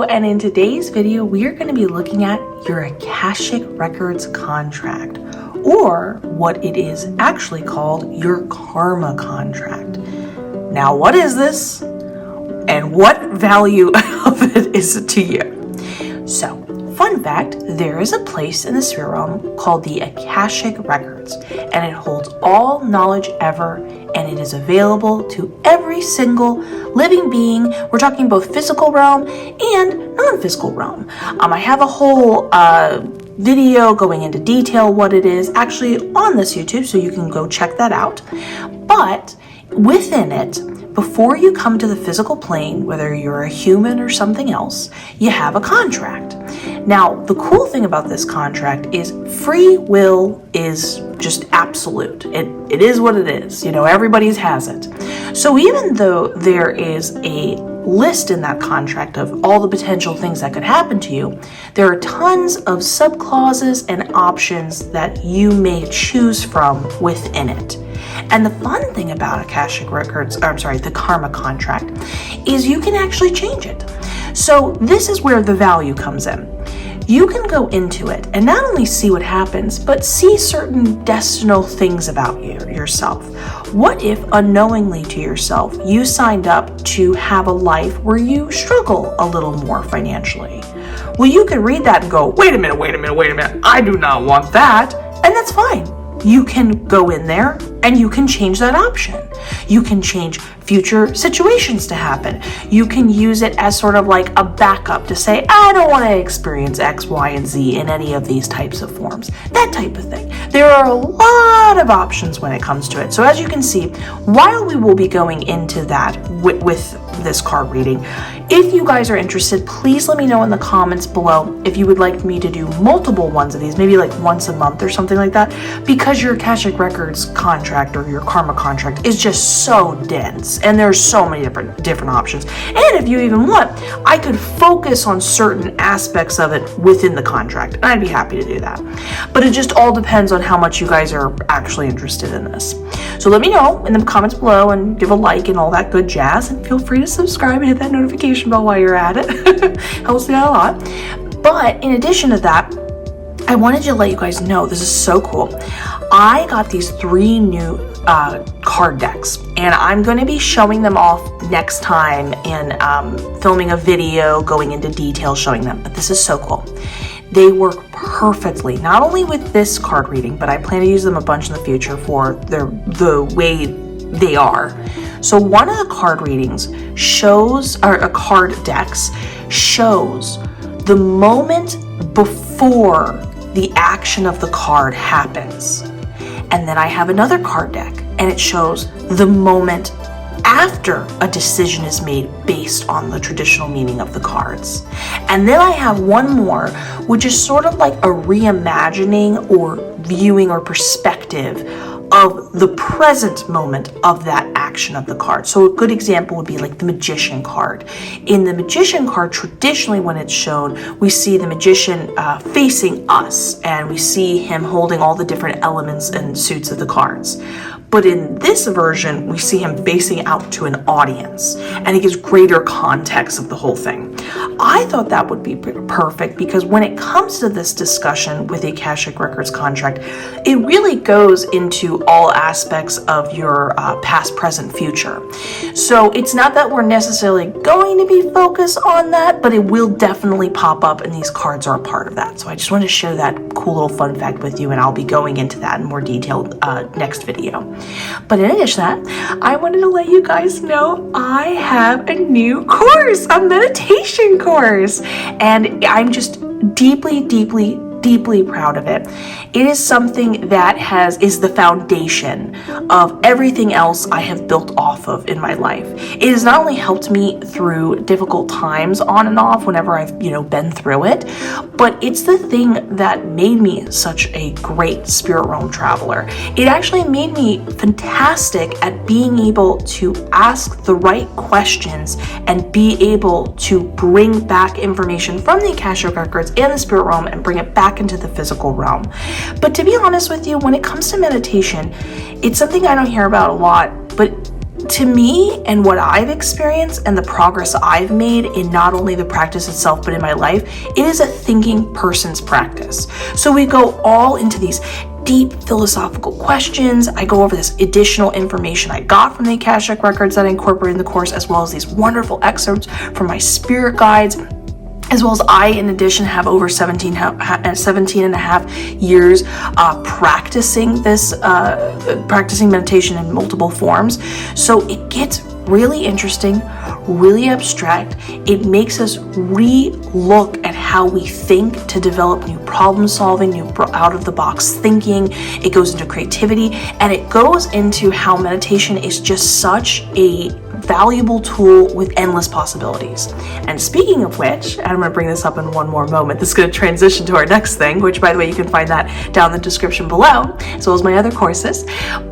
and in today's video, we are going to be looking at your Akashic Records Contract, or what it is actually called, your Karma Contract. Now, what is this, and what value of it is it to you? So, fun fact, there is a place in the spirit realm called the Akashic Records, and it holds all knowledge ever, and it is available to every single living being. We're talking both physical realm and non-physical realm. I have a whole video going into detail what it is actually on this YouTube, so you can go check that out. But within it, before you come to the physical plane, whether you're a human or something else, you have a contract. Now, the cool thing about this contract is free will is just absolute. It is what it is. You know, everybody's has it. So even though there is a list in that contract of all the potential things that could happen to you, there are tons of subclauses and options that you may choose from within it. And the fun thing about the Karma Contract, is you can actually change it. So this is where the value comes in. You can go into it and not only see what happens, but see certain destinal things about yourself. What if unknowingly to yourself, you signed up to have a life where you struggle a little more financially? Well, you can read that and go, wait a minute, I do not want that. And that's fine. You can go in there and you can change that option. You can change future situations to happen. You can use it as sort of like a backup to say, I don't want to experience X, Y, and Z in any of these types of forms. That type of thing. There are a lot of options when it comes to it. So as you can see, while we will be going into that with this card reading, if you guys are interested, please let me know in the comments below if you would like me to do multiple ones of these, maybe like once a month or something like that, because your Akashic Records contract or your Karma Contract is just so dense and there's so many different options. And if you even want, I could focus on certain aspects of it within the contract, and I'd be happy to do that. But it just all depends on how much you guys are actually interested in this. So let me know in the comments below and give a like and all that good jazz, and feel free to subscribe and hit that notification bell while you're at it. Helps me out a lot. But in addition to that, I wanted to let you guys know, this is so cool. I got these 3 new card decks, and I'm going to be showing them off next time and filming a video going into detail showing them. But this is so cool. They work perfectly, not only with this card reading, but I plan to use them a bunch in the future for the way they are. So one of the card readings card decks shows the moment before the action of the card happens. And then I have another card deck, and it shows the moment after a decision is made based on the traditional meaning of the cards. And then I have one more, which is sort of like a reimagining or viewing or perspective of the present moment of that action of the card. So a good example would be like the Magician card. In the Magician card, traditionally when it's shown, we see the Magician facing us, and we see him holding all the different elements and suits of the cards. But in this version, we see him facing out to an audience, and it gives greater context of the whole thing. I thought that would be perfect, because when it comes to this discussion with the Akashic Records Contract, it really goes into all aspects of your past, present, future. So it's not that we're necessarily going to be focused on that, but it will definitely pop up, and these cards are a part of that. So I just wanted to share that cool little fun fact with you, and I'll be going into that in more detail next video. But in addition to that, I wanted to let you guys know I have a new course, a meditation course, and I'm just deeply proud of it. It is something that is the foundation of everything else I have built off of in my life. It has not only helped me through difficult times on and off whenever I've, been through it, but it's the thing that made me such a great spirit realm traveler. It actually made me fantastic at being able to ask the right questions and be able to bring back information from the Akashic Records and the spirit realm and bring it back into the physical realm. But to be honest with you, when it comes to meditation, it's something I don't hear about a lot, but to me and what I've experienced and the progress I've made in not only the practice itself, but in my life, it is a thinking person's practice. So we go all into these deep philosophical questions. I go over this additional information I got from the Akashic Records that I incorporate in the course, as well as these wonderful excerpts from my spirit guides, as well as I, in addition, have over 17 and a half years practicing meditation in multiple forms. So it gets really interesting, really abstract. It makes us re-look at how we think to develop new problem solving, new out-of-the-box thinking. It goes into creativity, and it goes into how meditation is just such a valuable tool with endless possibilities. And speaking of which, and I'm going to bring this up in one more moment, this is going to transition to our next thing, which, by the way, you can find that down in the description below, as well as my other courses.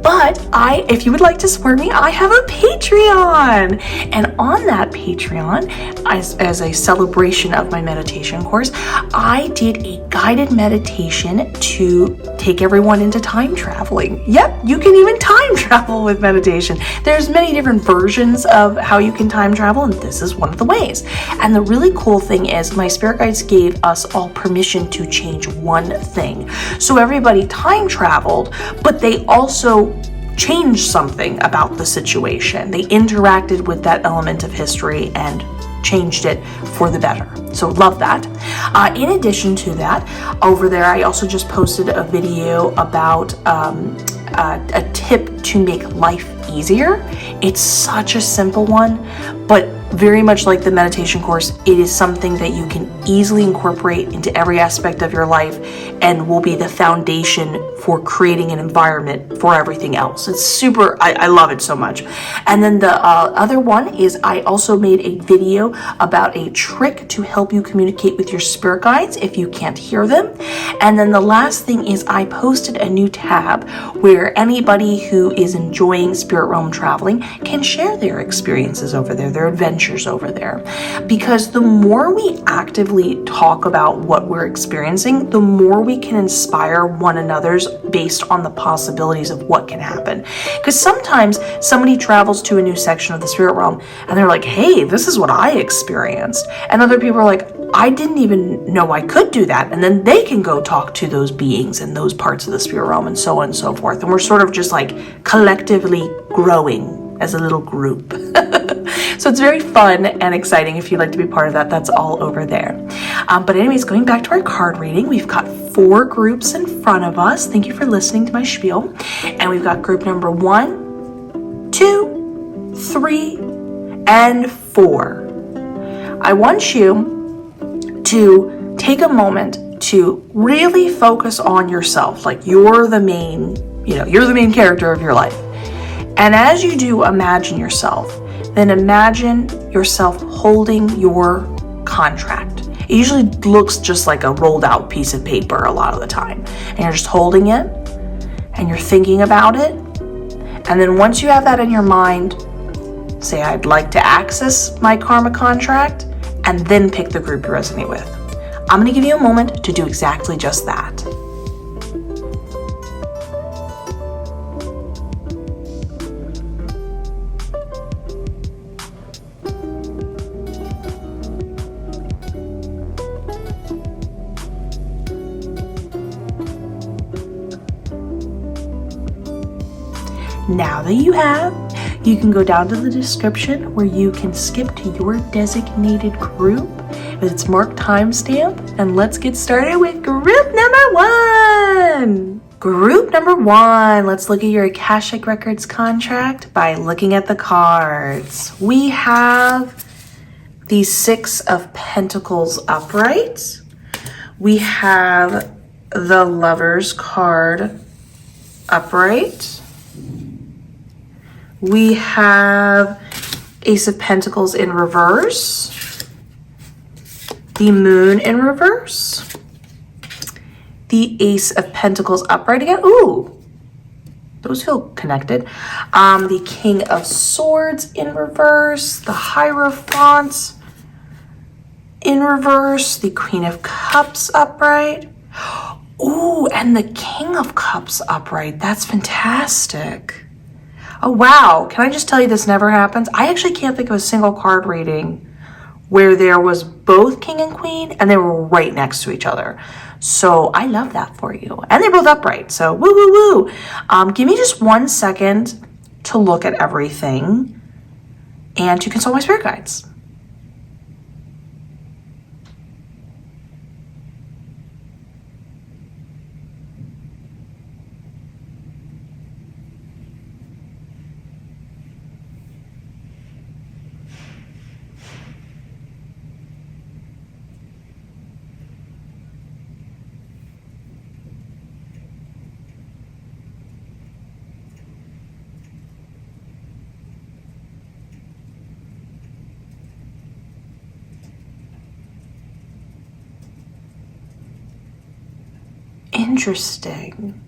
But if you would like to support me, I have a Patreon. And on that Patreon, as a celebration of my meditation course, I did a guided meditation to take everyone into time traveling. Yep, you can even time travel with meditation. There's many different versions of how you can time travel, and this is one of the ways. And the really cool thing is my spirit guides gave us all permission to change one thing. So everybody time traveled, but they also changed something about the situation. They interacted with that element of history and changed it for the better. So love that. In addition to that, over there I also just posted a video about a tip to make life easier. It's such a simple one, but very much like the meditation course, it is something that you can easily incorporate into every aspect of your life and will be the foundation for creating an environment for everything else. It's super, I love it so much. And then the other one is I also made a video about a trick to help you communicate with your spirit guides if you can't hear them. And then the last thing is I posted a new tab where anybody who is enjoying spirit realm traveling can share their experiences over there, their adventures over there. Because the more we actively talk about what we're experiencing, the more we can inspire one another's based on the possibilities of what can happen. Because sometimes somebody travels to a new section of the spirit realm and they're like, hey, this is what I experienced. And other people are like, I didn't even know I could do that. And then they can go talk to those beings in those parts of the spirit realm and so on and so forth. And we're sort of just like collectively growing as a little group. So it's very fun and exciting. If you'd like to be part of that, that's all over there. But anyways, going back to our card reading, we've got 4 groups in front of us. Thank you for listening to my spiel. And we've got group number 1, 2, 3, and 4. I want you to take a moment to really focus on yourself. Like you're the main character of your life. And as you do imagine yourself, then imagine yourself holding your contract. It usually looks just like a rolled out piece of paper a lot of the time. And you're just holding it and you're thinking about it. And then once you have that in your mind, say, I'd like to access my karma contract, and then pick the group you resonate with. I'm going to give you a moment to do exactly just that. Now that you have, you can go down to the description where you can skip to your designated group with its marked timestamp, and let's get started with group number 1. Group number 1, let's look at your Akashic Records contract by looking at the cards. We have the 6 of Pentacles upright. We have the Lover's card upright. We have Ace of Pentacles in reverse, the Moon in reverse, the Ace of Pentacles upright again. Ooh, those feel connected. The King of Swords in reverse, the Hierophant in reverse, the Queen of Cups upright. Ooh, and the King of Cups upright. That's fantastic. Oh, wow. Can I just tell you this never happens? I actually can't think of a single card reading where there was both king and queen and they were right next to each other. So I love that for you. And they're both upright. So woo, woo, woo. Give me just 1 second to look at everything and to consult my spirit guides. Interesting.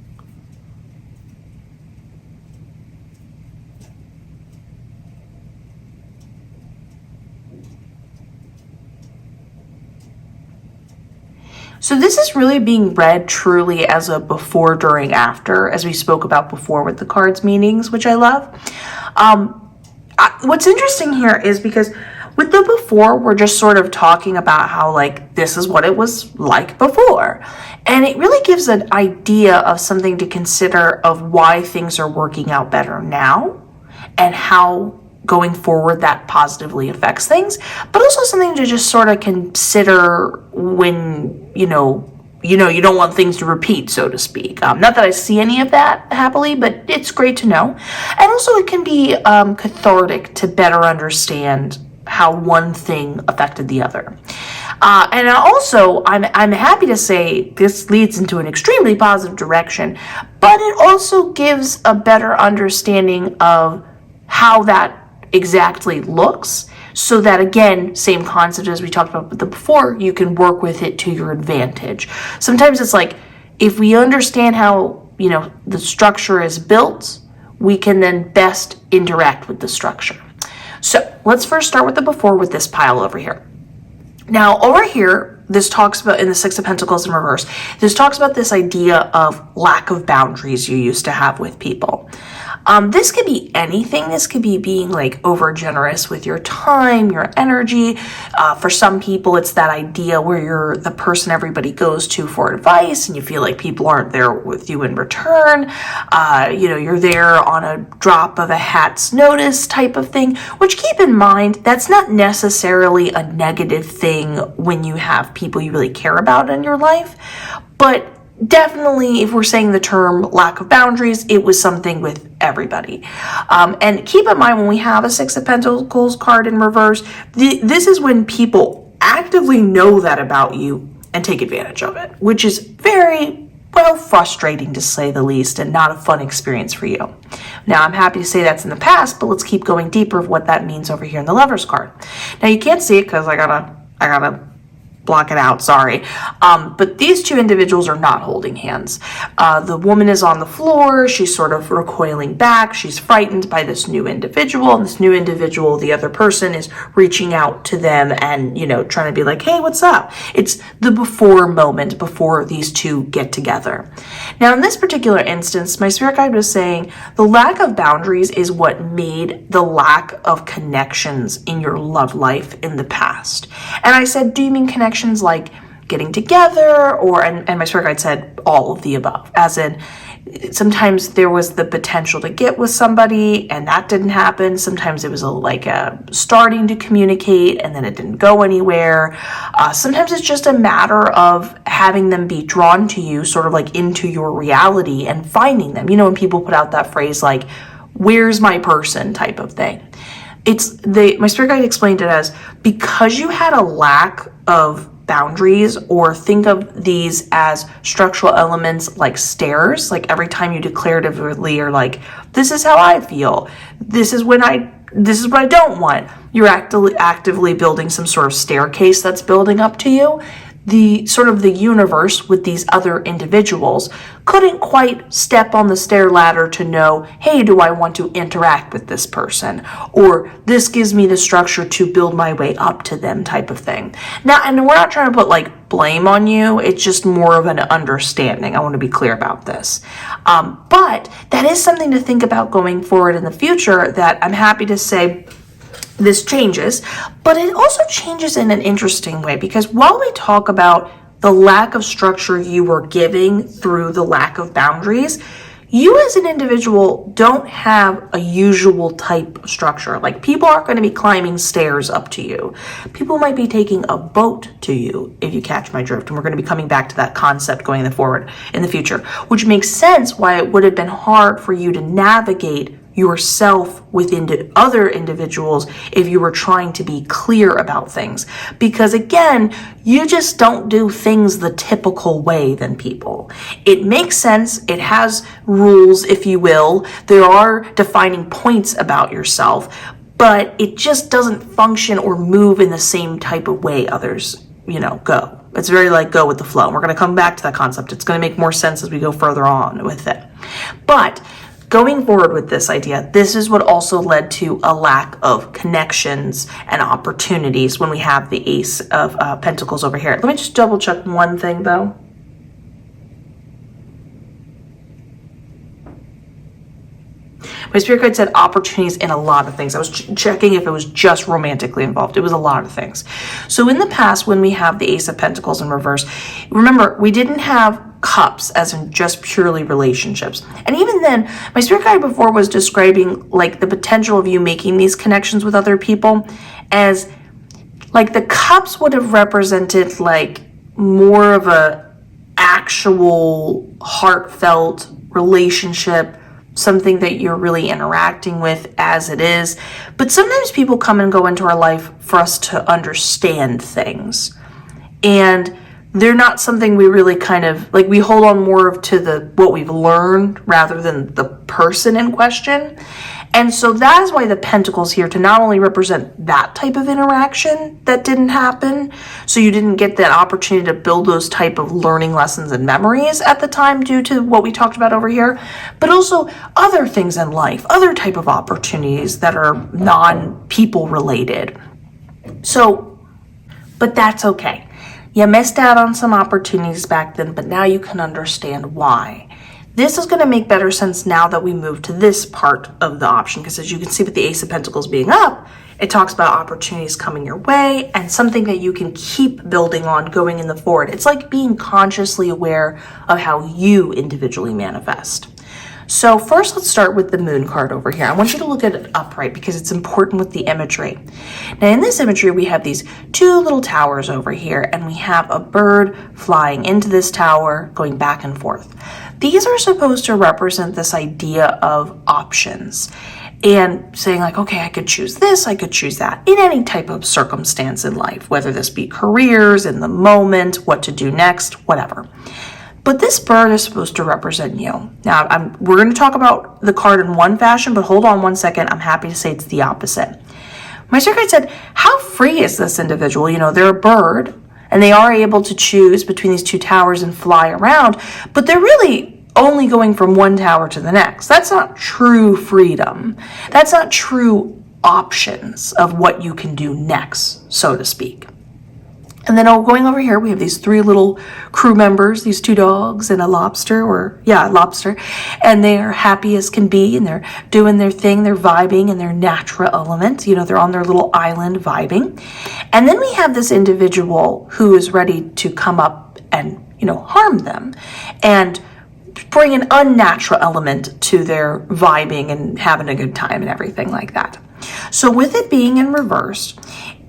So this is really being read truly as a before, during, after, as we spoke about before with the cards meanings, which I love. What's interesting here is because with the before, we're just sort of talking about how like this is what it was like before. And it really gives an idea of something to consider of why things are working out better now and how going forward that positively affects things, but also something to just sort of consider when, you don't want things to repeat, so to speak. Not that I see any of that happily, but it's great to know. And also it can be cathartic to better understand how one thing affected the other. And also, I'm happy to say this leads into an extremely positive direction, but it also gives a better understanding of how that exactly looks, so that again, same concept as we talked about with the before, you can work with it to your advantage. Sometimes it's like, if we understand how, the structure is built, we can then best interact with the structure. So let's first start with the before with this pile over here. Now over here, this talks about, in the Six of Pentacles in reverse, this talks about this idea of lack of boundaries you used to have with people. This could be anything. This could be being like over generous with your time, your energy. For some people, it's that idea where you're the person everybody goes to for advice and you feel like people aren't there with you in return. You're there on a drop of a hat's notice type of thing, which, keep in mind, that's not necessarily a negative thing when you have people you really care about in your life. But definitely, if we're saying the term lack of boundaries, it was something with everybody. And keep in mind, when we have a Six of Pentacles card in reverse, this is when people actively know that about you and take advantage of it, which is very, well, frustrating to say the least, and not a fun experience for you. Now, I'm happy to say that's in the past, but let's keep going deeper of what that means over here in the Lovers card. Now, you can't see it because I gotta block it out, sorry. But these two individuals are not holding hands. The woman is on the floor. She's sort of recoiling back. She's frightened by this new individual. And this new individual, the other person, is reaching out to them and, trying to be like, hey, what's up? It's the before moment before these two get together. Now, in this particular instance, my spirit guide was saying the lack of boundaries is what made the lack of connections in your love life in the past. And I said, do you mean connections like getting together, or and my spirit guide said all of the above, as in sometimes there was the potential to get with somebody and that didn't happen. Sometimes it was like a starting to communicate and then it didn't go anywhere. Sometimes it's just a matter of having them be drawn to you, sort of like into your reality, and finding them. When people put out that phrase like, where's my person type of thing. My spirit guide explained it as, because you had a lack of boundaries, or think of these as structural elements like stairs, like every time you declaratively are like, this is how I feel, this is what I don't want, you're actively building some sort of staircase that's building up to you. the sort of the universe with these other individuals couldn't quite step on the stair ladder to know, hey, do I want to interact with this person? Or this gives me the structure to build my way up to them type of thing. Now, and we're not trying to put like blame on you. It's just more of an understanding. I want to be clear about this. But that is something to think about going forward in the future that I'm happy to say this changes, but it also changes in an interesting way, because while we talk about the lack of structure you were giving through the lack of boundaries, you as an individual don't have a usual type of structure. Like, people aren't going to be climbing stairs up to you. People might be taking a boat to you, if you catch my drift. And we're going to be coming back to that concept going forward in the future, which makes sense why it would have been hard for you to navigate yourself within other individuals if you were trying to be clear about things, because again, you just don't do things the typical way than people. It makes sense. It has rules, if you will. There are defining points about yourself, but it just doesn't function or move in the same type of way others, go. It's very like go with the flow. We're going to come back to that concept. It's going to make more sense as we go further on with it. But going forward with this idea, this is what also led to a lack of connections and opportunities when we have the Ace of Pentacles over here. Let me just double check one thing though. My spirit guide said opportunities in a lot of things. I was checking if it was just romantically involved. It was a lot of things. So in the past, when we have the Ace of Pentacles in reverse, remember, we didn't have cups as in just purely relationships. And even then, my spirit guide before was describing like the potential of you making these connections with other people as like the cups would have represented like more of a actual heartfelt relationship, something that you're really interacting with as it is. But sometimes people come and go into our life for us to understand things. And they're not something we really kind of, like, we hold on more to what we've learned rather than the person in question. And so that is why the Pentacles here to not only represent that type of interaction that didn't happen, so you didn't get that opportunity to build those type of learning lessons and memories at the time due to what we talked about over here, but also other things in life, other type of opportunities that are non-people related. So, but that's okay. You missed out on some opportunities back then, but now you can understand why. This is going to make better sense now that we move to this part of the option, because as you can see with the Ace of Pentacles being up, it talks about opportunities coming your way and something that you can keep building on going in the forward. It's like being consciously aware of how you individually manifest. So first, let's start with the Moon card over here. I want you to look at it upright because it's important with the imagery. Now in this imagery, we have these two little towers over here, and we have a bird flying into this tower, going back and forth. These are supposed to represent this idea of options and saying like, okay, I could choose this, I could choose that in any type of circumstance in life, whether this be careers, in the moment, what to do next, whatever. But this bird is supposed to represent you. Now, we're going to talk about the card in one fashion, but hold on one second. I'm happy to say it's the opposite. My spirit guide said, how free is this individual? They're a bird, and they are able to choose between these two towers and fly around, but they're really only going from one tower to the next. That's not true freedom. That's not true options of what you can do next, so to speak. And then going over here, we have these three little crew members, these two dogs and a lobster, lobster. And they are happy as can be, and they're doing their thing. They're vibing in their natural element. They're on their little island vibing. And then we have this individual who is ready to come up and, harm them and bring an unnatural element to their vibing and having a good time and everything like that. So with it being in reverse,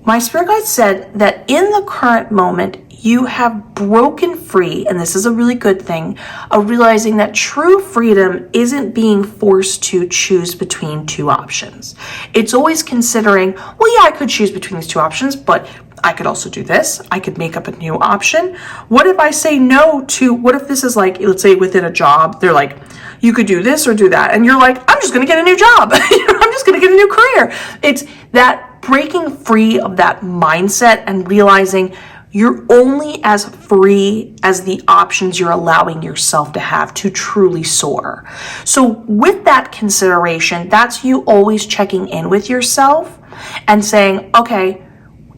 my spirit guide said that in the current moment, you have broken free, and this is a really good thing, of realizing that true freedom isn't being forced to choose between two options. It's always considering, well, yeah, I could choose between these two options, but I could also do this. I could make up a new option. What if I say no to, what if this is like, let's say within a job, they're like, you could do this or do that. And you're like, I'm just going to get a new job. I'm just going to get a new career. It's that breaking free of that mindset and realizing You're only as free as the options you're allowing yourself to have to truly soar. So with that consideration, that's you always checking in with yourself and saying, okay,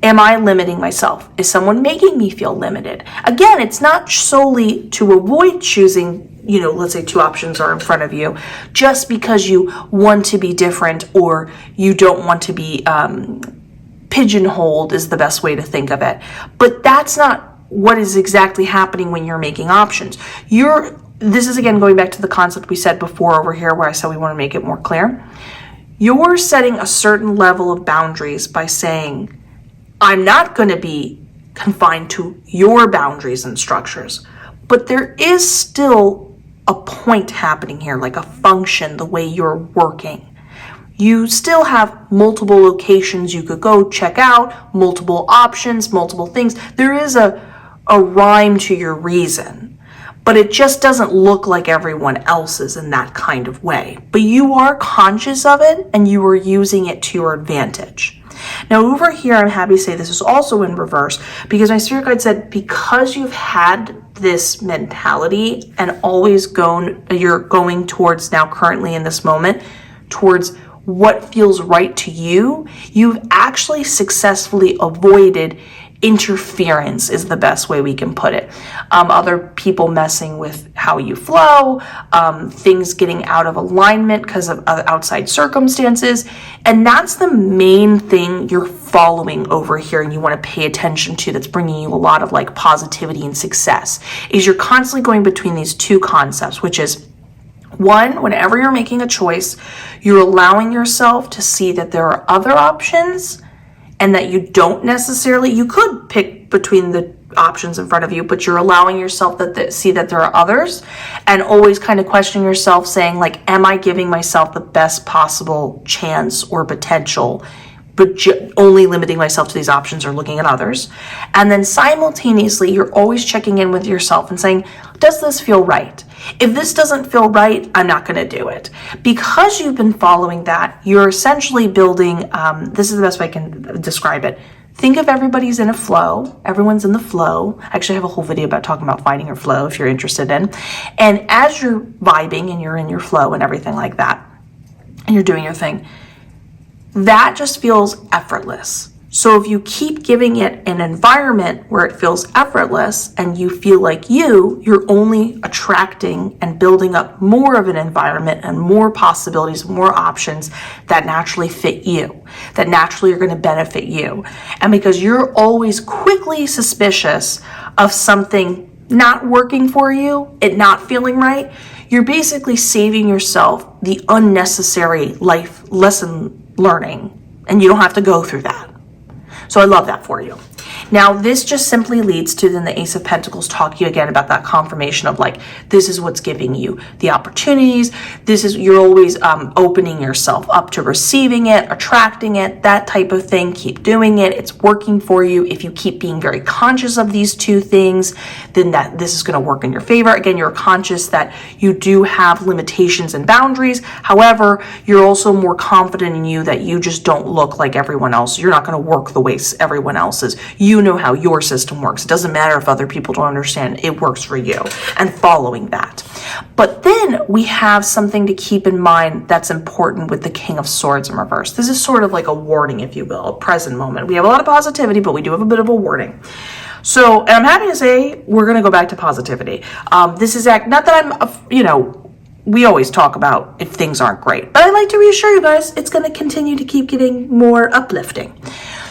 am I limiting myself? Is someone making me feel limited? Again, it's not solely to avoid choosing, let's say 2 options are in front of you, just because you want to be different or you don't want to be pigeonholed is the best way to think of it. But that's not what is exactly happening when you're making options. This is again going back to the concept we said before over here where I said we want to make it more clear. You're setting a certain level of boundaries by saying, I'm not going to be confined to your boundaries and structures, but there is still a point happening here, like a function, the way you're working. You still have multiple locations you could go check out, multiple options, multiple things. There is a rhyme to your reason, but it just doesn't look like everyone else's in that kind of way. But you are conscious of it and you are using it to your advantage. Now over here, I'm happy to say this is also in reverse because my spirit guide said, because you've had this mentality and always you're going towards now currently in this moment, towards what feels right to you, you've actually successfully avoided interference is the best way we can put it. Other people messing with how you flow, things getting out of alignment because of outside circumstances. And that's the main thing you're following over here and you want to pay attention to that's bringing you a lot of like positivity and success, is you're constantly going between these 2 concepts, which is 1, whenever you're making a choice, you're allowing yourself to see that there are other options and that you could pick between the options in front of you, but you're allowing yourself see that there are others, and always kind of questioning yourself saying like, am I giving myself the best possible chance or potential, but only limiting myself to these options or looking at others. And then simultaneously, you're always checking in with yourself and saying, does this feel right? If this doesn't feel right, I'm not going to do it. Because you've been following that, you're essentially building, this is the best way I can describe it. Think of everybody's in a flow. Everyone's in the flow. I actually have a whole video about talking about finding your flow if you're interested in. And as you're vibing and you're in your flow and everything like that, and you're doing your thing, that just feels effortless. So if you keep giving it an environment where it feels effortless and you feel like you're only attracting and building up more of an environment and more possibilities, more options that naturally fit you, that naturally are going to benefit you. And because you're always quickly suspicious of something not working for you, it not feeling right, you're basically saving yourself the unnecessary life lesson learning, and you don't have to go through that. So I love that for you. Now, this just simply leads to then the Ace of Pentacles talking again about that confirmation of like, this is what's giving you the opportunities. You're always opening yourself up to receiving it, attracting it, that type of thing. Keep doing it. It's working for you. If you keep being very conscious of these 2 things, then this is going to work in your favor. Again, you're conscious that you do have limitations and boundaries. However, you're also more confident in you that you just don't look like everyone else. You're not going to work the way everyone else is. You know how your system works. It doesn't matter if other people don't understand. It works for you, and following that. But then we have something to keep in mind that's important with the King of Swords in reverse. This is sort of like a warning, if you will, a present moment. We have a lot of positivity, but we do have a bit of a warning. So, and I'm happy to say we're going to go back to positivity. This is not that we always talk about if things aren't great, but I like to reassure you guys, it's going to continue to keep getting more uplifting.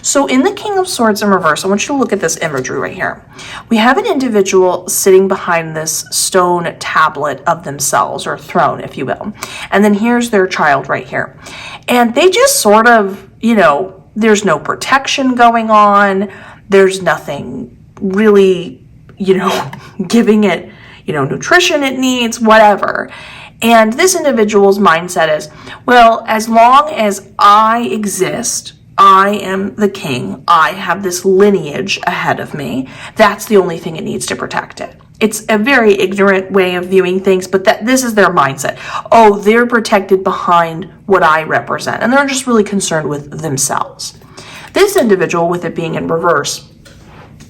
So in the King of Swords in reverse, I want you to look at this imagery right here. We have an individual sitting behind this stone tablet of themselves, or throne, if you will. And then here's their child right here. And they just sort of, there's no protection going on. There's nothing really, giving it, nutrition it needs, whatever. And this individual's mindset is, well, as long as I exist, I am the king, I have this lineage ahead of me, that's the only thing it needs to protect it. It's a very ignorant way of viewing things, but this is their mindset. Oh, they're protected behind what I represent, and they're just really concerned with themselves. This individual, with it being in reverse,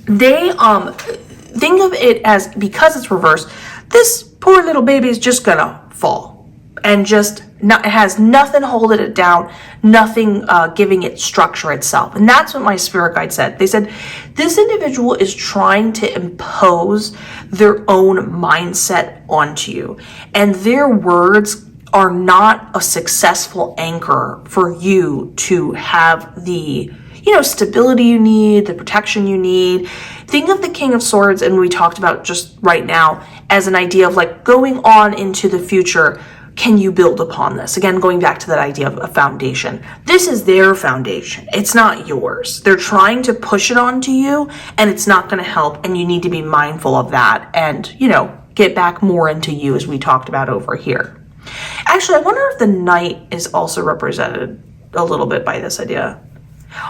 they think of it as, because it's reversed, this poor little baby is just gonna fall and just it has nothing holding it down, nothing giving it structure itself. And that's what my spirit guide said. They said this individual is trying to impose their own mindset onto you, and their words are not a successful anchor for you to have the stability you need, the protection you need. Think of the King of Swords, and we talked about just right now, as an idea of like going on into the future. Can you build upon this? Again, going back to that idea of a foundation. This is their foundation. It's not yours. They're trying to push it onto you, and it's not going to help, and you need to be mindful of that and, get back more into you, as we talked about over here. Actually, I wonder if the Knight is also represented a little bit by this idea.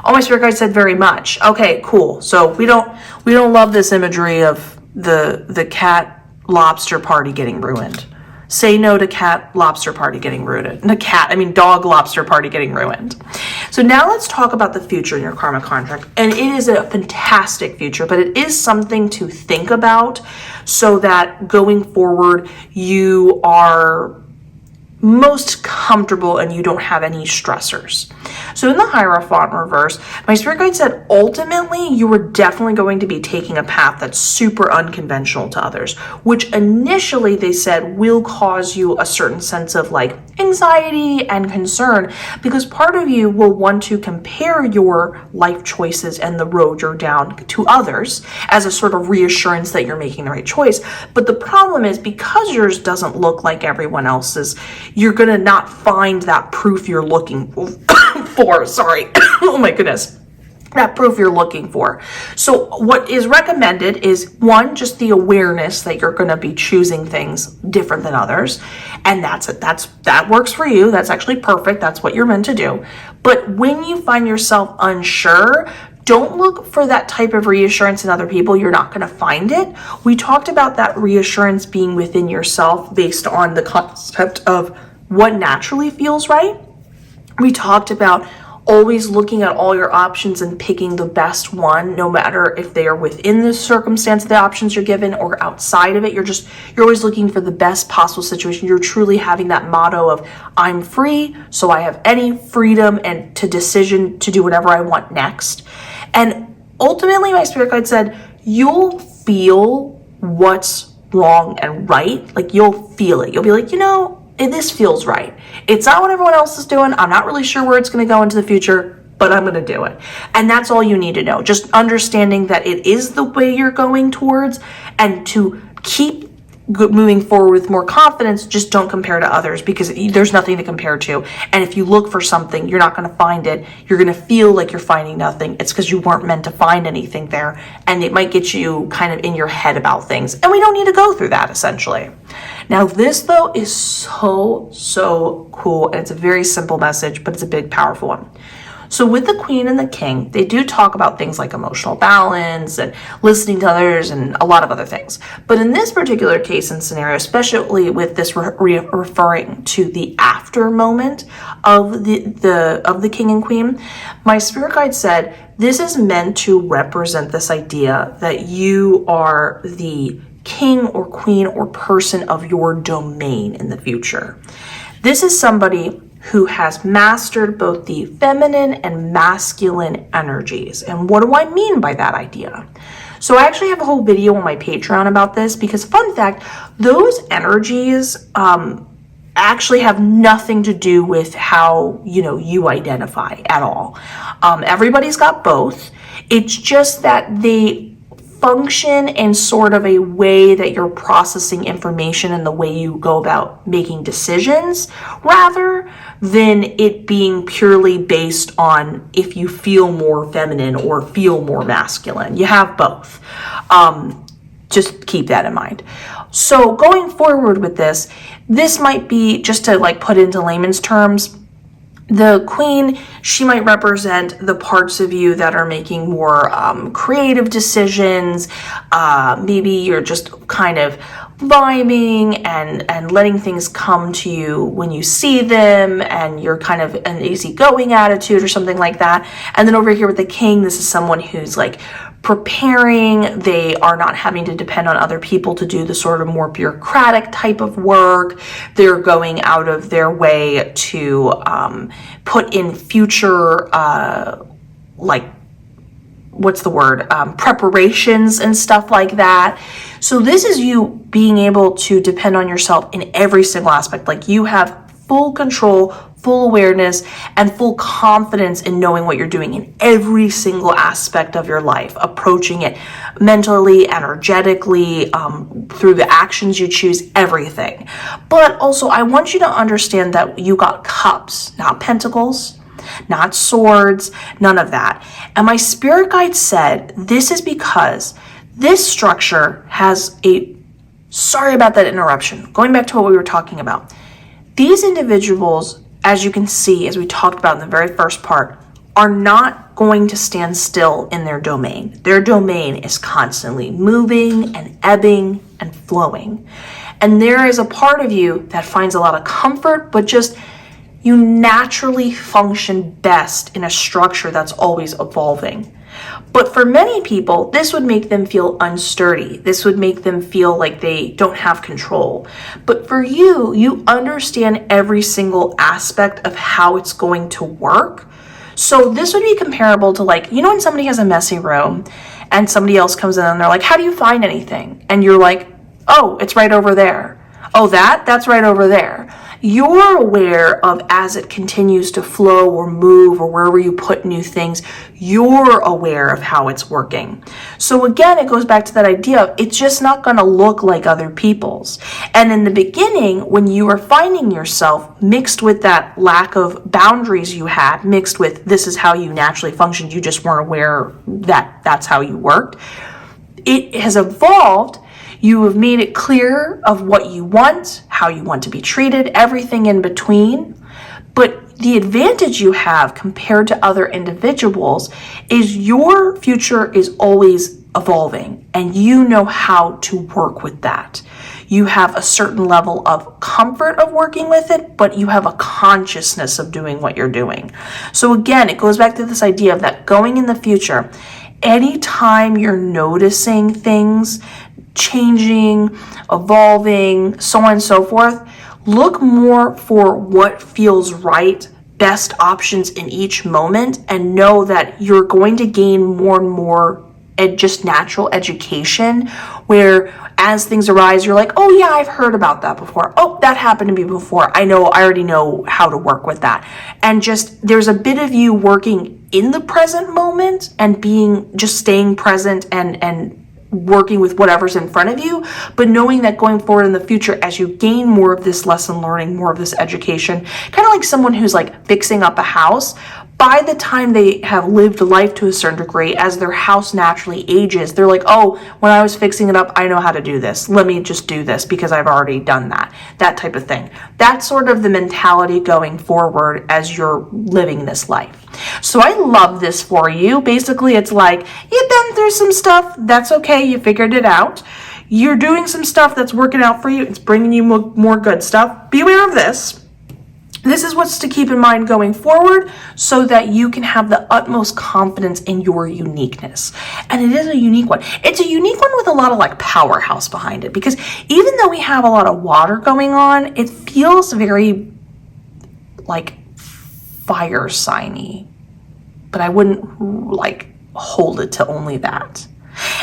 Oh, my spirit guide said very much. Okay, cool. So we don't love this imagery of the cat lobster party getting ruined. Say no to cat lobster party getting ruined. Dog lobster party getting ruined. So now let's talk about the future in your karma contract. And it is a fantastic future, but it is something to think about so that going forward you are most comfortable and you don't have any stressors. So in the Hierophant reverse, my spirit guide said ultimately you are definitely going to be taking a path that's super unconventional to others, which initially they said will cause you a certain sense of like anxiety and concern, because part of you will want to compare your life choices and the road you're down to others as a sort of reassurance that you're making the right choice. But the problem is, because yours doesn't look like everyone else's, you're going to not find that proof you're looking for. Sorry. Oh my goodness. That proof you're looking for. So what is recommended is, one, just the awareness that you're going to be choosing things different than others. And that's it. That works for you. That's actually perfect. That's what you're meant to do. But when you find yourself unsure, don't look for that type of reassurance in other people. You're not going to find it. We talked about that reassurance being within yourself based on the concept of what naturally feels right. We talked about always looking at all your options and picking the best one, no matter if they are within the circumstance of the options you're given or outside of it. You're always looking for the best possible situation. You're truly having that motto of, I'm free, so I have any freedom and to decision to do whatever I want next. And ultimately, my spirit guide said, you'll feel what's wrong and right. Like, you'll feel it. You'll be like, this feels right. It's not what everyone else is doing. I'm not really sure where it's going to go into the future, but I'm going to do it. And that's all you need to know. Just understanding that it is the way you're going towards, and to keep moving forward with more confidence. Just don't compare to others, because there's nothing to compare to. And if you look for something, you're not going to find it. You're going to feel like you're finding nothing. It's because you weren't meant to find anything there. And it might get you kind of in your head about things. And we don't need to go through that, essentially. Now, this, though, is so cool. And it's a very simple message, but it's a big, powerful one. So with the Queen and the King, they do talk about things like emotional balance and listening to others and a lot of other things. But in this particular case and scenario, especially with this referring to the after moment of the King and Queen, my spirit guide said this is meant to represent this idea that you are the king or queen or person of your domain in the future. This is somebody who has mastered both the feminine and masculine energies. And what do I mean by that idea? So I actually have a whole video on my Patreon about this, because fun fact, those energies actually have nothing to do with how, you identify at all. Everybody's got both. It's just that they function in sort of a way that you're processing information and the way you go about making decisions, rather than it being purely based on if you feel more feminine or feel more masculine. You have both. Just keep that in mind. So going forward with this might be, just to like put into layman's terms, the Queen, she might represent the parts of you that are making more creative decisions. Maybe you're just kind of vibing and letting things come to you when you see them, and you're kind of an easygoing attitude or something like that. And then over here with the king, this is someone who's like preparing. They are not having to depend on other people to do the sort of more bureaucratic type of work. They're going out of their way to put in future preparations and stuff like that. So this is you being able to depend on yourself in every single aspect. Like you have full control, full awareness, and full confidence in knowing what you're doing in every single aspect of your life, approaching it mentally, energetically, through the actions you choose, everything. But also, I want you to understand that you got cups, not pentacles, not swords, none of that. And my spirit guide said this is because this structure has sorry about that interruption, going back to what we were talking about. These individuals, as you can see, as we talked about in the very first part, are not going to stand still in their domain. Their domain is constantly moving and ebbing and flowing. And there is a part of you that finds a lot of comfort, but just you naturally function best in a structure that's always evolving. But for many people, this would make them feel unsturdy. This would make them feel like they don't have control. But for you, you understand every single aspect of how it's going to work. So this would be comparable to, like, you know, when somebody has a messy room and somebody else comes in and they're like, how do you find anything? And you're like, oh, it's right over there. Oh, that's right over there. You're aware of, as it continues to flow or move or wherever you put new things, you're aware of how it's working. So again, it goes back to that idea of it's just not going to look like other people's. And in the beginning, when you were finding yourself mixed with that lack of boundaries you had, mixed with this is how you naturally functioned, you just weren't aware that that's how you worked, it has evolved. You have made it clear of what you want, how you want to be treated, everything in between. But the advantage you have compared to other individuals is your future is always evolving, and you know how to work with that. You have a certain level of comfort of working with it, but you have a consciousness of doing what you're doing. So again, it goes back to this idea of that going in the future, anytime you're noticing things changing, evolving, so on and so forth, look more for what feels right, best options in each moment, and know that you're going to gain more and more just natural education, where as things arise, you're like, oh yeah, I've heard about that before. Oh, that happened to me before. I already know how to work with that. And just, there's a bit of you working in the present moment and just staying present and working with whatever's in front of you, but knowing that going forward in the future, as you gain more of this lesson learning, more of this education, kind of like someone who's like fixing up a house, by the time they have lived life to a certain degree, as their house naturally ages, they're like, oh, when I was fixing it up, I know how to do this. Let me just do this because I've already done that type of thing. That's sort of the mentality going forward as you're living this life. So I love this for you. Basically, it's like, you've been through some stuff. That's okay. You figured it out. You're doing some stuff that's working out for you. It's bringing you more good stuff. Be aware of this. This is what's to keep in mind going forward so that you can have the utmost confidence in your uniqueness. And it is a unique one. It's a unique one with a lot of like powerhouse behind it, because even though we have a lot of water going on, it feels very like fire signy, but I wouldn't like hold it to only that.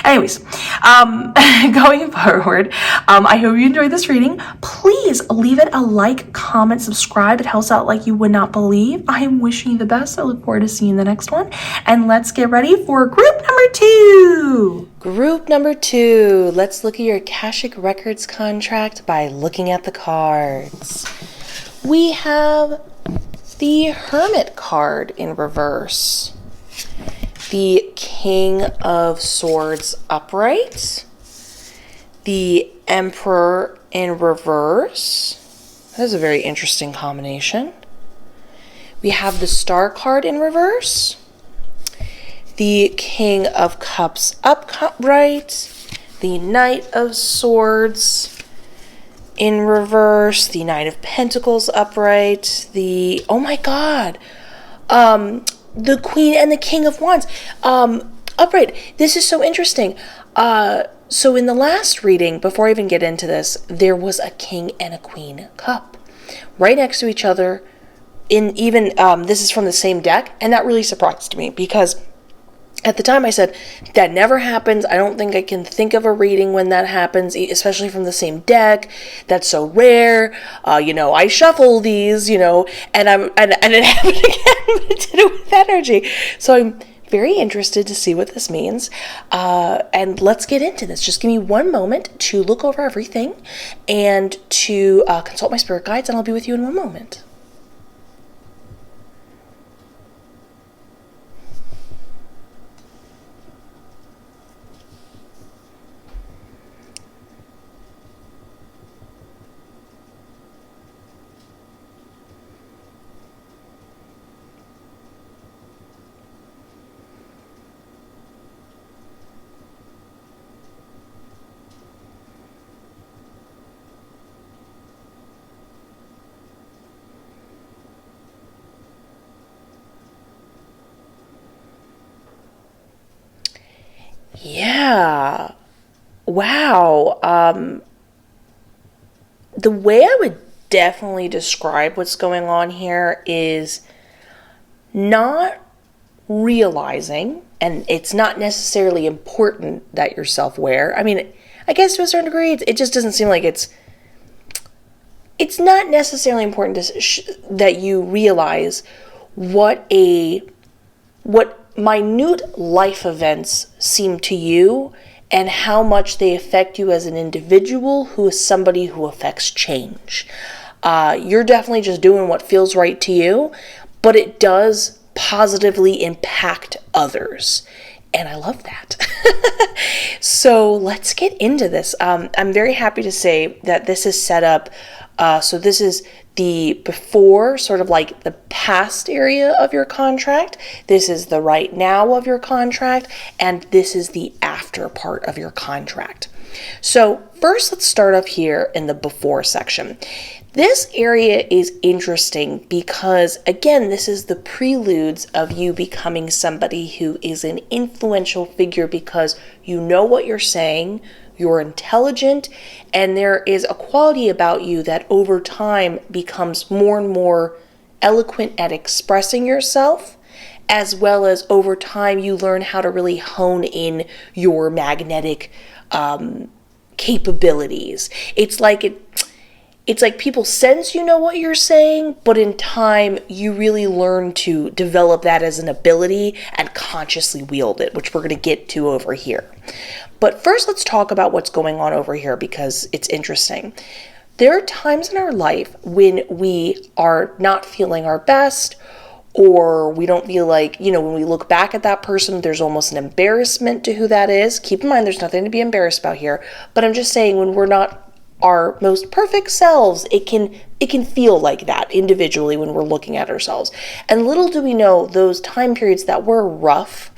Anyways, going forward, I hope you enjoyed this reading. Please leave it a like, comment, subscribe. It helps out like you would not believe. I am wishing you the best. I look forward to seeing you in the next one. And let's get ready for group number 2. Group number 2. Let's look at your Akashic Records contract by looking at the cards. We have the Hermit card in reverse, the King of Swords upright, the Emperor in reverse. That is a very interesting combination. We have the Star card in reverse, the King of Cups upright, the Knight of Swords, in reverse, the Knight of Pentacles upright, oh my God, the Queen and the King of Wands upright. This is so interesting. So in the last reading, before I even get into this, there was a King and a Queen cup right next to each other. This is from the same deck, and that really surprised me because at the time I said, that never happens. I don't think I can think of a reading when that happens, especially from the same deck. That's so rare. I shuffle these, and it happened again, but it did it with energy. So I'm very interested to see what this means. And let's get into this. Just give me one moment to look over everything and to consult my spirit guides, and I'll be with you in one moment. Yeah. Wow. The way I would definitely describe what's going on here is not realizing, and it's not necessarily important that you're self-aware. I mean, I guess to a certain degree, it just doesn't seem like it's not necessarily important that you realize what minute life events seem to you and how much they affect you as an individual who is somebody who affects change. You're definitely just doing what feels right to you, but it does positively impact others. And I love that. So let's get into this. I'm very happy to say that this is set up. So this is the before, sort of like the past area of your contract. This is the right now of your contract. And this is the after part of your contract. So first, let's start off here in the before section. This area is interesting because, again, this is the preludes of you becoming somebody who is an influential figure because you know what you're saying, you're intelligent, and there is a quality about you that over time becomes more and more eloquent at expressing yourself, as well as over time you learn how to really hone in your magnetic capabilities. It's like people sense you know what you're saying, but in time you really learn to develop that as an ability and consciously wield it, which we're going to get to over here. But first, let's talk about what's going on over here because it's interesting. There are times in our life when we are not feeling our best, or we don't feel like, when we look back at that person, there's almost an embarrassment to who that is. Keep in mind, there's nothing to be embarrassed about here. But I'm just saying, when we're not our most perfect selves, it can feel like that individually when we're looking at ourselves. And little do we know, those time periods that were rough,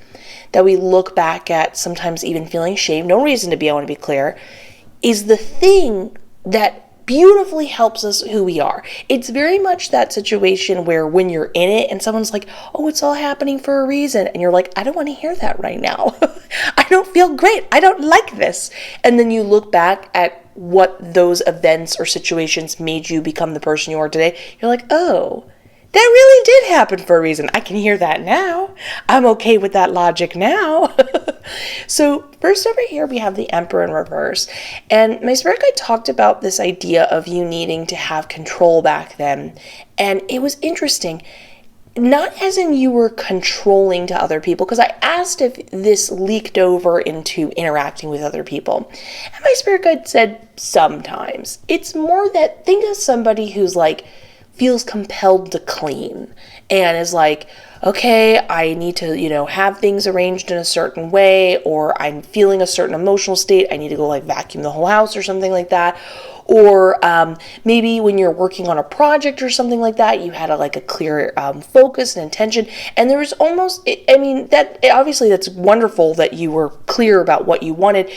that we look back at, sometimes even feeling shame, no reason to be, I want to be clear, is the thing that beautifully helps us who we are. It's very much that situation where when you're in it and someone's like, oh, it's all happening for a reason. And you're like, I don't want to hear that right now. I don't feel great. I don't like this. And then you look back at what those events or situations made you become the person you are today. You're like, oh, that really did happen for a reason. I can hear that now. I'm okay with that logic now. So first over here, we have the Emperor in reverse. And my spirit guide talked about this idea of you needing to have control back then. And it was interesting. Not as in you were controlling to other people, because I asked if this leaked over into interacting with other people. And my spirit guide said sometimes. It's more that, think of somebody who's like, feels compelled to clean and is like, okay, I need to, have things arranged in a certain way, or I'm feeling a certain emotional state. I need to go like vacuum the whole house or something like that. Or maybe when you're working on a project or something like that, you had a clear focus and intention. And there was almost, obviously that's wonderful that you were clear about what you wanted,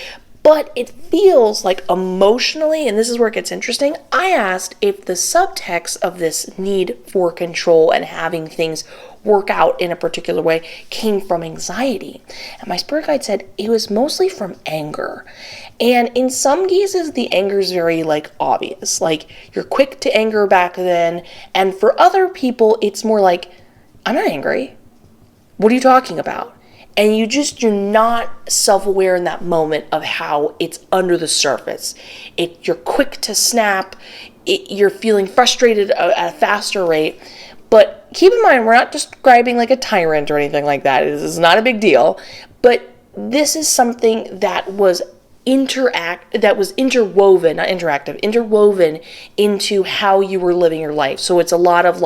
But it feels like emotionally, and this is where it gets interesting, I asked if the subtext of this need for control and having things work out in a particular way came from anxiety. And my spirit guide said it was mostly from anger. And in some cases, the anger is very obvious. You're quick to anger back then. And for other people, it's more like, I'm not angry. What are you talking about? And you're not self-aware in that moment of how it's under the surface. You're quick to snap. You're feeling frustrated at a faster rate. But keep in mind, we're not describing like a tyrant or anything like that. This is not a big deal. But this is something that was interwoven into how you were living your life. So it's a lot of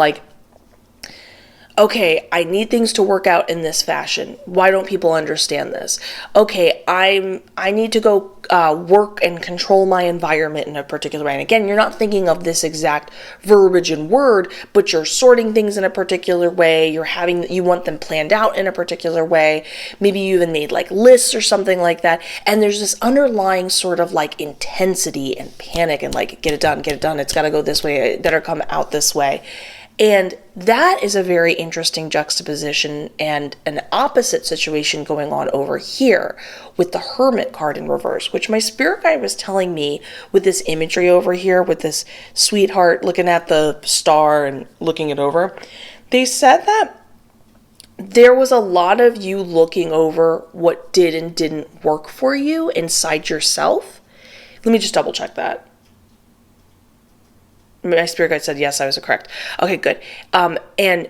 okay, I need things to work out in this fashion. Why don't people understand this? Okay, I need to go work and control my environment in a particular way. And again, you're not thinking of this exact verbiage and word, but you're sorting things in a particular way. You want them planned out in a particular way. Maybe you even made lists or something like that. And there's this underlying sort of intensity and panic and get it done. It's got to go this way. It better come out this way. And that is a very interesting juxtaposition and an opposite situation going on over here with the Hermit card in reverse, which my spirit guide was telling me with this imagery over here, with this sweetheart looking at the star and looking it over. They said that there was a lot of you looking over what did and didn't work for you inside yourself. Let me just double check that. My spirit guide said, yes, I was correct. Okay, good. And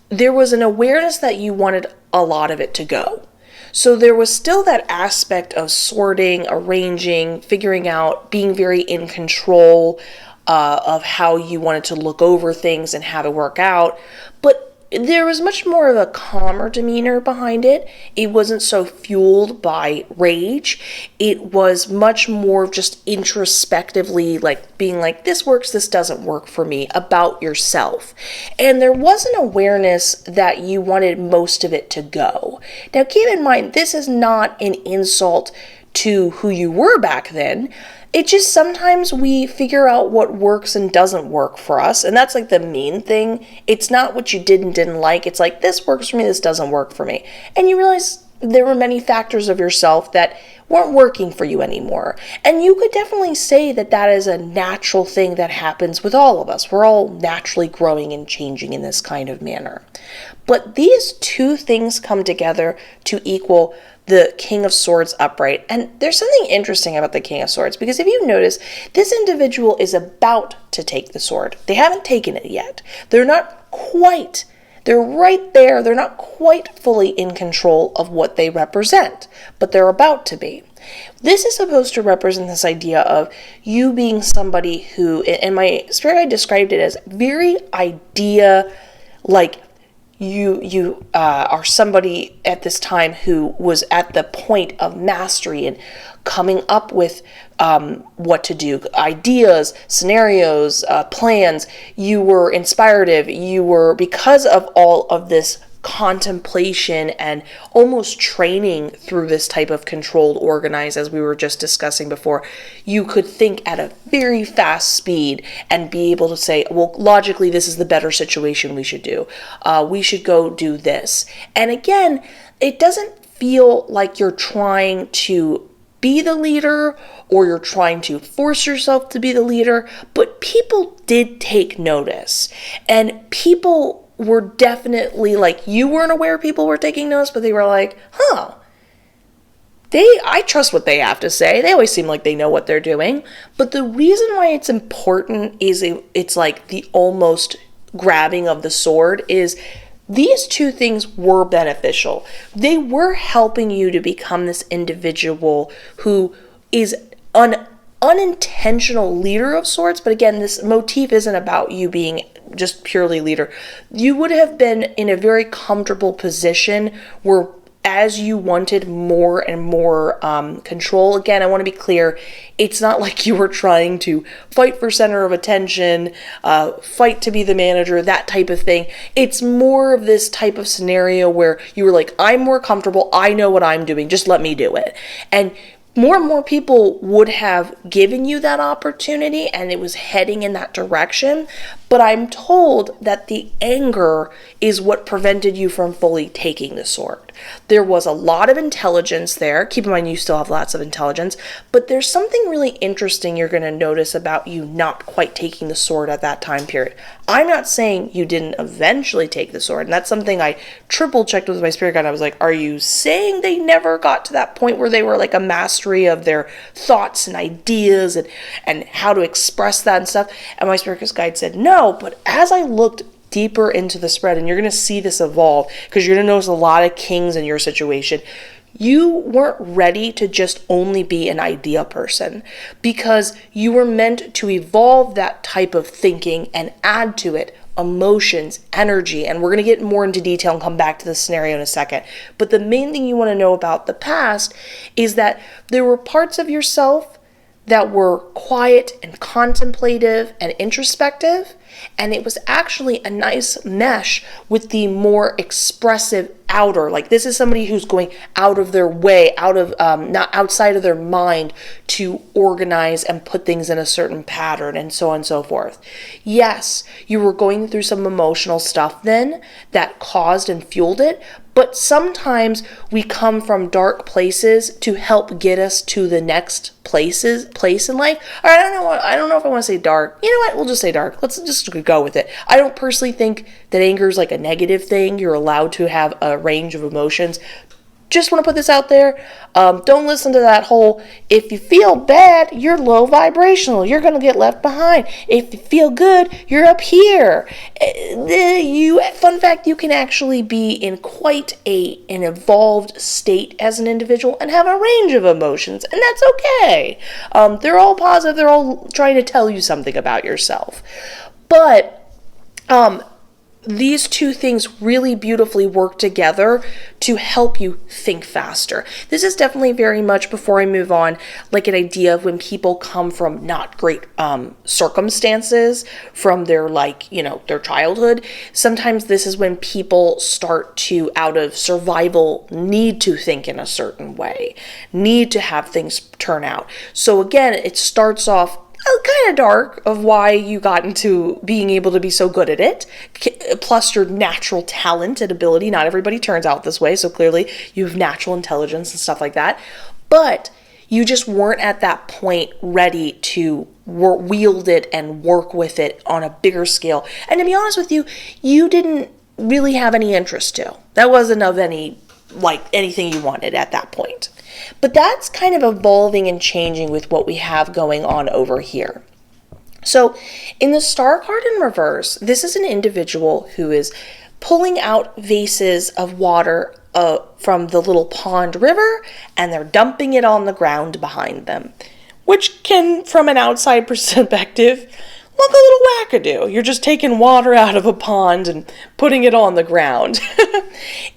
there was an awareness that you wanted a lot of it to go. So there was still that aspect of sorting, arranging, figuring out, being very in control of how you wanted to look over things and have it work out. But there was much more of a calmer demeanor behind it. It wasn't so fueled by rage. It was much more just introspectively being this works, this doesn't work for me, about yourself. And there was an awareness that you wanted most of it to go. Now keep in mind, this is not an insult to who you were back then. It just sometimes we figure out what works and doesn't work for us. And that's the main thing. It's not what you did and didn't like. It's this works for me, this doesn't work for me. And you realize there were many factors of yourself that weren't working for you anymore. And you could definitely say that that is a natural thing that happens with all of us. We're all naturally growing and changing in this kind of manner. But these two things come together to equal the King of Swords upright. And there's something interesting about the King of Swords, because if you notice, this individual is about to take the sword. They haven't taken it yet. They're right there. They're not quite fully in control of what they represent, but they're about to be. This is supposed to represent this idea of you being somebody who, and my spirit guide described it as very idea, you are somebody at this time who was at the point of mastery and coming up with what to do, ideas, scenarios, plans. You were inspirative. You were, because of all of this contemplation and almost training through this type of controlled organize, as we were just discussing before, you could think at a very fast speed and be able to say, well, logically, this is the better situation we should do. We should go do this. And again, it doesn't feel like you're trying to be the leader or you're trying to force yourself to be the leader, but people did take notice, and people were definitely you weren't aware people were taking notice, but they were I trust what they have to say. They always seem like they know what they're doing. But the reason why it's important is it's the almost grabbing of the sword is these two things were beneficial. They were helping you to become this individual who is an unintentional leader of sorts. But again, this motif isn't about you being just purely leader. You would have been in a very comfortable position where, as you wanted more and more control, again, I want to be clear, it's not like you were trying to fight for center of attention, fight to be the manager, that type of thing. It's more of this type of scenario where you were I'm more comfortable, I know what I'm doing, just let me do it. And more and more people would have given you that opportunity and it was heading in that direction. But I'm told that the anger is what prevented you from fully taking the sword. There was a lot of intelligence there. Keep in mind, you still have lots of intelligence, but there's something really interesting you're going to notice about you not quite taking the sword at that time period. I'm not saying you didn't eventually take the sword, and that's something I triple checked with my spirit guide. I was like, are you saying they never got to that point where they were like a mastery of their thoughts and ideas and how to express that and stuff? And my spirit guide said no, but as I looked deeper into the spread, and you're going to see this evolve because you're going to notice a lot of kings in your situation, you weren't ready to just only be an idea person, because you were meant to evolve that type of thinking and add to it emotions, energy, and we're going to get more into detail and come back to the scenario in a second. But the main thing you want to know about the past is that there were parts of yourself that were quiet and contemplative and introspective, and it was actually a nice mesh with the more expressive outer. Like, this is somebody who's going out of their way, not outside of their mind, to organize and put things in a certain pattern and so on and so forth. Yes, you were going through some emotional stuff then that caused and fueled it, but sometimes we come from dark places to help get us to the next place in life. Or I don't know if I want to say dark. You know what? We'll just say dark. Let's just go with it. I don't personally think that anger is like a negative thing. You're allowed to have a range of emotions. Just want to put this out there. Don't listen to that whole, if you feel bad, you're low vibrational. You're going to get left behind. If you feel good, you're up here. Fun fact, you can actually be in quite an evolved state as an individual and have a range of emotions, and that's okay. They're all positive. They're all trying to tell you something about yourself. But these two things really beautifully work together to help you think faster. This is definitely very much, before I move on, like an idea of when people come from not great circumstances from their their childhood. Sometimes this is when people start to, out of survival, need to think in a certain way, need to have things turn out. So again, it starts off kind of dark of why you got into being able to be so good at it, plus your natural talent and ability. Not everybody turns out this way, so clearly you have natural intelligence and stuff like that. But you just weren't at that point ready to wield it and work with it on a bigger scale. And to be honest with you, you didn't really have any interest to. That wasn't of anything you wanted at that point. But that's kind of evolving and changing with what we have going on over here. So in the star card in reverse, this is an individual who is pulling out vases of water from the little pond river, and they're dumping it on the ground behind them, which can, from an outside perspective, look a little wackadoo. You're just taking water out of a pond and putting it on the ground.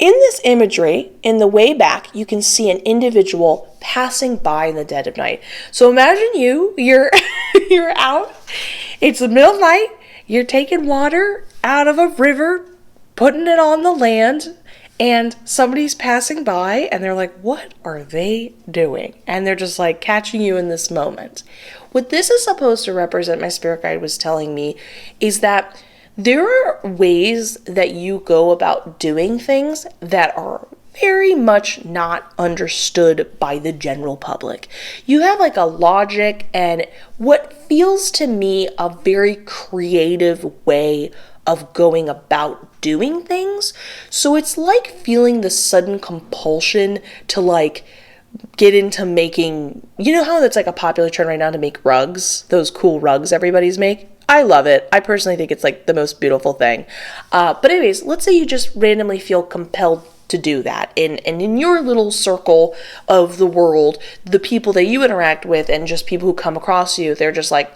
In this imagery, in the way back, you can see an individual passing by in the dead of night. So imagine you're out, it's the middle of night, you're taking water out of a river, putting it on the land, and somebody's passing by and they're like, what are they doing? And they're just like catching you in this moment. What this is supposed to represent, my spirit guide was telling me, is that there are ways that you go about doing things that are very much not understood by the general public. You have like a logic and what feels to me a very creative way of going about doing things. So it's like feeling the sudden compulsion to get into making, you know how that's like a popular trend right now to make rugs, those cool rugs everybody's make? I love it. I personally think it's like the most beautiful thing. But anyways, let's say you just randomly feel compelled to do that. And in your little circle of the world, the people that you interact with and just people who come across you, they're just like,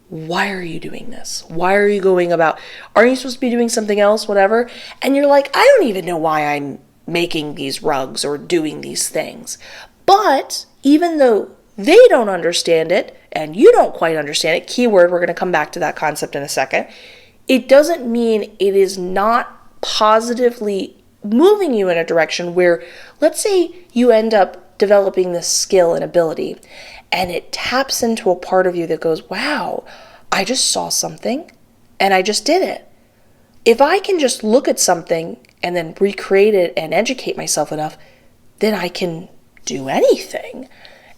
why are you doing this? Why are you going about, aren't you supposed to be doing something else, whatever? And you're like, I don't even know why I'm making these rugs or doing these things. But even though they don't understand it and you don't quite understand it, keyword, we're going to come back to that concept in a second, it doesn't mean it is not positively moving you in a direction where, let's say you end up developing this skill and ability. And it taps into a part of you that goes, wow, I just saw something and I just did it. If I can just look at something and then recreate it and educate myself enough, then I can do anything.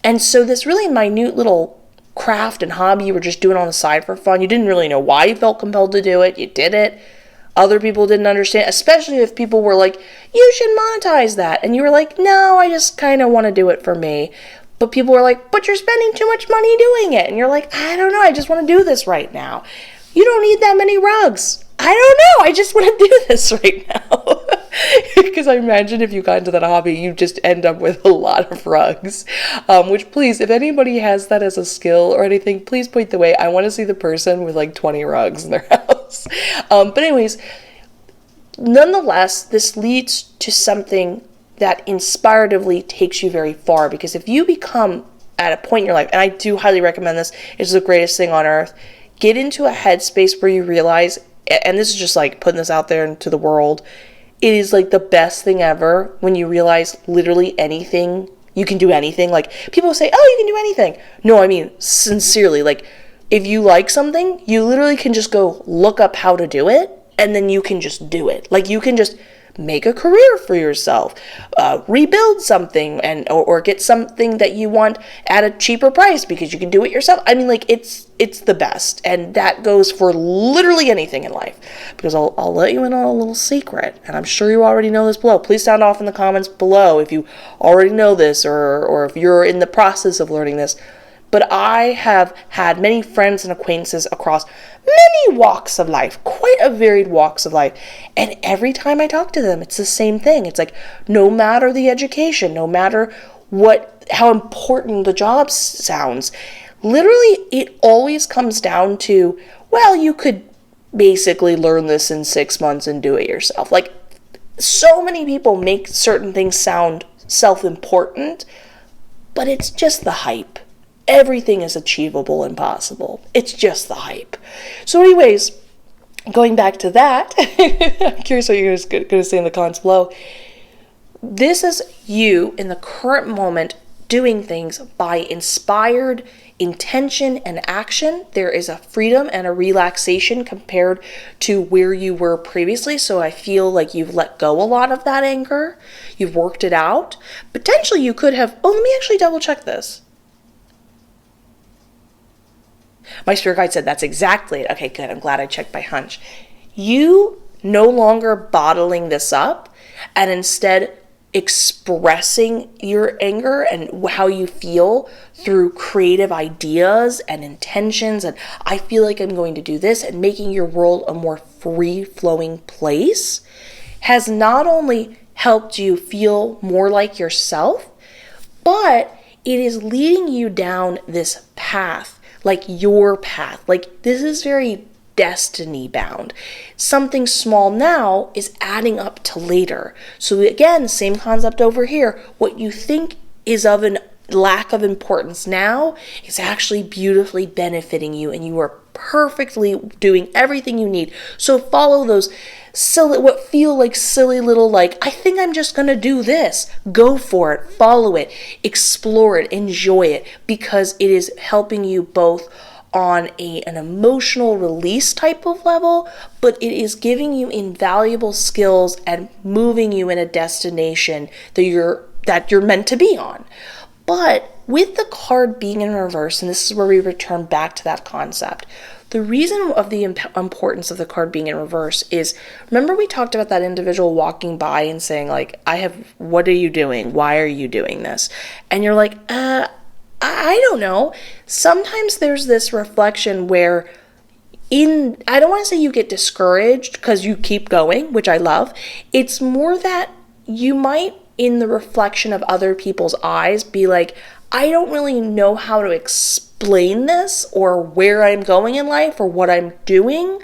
And so this really minute little craft and hobby you were just doing on the side for fun, you didn't really know why you felt compelled to do it, you did it. Other people didn't understand, especially if people were like, you should monetize that. And you were like, no, I just kind of want to do it for me. But people were like, but you're spending too much money doing it. And you're like, I don't know, I just want to do this right now. You don't need that many rugs. I don't know, I just want to do this right now. Because I imagine if you got into that hobby, you just end up with a lot of rugs. Which, please, if anybody has that as a skill or anything, please point the way. I want to see the person with like 20 rugs in their house. But anyways, nonetheless, this leads to something that inspiratively takes you very far. Because if you become at a point in your life, and I do highly recommend this, it's the greatest thing on earth, get into a headspace where you realize, and this is just like putting this out there into the world, it is like the best thing ever when you realize literally anything, you can do anything. Like people say, oh, you can do anything. No, I mean, sincerely, like if you like something, you literally can just go look up how to do it and then you can just do it. Like you can just make a career for yourself, rebuild something or get something that you want at a cheaper price because you can do it yourself. I mean, like it's the best. And that goes for literally anything in life, because I'll let you in on a little secret, and I'm sure you already know this below. Please sound off in the comments below if you already know this or if you're in the process of learning this. But I have had many friends and acquaintances across many walks of life, quite a varied walks of life. And every time I talk to them, it's the same thing. It's like, no matter the education, no matter how important the job sounds, literally it always comes down to, well, you could basically learn this in 6 months and do it yourself. Like, so many people make certain things sound self-important, but it's just the hype. Everything is achievable and possible. It's just the hype. So anyways, going back to that, I'm curious what you're going to say in the comments below. This is you in the current moment doing things by inspired intention and action. There is a freedom and a relaxation compared to where you were previously. So I feel like you've let go a lot of that anger. You've worked it out. Potentially you could have, let me actually double check this. My spirit guide said that's exactly it. Okay, good. I'm glad I checked my hunch. You no longer bottling this up and instead expressing your anger and how you feel through creative ideas and intentions, and I feel like I'm going to do this, and making your world a more free-flowing place has not only helped you feel more like yourself, but it is leading you down this path. Like your path. Like this is very destiny bound. Something small now is adding up to later. So again, same concept over here. What you think is of an lack of importance now is actually beautifully benefiting you, and you are perfectly doing everything you need. So follow those silly, what feel like silly little, like, I think I'm just gonna do this. Go for it, follow it, explore it, enjoy it, because it is helping you both on an emotional release type of level, but it is giving you invaluable skills and moving you in a destination that you're meant to be on. But with the card being in reverse, and this is where we return back to that concept, the reason of the importance of the card being in reverse is, remember we talked about that individual walking by and saying like, what are you doing? Why are you doing this? And you're like, I don't know. Sometimes there's this reflection where I don't want to say you get discouraged because you keep going, which I love. It's more that you might, in the reflection of other people's eyes, be like, I don't really know how to explain this or where I'm going in life or what I'm doing.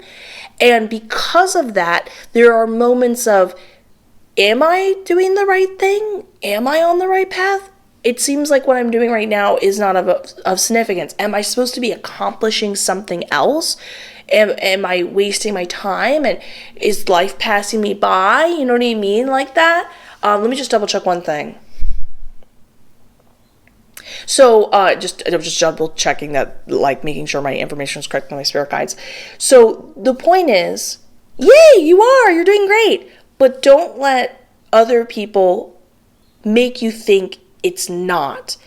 And because of that, there are moments of, am I doing the right thing? Am I on the right path? It seems like what I'm doing right now is not of significance. Am I supposed to be accomplishing something else? Am I wasting my time? And is life passing me by? You know what I mean? Like that? Let me just double check one thing. So I'm just double checking that, like making sure my information is correct on my spirit guides. So the point is, yay, you're doing great. But don't let other people make you think it's not.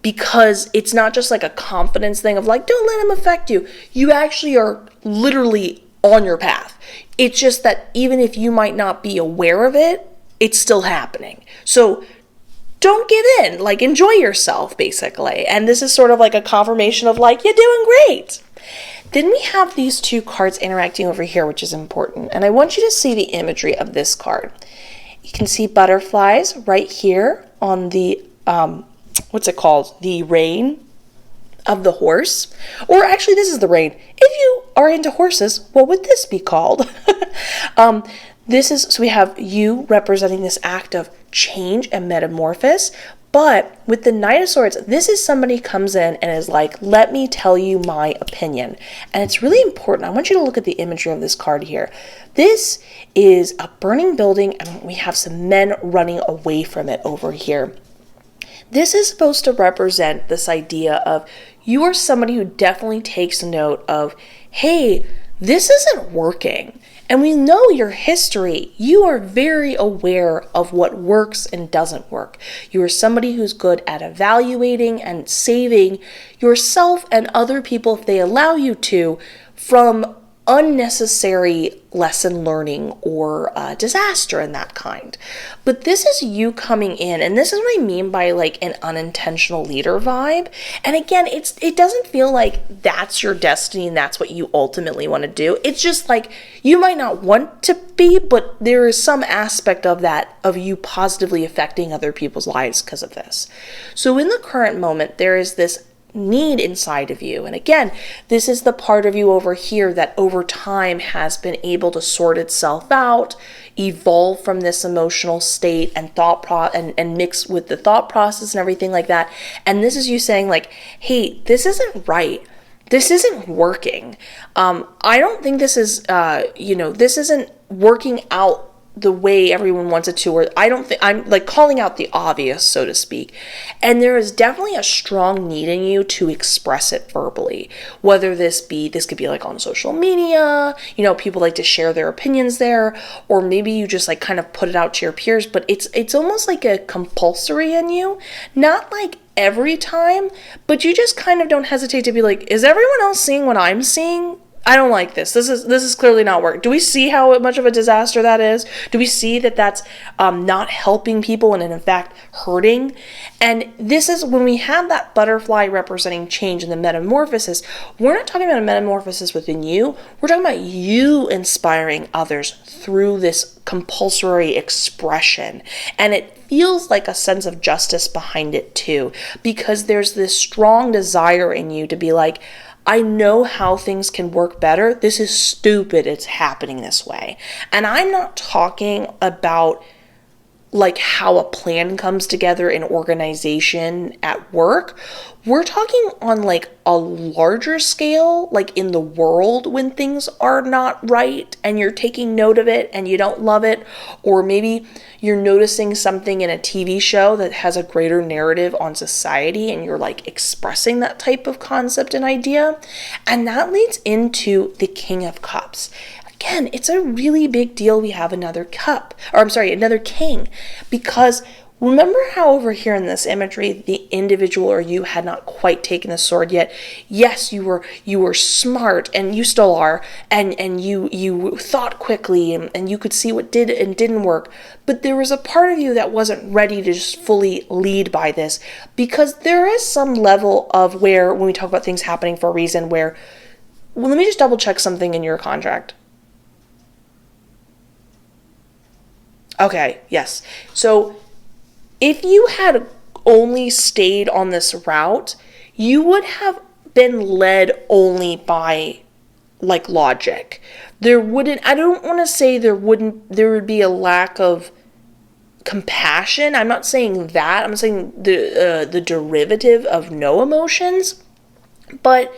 Because it's not just like a confidence thing of like, don't let them affect you. You actually are literally on your path. It's just that even if you might not be aware of it, it's still happening. So don't give in, like enjoy yourself basically. And this is sort of like a confirmation of like, you're doing great. Then we have these two cards interacting over here, which is important. And I want you to see the imagery of this card. You can see butterflies right here on the, what's it called? The rein of the horse. Or actually, this is the rein. If you are into horses, what would this be called? So we have you representing this act of change and metamorphosis. But with the Knight of Swords, this is somebody comes in and is like, let me tell you my opinion. And it's really important. I want you to look at the imagery of this card here. This is a burning building, and we have some men running away from it over here. This is supposed to represent this idea of you are somebody who definitely takes note of, hey, this isn't working. And we know your history. You are very aware of what works and doesn't work. You are somebody who's good at evaluating and saving yourself and other people, if they allow you to, from unnecessary lesson learning or disaster and that kind. But this is you coming in, and this is what I mean by like an unintentional leader vibe. And again, it doesn't feel like that's your destiny and that's what you ultimately want to do. It's just like you might not want to be, but there is some aspect of that, of you positively affecting other people's lives because of this. So in the current moment, there is this need inside of you. And again, this is the part of you over here that over time has been able to sort itself out, evolve from this emotional state and and mix with the thought process and everything like that. And this is you saying like, hey, this isn't right. This isn't working. I don't think this is, this isn't working out the way everyone wants it to, or I don't think, I'm like calling out the obvious, so to speak. And there is definitely a strong need in you to express it verbally, whether this could be like on social media, people like to share their opinions there, or maybe you just like kind of put it out to your peers, but it's almost like a compulsory in you, not like every time, but you just kind of don't hesitate to be like, is everyone else seeing what I'm seeing? I don't like this. This is clearly not working. Do we see how much of a disaster that is? Do we see that that's not helping people and in fact hurting? And this is when we have that butterfly representing change in the metamorphosis. We're not talking about a metamorphosis within you. We're talking about you inspiring others through this compulsory expression. And it feels like a sense of justice behind it too, because there's this strong desire in you to be like, I know how things can work better. This is stupid. It's happening this way. And I'm not talking about like how a plan comes together in organization at work. We're talking on like a larger scale, like in the world when things are not right and you're taking note of it and you don't love it, or maybe you're noticing something in a TV show that has a greater narrative on society and you're like expressing that type of concept and idea. And that leads into the King of Cups. Again, it's a really big deal we have another king, because remember how over here in this imagery, the individual or you had not quite taken the sword yet. Yes, you were smart, and you still are, and you thought quickly, and you could see what did and didn't work. But there was a part of you that wasn't ready to just fully lead by this, because there is some level of where, when we talk about things happening for a reason, where, well, let me just double check something in your contract. Okay, yes. So if you had only stayed on this route, you would have been led only by like logic. I don't want to say there would be a lack of compassion. I'm not saying that. I'm saying the derivative of no emotions. But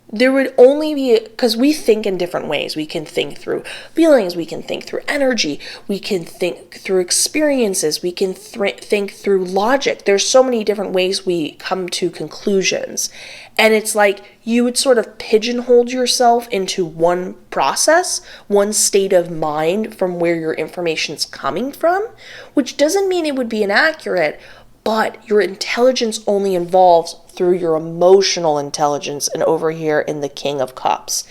there would only be, because we think in different ways. We can think through feelings, we can think through energy, we can think through experiences, we can think through logic. There's so many different ways we come to conclusions. And it's like you would sort of pigeonhole yourself into one process, one state of mind from where your information's coming from, which doesn't mean it would be inaccurate, but your intelligence only evolves through your emotional intelligence, and over here in the King of Cups.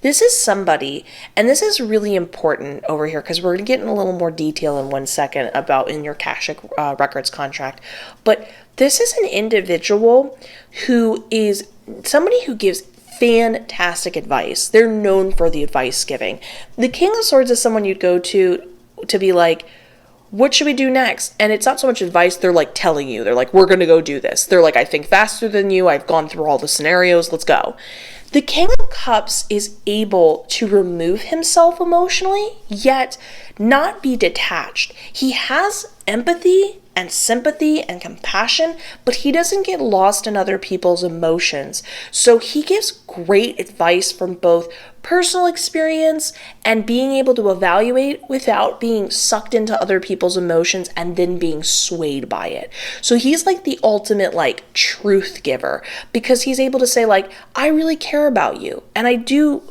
This is somebody, and this is really important over here because we're going to get in a little more detail in 1 second about in your Akashic Records contract, but this is an individual who is somebody who gives fantastic advice. They're known for the advice giving. The King of Swords is someone you'd go to be like, what should we do next? And it's not so much advice, they're like telling you. They're like, we're going to go do this. They're like, I think faster than you. I've gone through all the scenarios. Let's go. The King of Cups is able to remove himself emotionally, yet not be detached. He has empathy and sympathy and compassion, but he doesn't get lost in other people's emotions. So he gives great advice from both personal experience and being able to evaluate without being sucked into other people's emotions and then being swayed by it. So he's like the ultimate like truth giver, because he's able to say like, I really care about you, and I do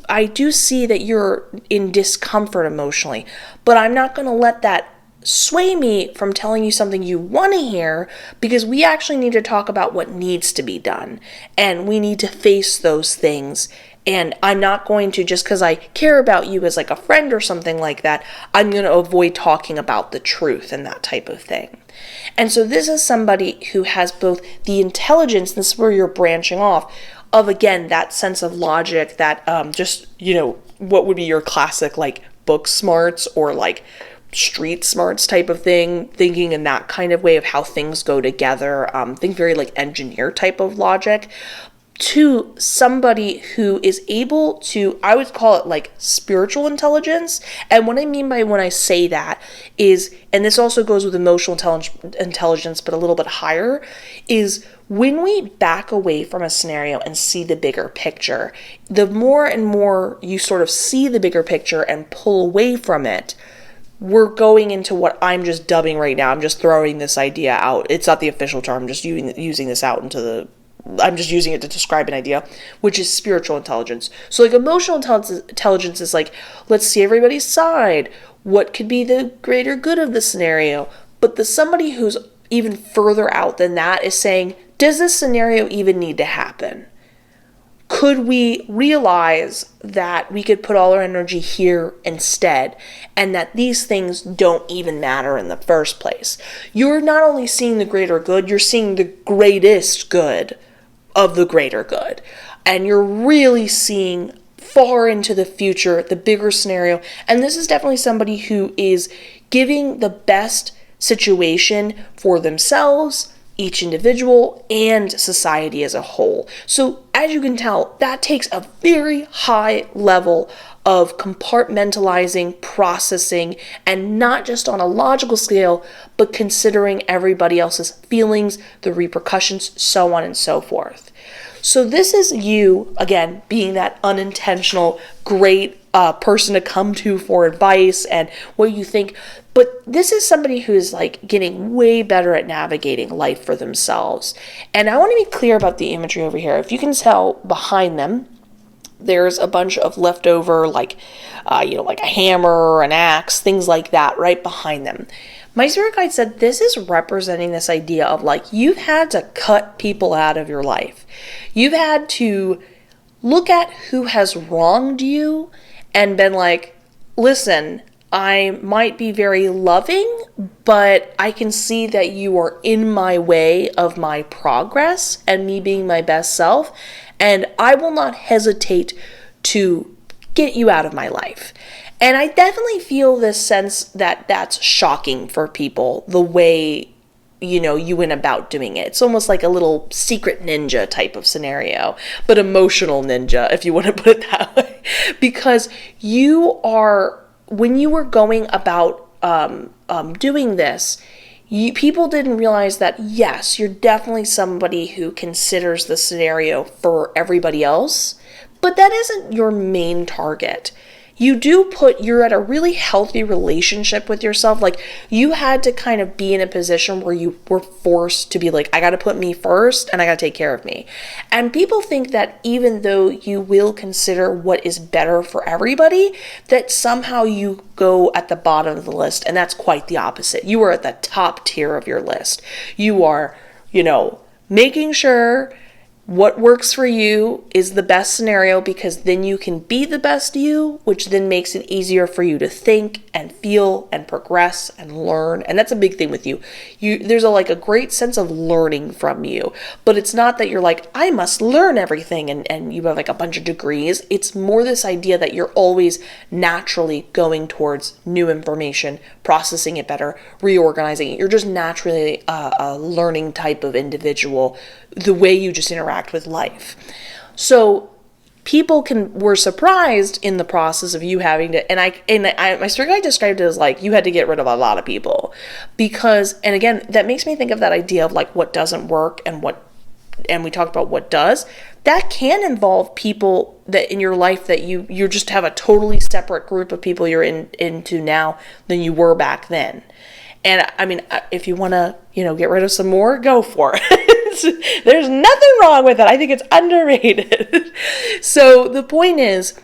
see that you're in discomfort emotionally, but I'm not going to let that sway me from telling you something you want to hear, because we actually need to talk about what needs to be done, and we need to face those things. And I'm not going to, just because I care about you as like a friend or something like that, I'm going to avoid talking about the truth and that type of thing. And so this is somebody who has both the intelligence, this is where you're branching off, of again, that sense of logic, that just, what would be your classic like book smarts or like street smarts type of thing, thinking in that kind of way of how things go together, think very like engineer type of logic, to somebody who is able to, I would call it like spiritual intelligence. And what I mean by when I say that is, and this also goes with emotional intelligence, but a little bit higher, is when we back away from a scenario and see the bigger picture, the more and more you sort of see the bigger picture and pull away from it, we're going into what I'm just dubbing right now. I'm just throwing this idea out. It's not the official term. I'm just using this out I'm just using it to describe an idea, which is spiritual intelligence. So like emotional intelligence is like, let's see everybody's side. What could be the greater good of the scenario? But somebody who's even further out than that is saying, does this scenario even need to happen? Could we realize that we could put all our energy here instead, and that these things don't even matter in the first place? You're not only seeing the greater good, you're seeing the greatest good of the greater good. And you're really seeing far into the future, the bigger scenario. And this is definitely somebody who is giving the best situation for themselves, each individual, and society as a whole. So as you can tell, that takes a very high level of compartmentalizing, processing, and not just on a logical scale, but considering everybody else's feelings, the repercussions, so on and so forth. So this is you, again, being that unintentional, great person to come to for advice and what you think. But this is somebody who is like getting way better at navigating life for themselves. And I want to be clear about the imagery over here. If you can tell behind them, there's a bunch of leftover like a hammer, an axe, things like that right behind them. My spirit guide said this is representing this idea of like, you've had to cut people out of your life. You've had to look at who has wronged you and been like, listen, I might be very loving, but I can see that you are in my way of my progress and me being my best self, and I will not hesitate to get you out of my life. And I definitely feel this sense that that's shocking for people, the way, you went about doing it. It's almost like a little secret ninja type of scenario, but emotional ninja, if you want to put it that way. Because when you were going about doing this, people didn't realize that, yes, you're definitely somebody who considers the scenario for everybody else, But that isn't your main target. You're at a really healthy relationship with yourself. Like, you had to kind of be in a position where you were forced to be like, I got to put me first and I got to take care of me. And people think that even though you will consider what is better for everybody, that somehow you go at the bottom of the list. And that's quite the opposite. You are at the top tier of your list. You are, making sure what works for you is the best scenario, because then you can be the best you, which then makes it easier for you to think and feel and progress and learn. And that's a big thing with you. There's a great sense of learning from you, but it's not that you're like, I must learn everything and you have like a bunch of degrees. It's more this idea that you're always naturally going towards new information, processing it better, reorganizing it. You're just naturally a learning type of individual, the way you just interact with life. So people were surprised in the process of you having to, my spirit guide described it as like, you had to get rid of a lot of people because, and again, that makes me think of that idea of like what doesn't work and we talked about what does. That can involve people that in your life that you just have a totally separate group of people you're into now than you were back then. And I mean, if you want to, get rid of some more, go for it. There's nothing wrong with it. I think it's underrated. So the point is,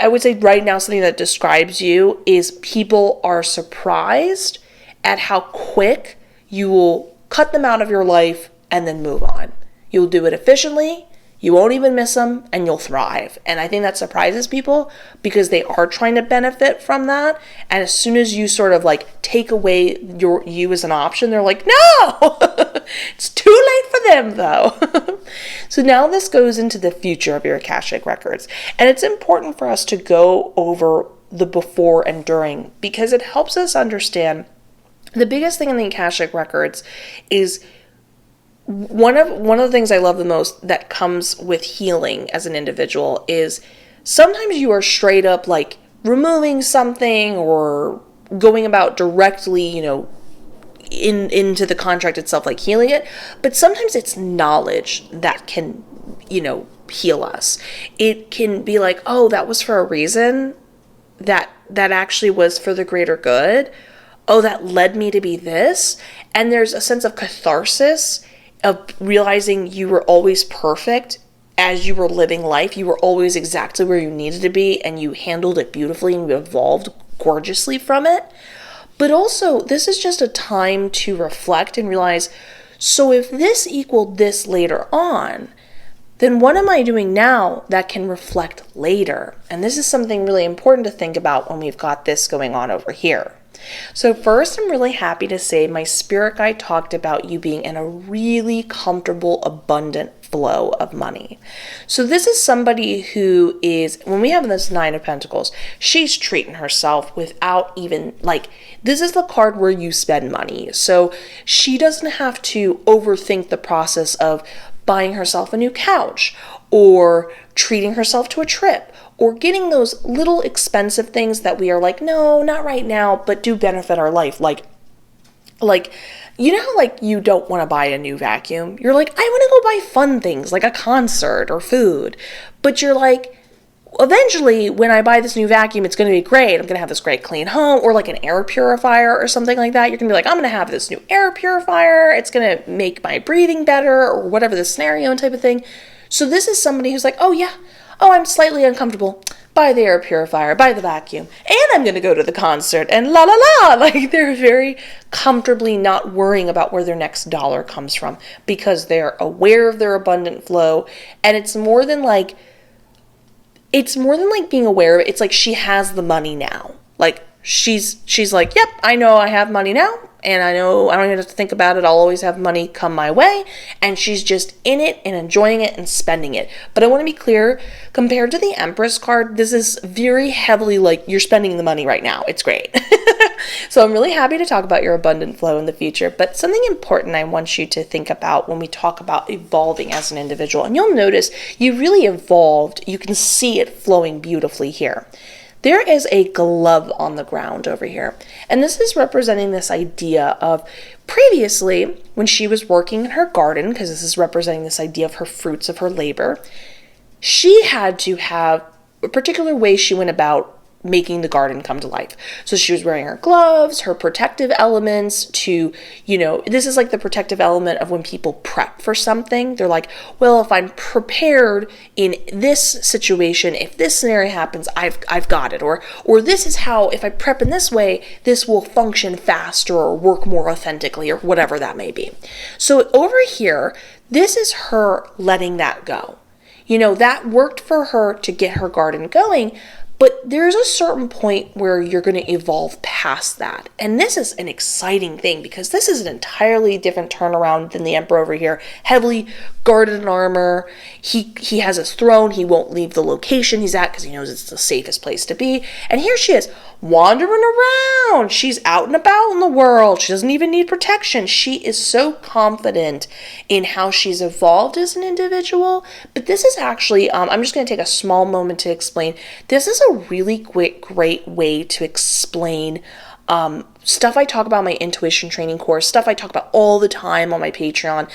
I would say right now something that describes you is people are surprised at how quick you will cut them out of your life and then move on. You'll do it efficiently. You won't even miss them, and you'll thrive. And I think that surprises people because they are trying to benefit from that. And as soon as you sort of like take away you as an option, they're like, no, it's too late for them though. So now this goes into the future of your Akashic Records. And it's important for us to go over the before and during because it helps us understand the biggest thing in the Akashic Records is one of the things I love the most that comes with healing as an individual is sometimes you are straight up like removing something or going about directly, into the contract itself, like healing it. But sometimes it's knowledge that can, heal us. It can be like, oh, that was for a reason. That actually was for the greater good. Oh, that led me to be this. And there's a sense of catharsis of realizing you were always perfect as you were living life. You were always exactly where you needed to be and you handled it beautifully and you evolved gorgeously from it. But also, this is just a time to reflect and realize, so if this equaled this later on, then what am I doing now that can reflect later? And this is something really important to think about when we've got this going on over here. So first, I'm really happy to say my spirit guide talked about you being in a really comfortable, abundant flow of money. So this is somebody who is, when we have this Nine of Pentacles, she's treating herself without even, this is the card where you spend money. So she doesn't have to overthink the process of buying herself a new couch or treating herself to a trip or getting those little expensive things that we are like, no, not right now, but do benefit our life. Like, how you don't want to buy a new vacuum. You're like, I want to go buy fun things like a concert or food. But you're like, eventually when I buy this new vacuum, it's going to be great. I'm going to have this great clean home, or like an air purifier or something like that. You're going to be like, I'm going to have this new air purifier. It's going to make my breathing better, or whatever the scenario and type of thing. So this is somebody who's like, oh yeah, I'm slightly uncomfortable. Buy the air purifier, buy the vacuum, and I'm going to go to the concert and la la la. Like, they're very comfortably not worrying about where their next dollar comes from because they're aware of their abundant flow. And it's more than like being aware of it. It's like she has the money now. Like she's like, yep, I know I have money now. And I know I don't even have to think about it. I'll always have money come my way. And she's just in it and enjoying it and spending it. But I want to be clear, compared to the Empress card, this is very heavily like you're spending the money right now. It's great. So I'm really happy to talk about your abundant flow in the future. But something important I want you to think about when we talk about evolving as an individual. And you'll notice you really evolved. You can see it flowing beautifully here. There is a glove on the ground over here. And this is representing this idea of previously when she was working in her garden, because this is representing this idea of her fruits of her labor, she had to have a particular way she went about making the garden come to life. So she was wearing her gloves, her protective elements to, this is like the protective element of when people prep for something. They're like, well, if I'm prepared in this situation, if this scenario happens, I've got it. Or this is how, if I prep in this way, this will function faster or work more authentically or whatever that may be. So over here, this is her letting that go. That worked for her to get her garden going. But there's a certain point where you're going to evolve past that. And this is an exciting thing because this is an entirely different turnaround than the Emperor over here. Heavily guarded in armor. He has his throne. He won't leave the location he's at because he knows it's the safest place to be. And here she is wandering around. She's out and about in the world. She doesn't even need protection. She is so confident in how she's evolved as an individual. But this is actually, I'm just going to take a small moment to explain. This is a really great way to explain stuff I talk about in my intuition training course, stuff I talk about all the time on my Patreon,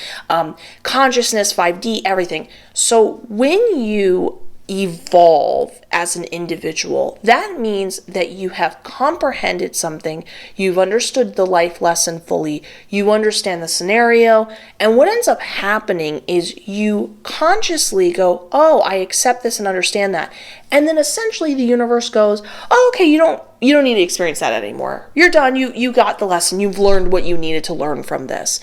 consciousness, 5D, everything. So when you evolve as an individual, that means that you have comprehended something, you've understood the life lesson fully, you understand the scenario, and what ends up happening is you consciously go, oh, I accept this and understand that. And then essentially the universe goes, oh, okay, you don't need to experience that anymore. You're done. You got the lesson. You've learned what you needed to learn from this.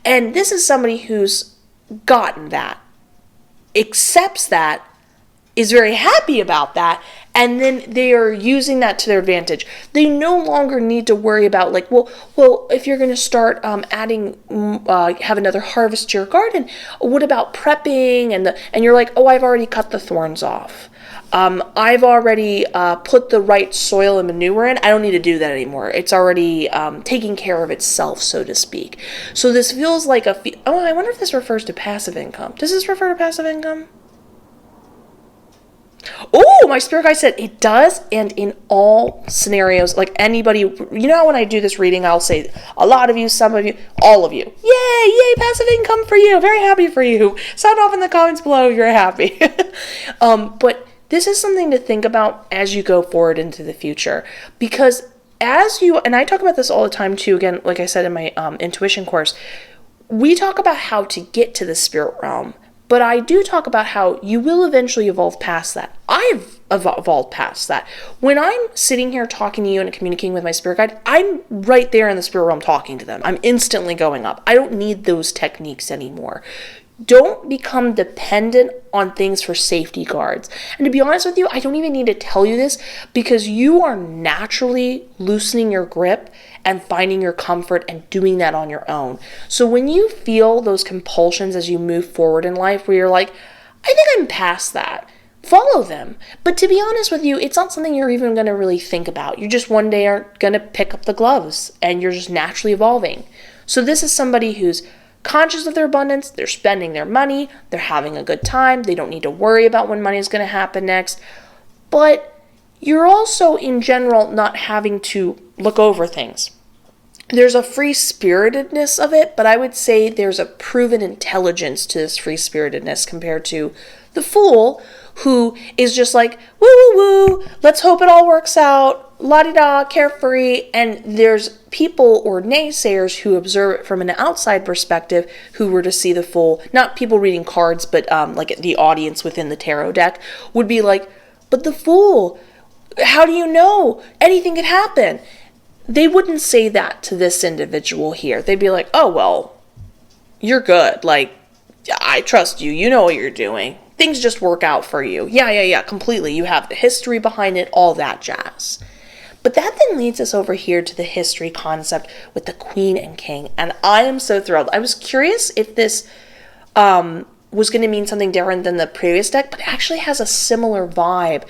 And this is somebody who's gotten that, accepts that, is very happy about that, and then they are using that to their advantage. They no longer need to worry about like, well, if you're going to start adding, have another harvest to your garden, what about prepping? And you're like, oh, I've already cut the thorns off. I've already put the right soil and manure in. I don't need to do that anymore. It's already taking care of itself, so to speak. So this feels like I wonder if this refers to passive income. Does this refer to passive income? Oh, my spirit guide said it does, and in all scenarios, like anybody, how when I do this reading, I'll say a lot of you, some of you, all of you. Yay, passive income for you. Very happy for you. Sound off in the comments below if you're happy. But this is something to think about as you go forward into the future, because and I talk about this all the time too, again, like I said in my intuition course, we talk about how to get to the spirit realm. But I do talk about how you will eventually evolve past that. I've evolved past that. When I'm sitting here talking to you and communicating with my spirit guide, I'm right there in the spirit realm talking to them. I'm instantly going up. I don't need those techniques anymore. Don't become dependent on things for safety guards. And to be honest with you, I don't even need to tell you this because you are naturally loosening your grip and finding your comfort and doing that on your own. So when you feel those compulsions as you move forward in life where you're like, I think I'm past that, follow them. But to be honest with you, it's not something you're even going to really think about. You just one day are going to pick up the gloves and you're just naturally evolving. So this is somebody who's conscious of their abundance, they're spending their money, they're having a good time, they don't need to worry about when money is going to happen next. But you're also in general not having to look over things. There's a free-spiritedness of it, but I would say there's a proven intelligence to this free-spiritedness compared to the fool who is just like, woo, woo, woo, let's hope it all works out, la-di-da, carefree. And there's people or naysayers who observe it from an outside perspective who were to see the fool, not people reading cards, but like the audience within the tarot deck would be like, but the fool, how do you know? Anything could happen. They wouldn't say that to this individual here. They'd be like, oh, well, you're good. Like, I trust you. You know what you're doing. Things just work out for you. Yeah, completely. You have the history behind it, all that jazz. But that then leads us over here to the history concept with the Queen and King. And I am so thrilled. I was curious if this was going to mean something different than the previous deck, but it actually has a similar vibe.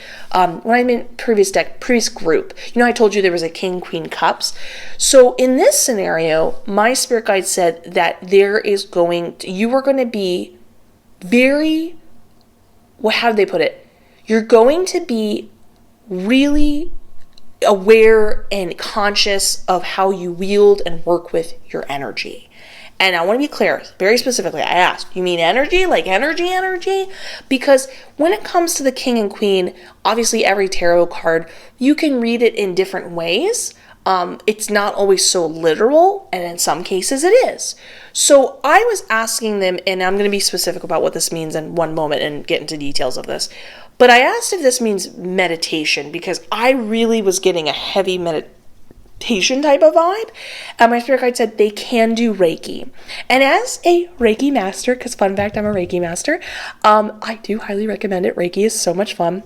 When I mean previous deck, previous group, I told you there was a King, Queen, Cups. So in this scenario, my spirit guide said that you are going to be very, how did they put it? You're going to be really aware and conscious of how you wield and work with your energy. And I want to be clear, very specifically, I asked, you mean energy? Like energy? Because when it comes to the king and queen, obviously every tarot card, you can read it in different ways. It's not always so literal, and in some cases it is. So I was asking them, and I'm going to be specific about what this means in one moment and get into details of this. But I asked if this means meditation, because I really was getting a heavy meditation type of vibe, and my spirit guide said they can do Reiki. And as a Reiki master, because fun fact, I'm a Reiki master, I do highly recommend it. Reiki is so much fun.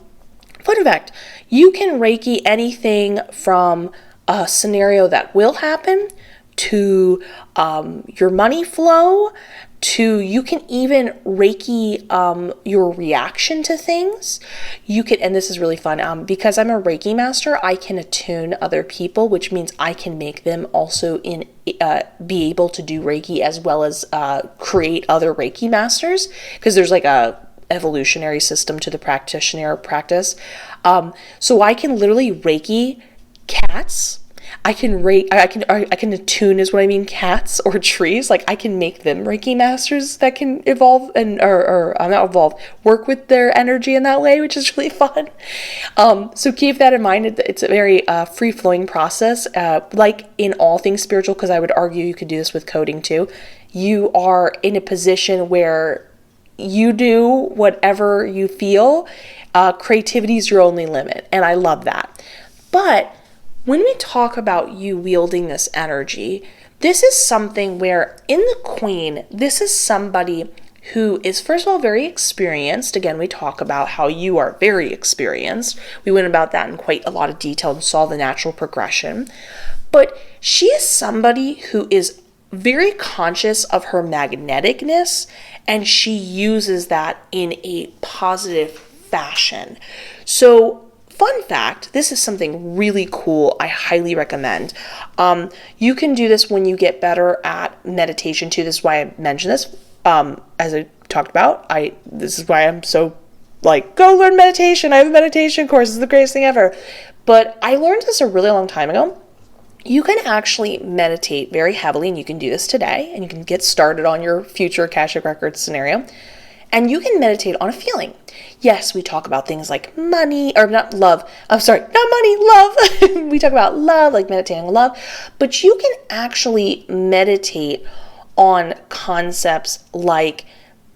Fun fact, you can Reiki anything from a scenario that will happen to your money flow, to you can even Reiki your reaction to things. You can, and this is really fun, because I'm a Reiki master, I can attune other people, which means I can make them also be able to do Reiki as well as create other Reiki masters, because there's like a evolutionary system to the practitioner practice. So I can literally Reiki cats. I can attune is what I mean, cats or trees. Like I can make them Reiki masters that can evolve and or not evolve, work with their energy in that way, which is really fun. So keep that in mind. It's a very free flowing process, like in all things spiritual. Because I would argue you could do this with coding too. You are in a position where you do whatever you feel. Creativity is your only limit, and I love that. But when we talk about you wielding this energy, this is something where in the queen, this is somebody who is, first of all, very experienced. Again, we talk about how you are very experienced. We went about that in quite a lot of detail and saw the natural progression. But she is somebody who is very conscious of her magneticness, and she uses that in a positive fashion. So fun fact, this is something really cool I highly recommend. You can do this when you get better at meditation too. This is why I mentioned this. As I talked about, this is why I'm so like, go learn meditation. I have a meditation course. It's the greatest thing ever. But I learned this a really long time ago. You can actually meditate very heavily, and you can do this today, and you can get started on your future Akashic Records scenario. And you can meditate on a feeling. Yes, we talk about things like money, or not love. I'm sorry, not money, love. We talk about love, like meditating on love. But you can actually meditate on concepts like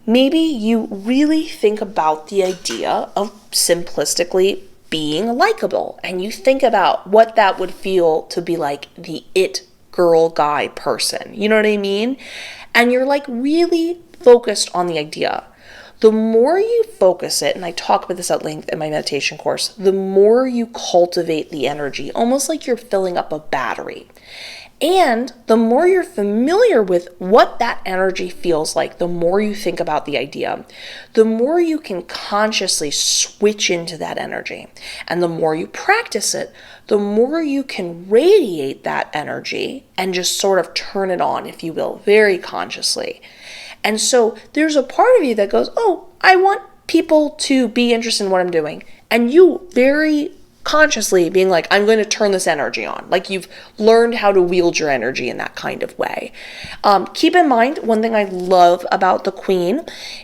maybe you really think about the idea of simplistically being likable. And you think about what that would feel to be like the it girl guy person. You know what I mean? And you're like really focused on the idea. The more you focus it, and I talk about this at length in my meditation course, the more you cultivate the energy, almost like you're filling up a battery. And the more you're familiar with what that energy feels like, the more you think about the idea, the more you can consciously switch into that energy. And the more you practice it, the more you can radiate that energy and just sort of turn it on, if you will, very consciously. And so there's a part of you that goes, oh, I want people to be interested in what I'm doing. And you very consciously being like, I'm going to turn this energy on. Like you've learned how to wield your energy in that kind of way. Keep in mind, one thing I love about the queen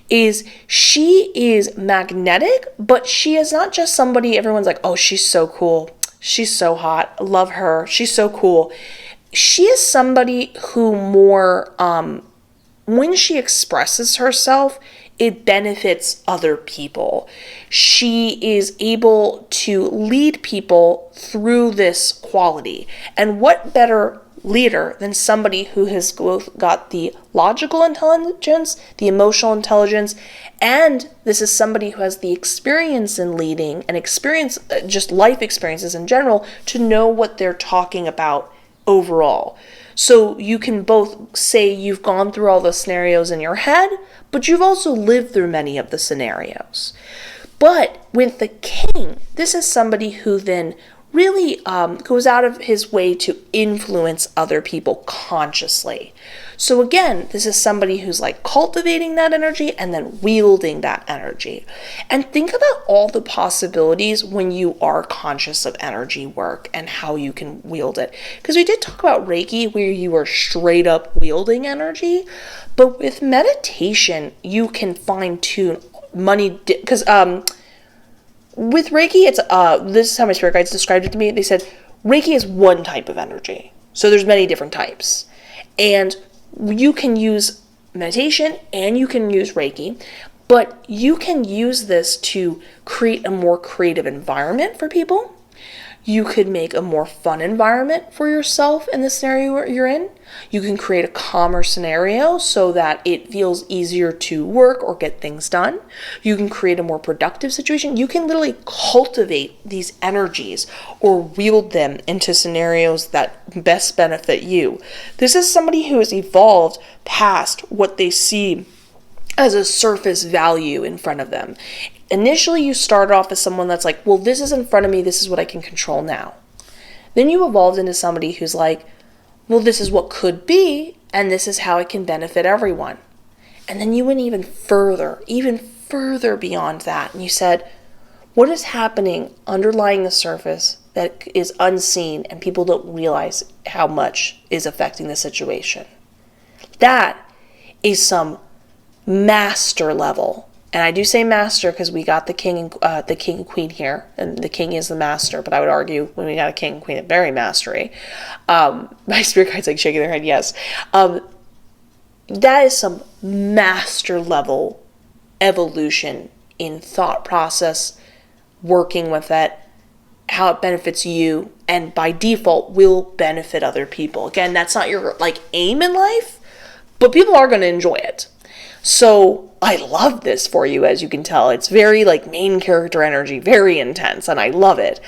is she is magnetic, but she is not just somebody everyone's like, oh, she's so cool. She's so hot. Love her. She's so cool. She is somebody who more, when she expresses herself, it benefits other people. She is able to lead people through this quality. And what better leader than somebody who has both got the logical intelligence, the emotional intelligence, and this is somebody who has the experience in leading and experience, just life experiences in general, to know what they're talking about overall. So you can both say you've gone through all the scenarios in your head, but you've also lived through many of the scenarios. But with the king, this is somebody who then really goes out of his way to influence other people consciously. So again, this is somebody who's like cultivating that energy and then wielding that energy. And think about all the possibilities when you are conscious of energy work and how you can wield it. Because we did talk about Reiki where you are straight up wielding energy, but with meditation, you can fine tune money, because with Reiki, it's this is how my spirit guides described it to me. They said Reiki is one type of energy. So there's many different types. And you can use meditation and you can use Reiki, but you can use this to create a more creative environment for people. You could make a more fun environment for yourself in the scenario you're in. You can create a calmer scenario so that it feels easier to work or get things done. You can create a more productive situation. You can literally cultivate these energies or wield them into scenarios that best benefit you. This is somebody who has evolved past what they see as a surface value in front of them. Initially, you started off as someone that's like, well, this is in front of me, this is what I can control now. Then you evolved into somebody who's like, well, this is what could be, and this is how it can benefit everyone. And then you went even further beyond that, and you said, what is happening underlying the surface that is unseen and people don't realize how much is affecting the situation? That is some master level. And I do say master because we got the king and queen here, and the king is the master. But I would argue when we got a king and queen, it's very mastery. My spirit guide's like shaking their head, yes. That is some master level evolution in thought process, working with it, how it benefits you, and by default will benefit other people. Again, that's not your like aim in life, but people are going to enjoy it. So I love this for you, as you can tell. It's very like main character energy, very intense, and I love it.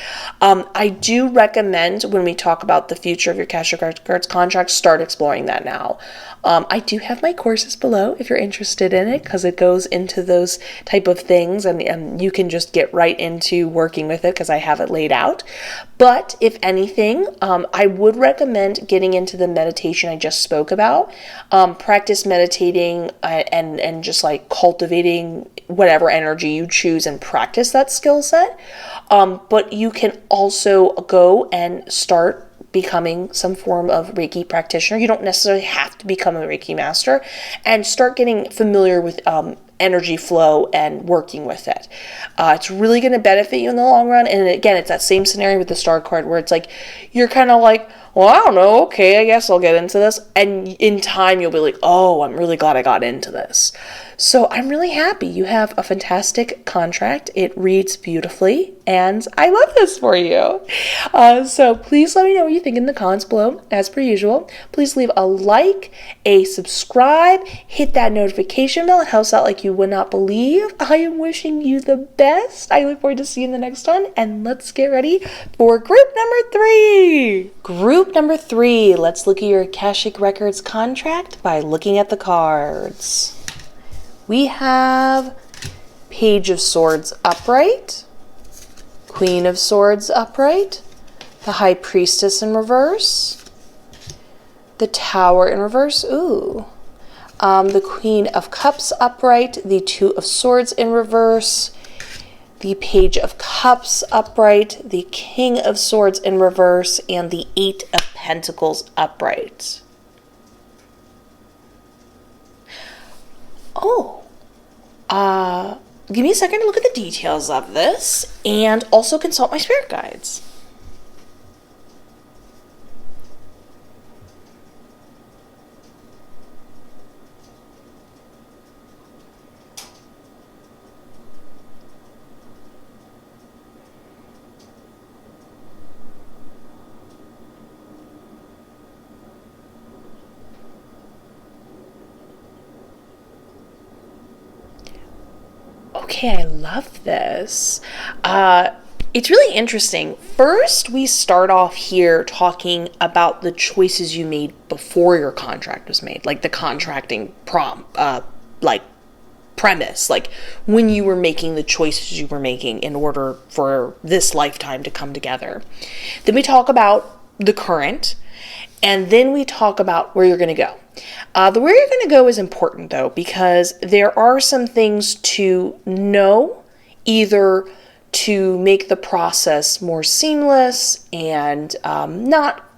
I do recommend when we talk about the future of your Akashic Records contract, start exploring that now. I do have my courses below if you're interested in it, because it goes into those type of things, and you can just get right into working with it because I have it laid out. But if anything, I would recommend getting into the meditation I just spoke about. Practice meditating and just like cultivating whatever energy you choose and practice that skill set. But you can also go and start becoming some form of Reiki practitioner. You don't necessarily have to become a Reiki master, and start getting familiar with energy flow and working with it. It's really going to benefit you in the long run. And again, it's that same scenario with the star card where it's like, you're kind of like, well, I don't know. Okay, I guess I'll get into this. And in time, you'll be like, oh, I'm really glad I got into this. So I'm really happy. You have a fantastic contract. It reads beautifully, and I love this for you. So please let me know what you think in the comments below. As per usual, please leave a like, a subscribe, hit that notification bell. It helps out like you would not believe. I am wishing you the best. I look forward to seeing you in the next one, and let's get ready for group number 3. Group number 3, let's look at your Akashic Records contract by looking at the cards. We have Page of Swords upright, Queen of Swords upright, the High Priestess in reverse, the Tower in reverse, the Queen of Cups upright, the Two of Swords in reverse, the Page of Cups upright, the King of Swords in reverse, and the Eight of Pentacles upright. Give me a second to look at the details of this and also consult my spirit guides. Okay, I love this. It's really interesting. First, we start off here talking about the choices you made before your contract was made, like the contracting premise, like when you were making the choices you were making in order for this lifetime to come together. Then we talk about the current, and then we talk about where you're going to go. The where you're going to go is important though, because there are some things to know, either to make the process more seamless and not,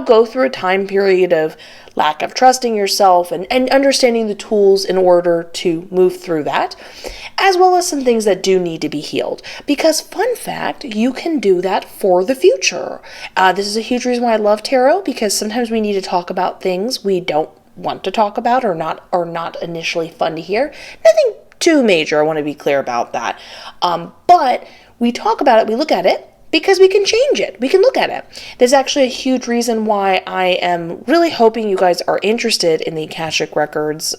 go through a time period of lack of trusting yourself and understanding the tools in order to move through that, as well as some things that do need to be healed. Because fun fact, you can do that for the future. This is a huge reason why I love tarot, because sometimes we need to talk about things we don't want to talk about or not initially fun to hear. Nothing too major, I want to be clear about that. But we talk about it, we look at it, because we can change it. We can look at it. There's actually a huge reason why I am really hoping you guys are interested in the Akashic Records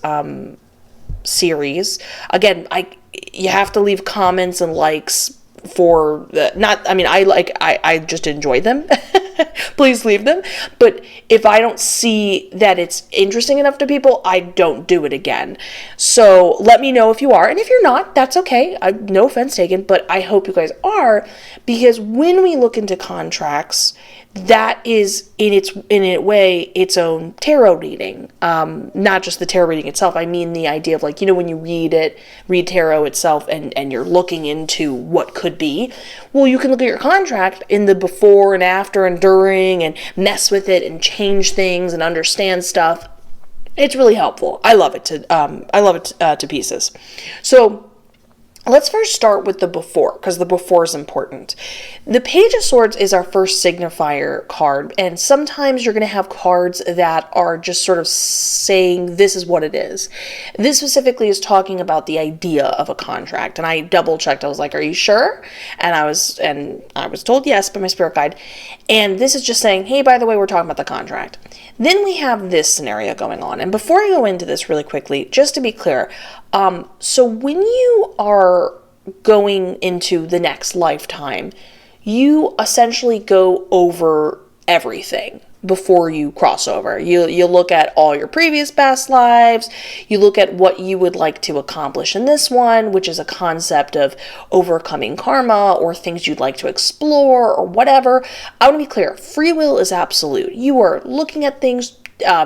series. Again, you have to leave comments and likes for I just enjoy them. Please leave them. But if I don't see that it's interesting enough to people, I don't do it again. So let me know if you are. And if you're not, that's okay. No offense taken, but I hope you guys are, because when we look into contracts, that is in a way its own tarot reading. Not just the tarot reading itself. I mean the idea of when you read tarot itself and you're looking into what could be. Well, you can look at your contract in the before and after and during and mess with it and change things and understand stuff. It's really helpful. I love it to pieces. So let's first start with the before, because the before is important. The Page of Swords is our first signifier card, and sometimes you're going to have cards that are just sort of saying this is what it is. This specifically is talking about the idea of a contract, and I double checked. I was like, "Are you sure?" And I was told yes by my spirit guide. And this is just saying, "Hey, by the way, we're talking about the contract." Then we have this scenario going on, and before I go into this really quickly, just to be clear. So when you are going into the next lifetime, you essentially go over everything before you cross over. You look at all your previous past lives, you look at what you would like to accomplish in this one, which is a concept of overcoming karma or things you'd like to explore or whatever. I want to be clear, free will is absolute. You are looking at things,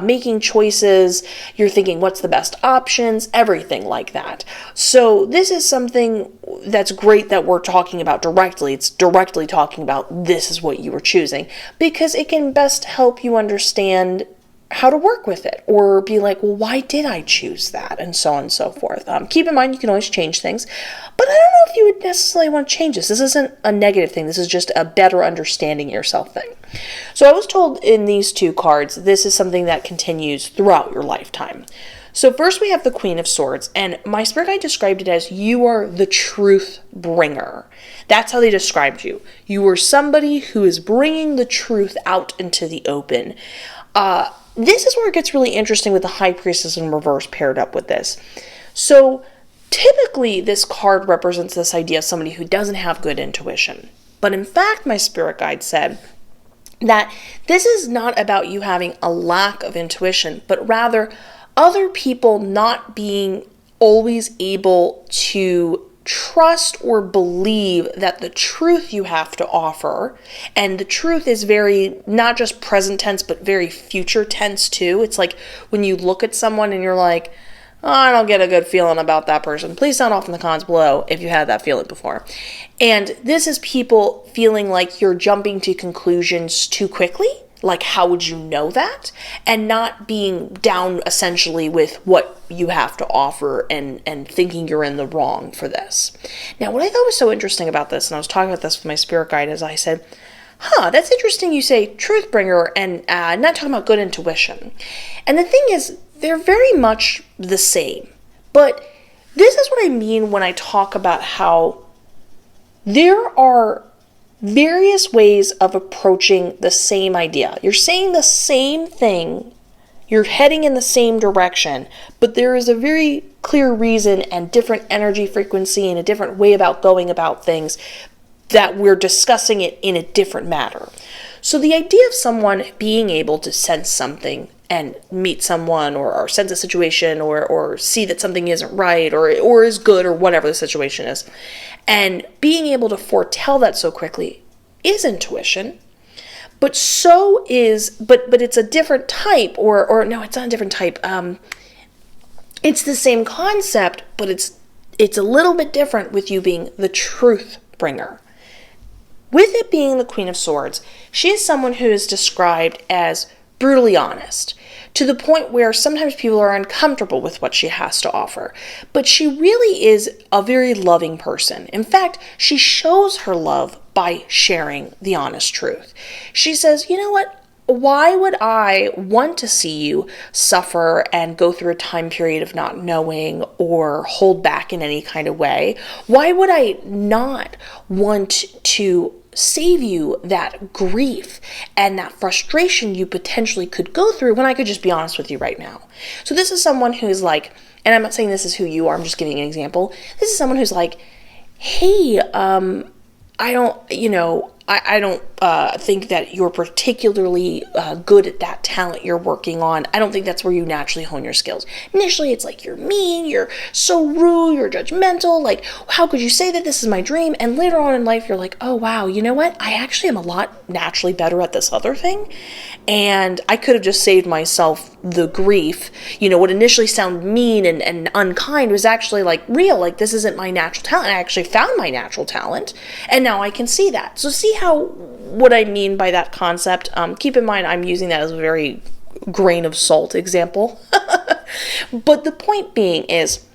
making choices, you're thinking what's the best options, everything like that. So this is something that's great that we're talking about directly. It's directly talking about this is what you were choosing, because it can best help you understand how to work with it, or be like, well, why did I choose that? And so on and so forth. Keep in mind, you can always change things, but I don't know if you would necessarily want to change this. This isn't a negative thing. This is just a better understanding yourself thing. So I was told in these two cards, this is something that continues throughout your lifetime. So first we have the Queen of Swords, and my spirit guide described it as you are the truth bringer. That's how they described you. You are somebody who is bringing the truth out into the open. This is where it gets really interesting with the High Priestess in reverse paired up with this. So typically this card represents this idea of somebody who doesn't have good intuition. But in fact, my spirit guide said that this is not about you having a lack of intuition, but rather other people not being always able to trust or believe that the truth you have to offer, and the truth is very, not just present tense, but very future tense too. It's like when you look at someone and you're like, oh, I don't get a good feeling about that person. Please sound off in the comments below if you had that feeling before. And this is people feeling like you're jumping to conclusions too quickly. Like, how would you know that? And not being down essentially with what you have to offer and thinking you're in the wrong for this. Now, what I thought was so interesting about this, and I was talking about this with my spirit guide, is I said, that's interesting you say truth bringer and not talking about good intuition. And the thing is, they're very much the same. But this is what I mean when I talk about how there are various ways of approaching the same idea. You're saying the same thing, you're heading in the same direction, but there is a very clear reason and different energy frequency and a different way about going about things that we're discussing it in a different matter. So the idea of someone being able to sense something and meet someone or sense a situation or see that something isn't right or is good or whatever the situation is. And being able to foretell that so quickly is intuition. But but it's a different type, or no, it's not a different type. It's the same concept, but it's a little bit different with you being the truth bringer. With it being the Queen of Swords, she is someone who is described as brutally honest, to the point where sometimes people are uncomfortable with what she has to offer. But she really is a very loving person. In fact, she shows her love by sharing the honest truth. She says, you know what? Why would I want to see you suffer and go through a time period of not knowing or hold back in any kind of way? Why would I not want to save you that grief and that frustration you potentially could go through when I could just be honest with you right now? So this is someone who's like, and I'm not saying this is who you are, I'm just giving an example. This is someone who's like, hey, I don't think that you're particularly good at that talent you're working on. I don't think that's where you naturally hone your skills. Initially, it's like, you're mean, you're so rude, you're judgmental, like, how could you say that this is my dream? And later on in life, you're like, oh, wow, you know what? I actually am a lot naturally better at this other thing. And I could have just saved myself the grief. What initially sounded mean and unkind was actually like real, like this isn't my natural talent. I actually found my natural talent, and now I can see that. So see what I mean by that concept. Keep in mind, I'm using that as a very grain of salt example. But the point being is,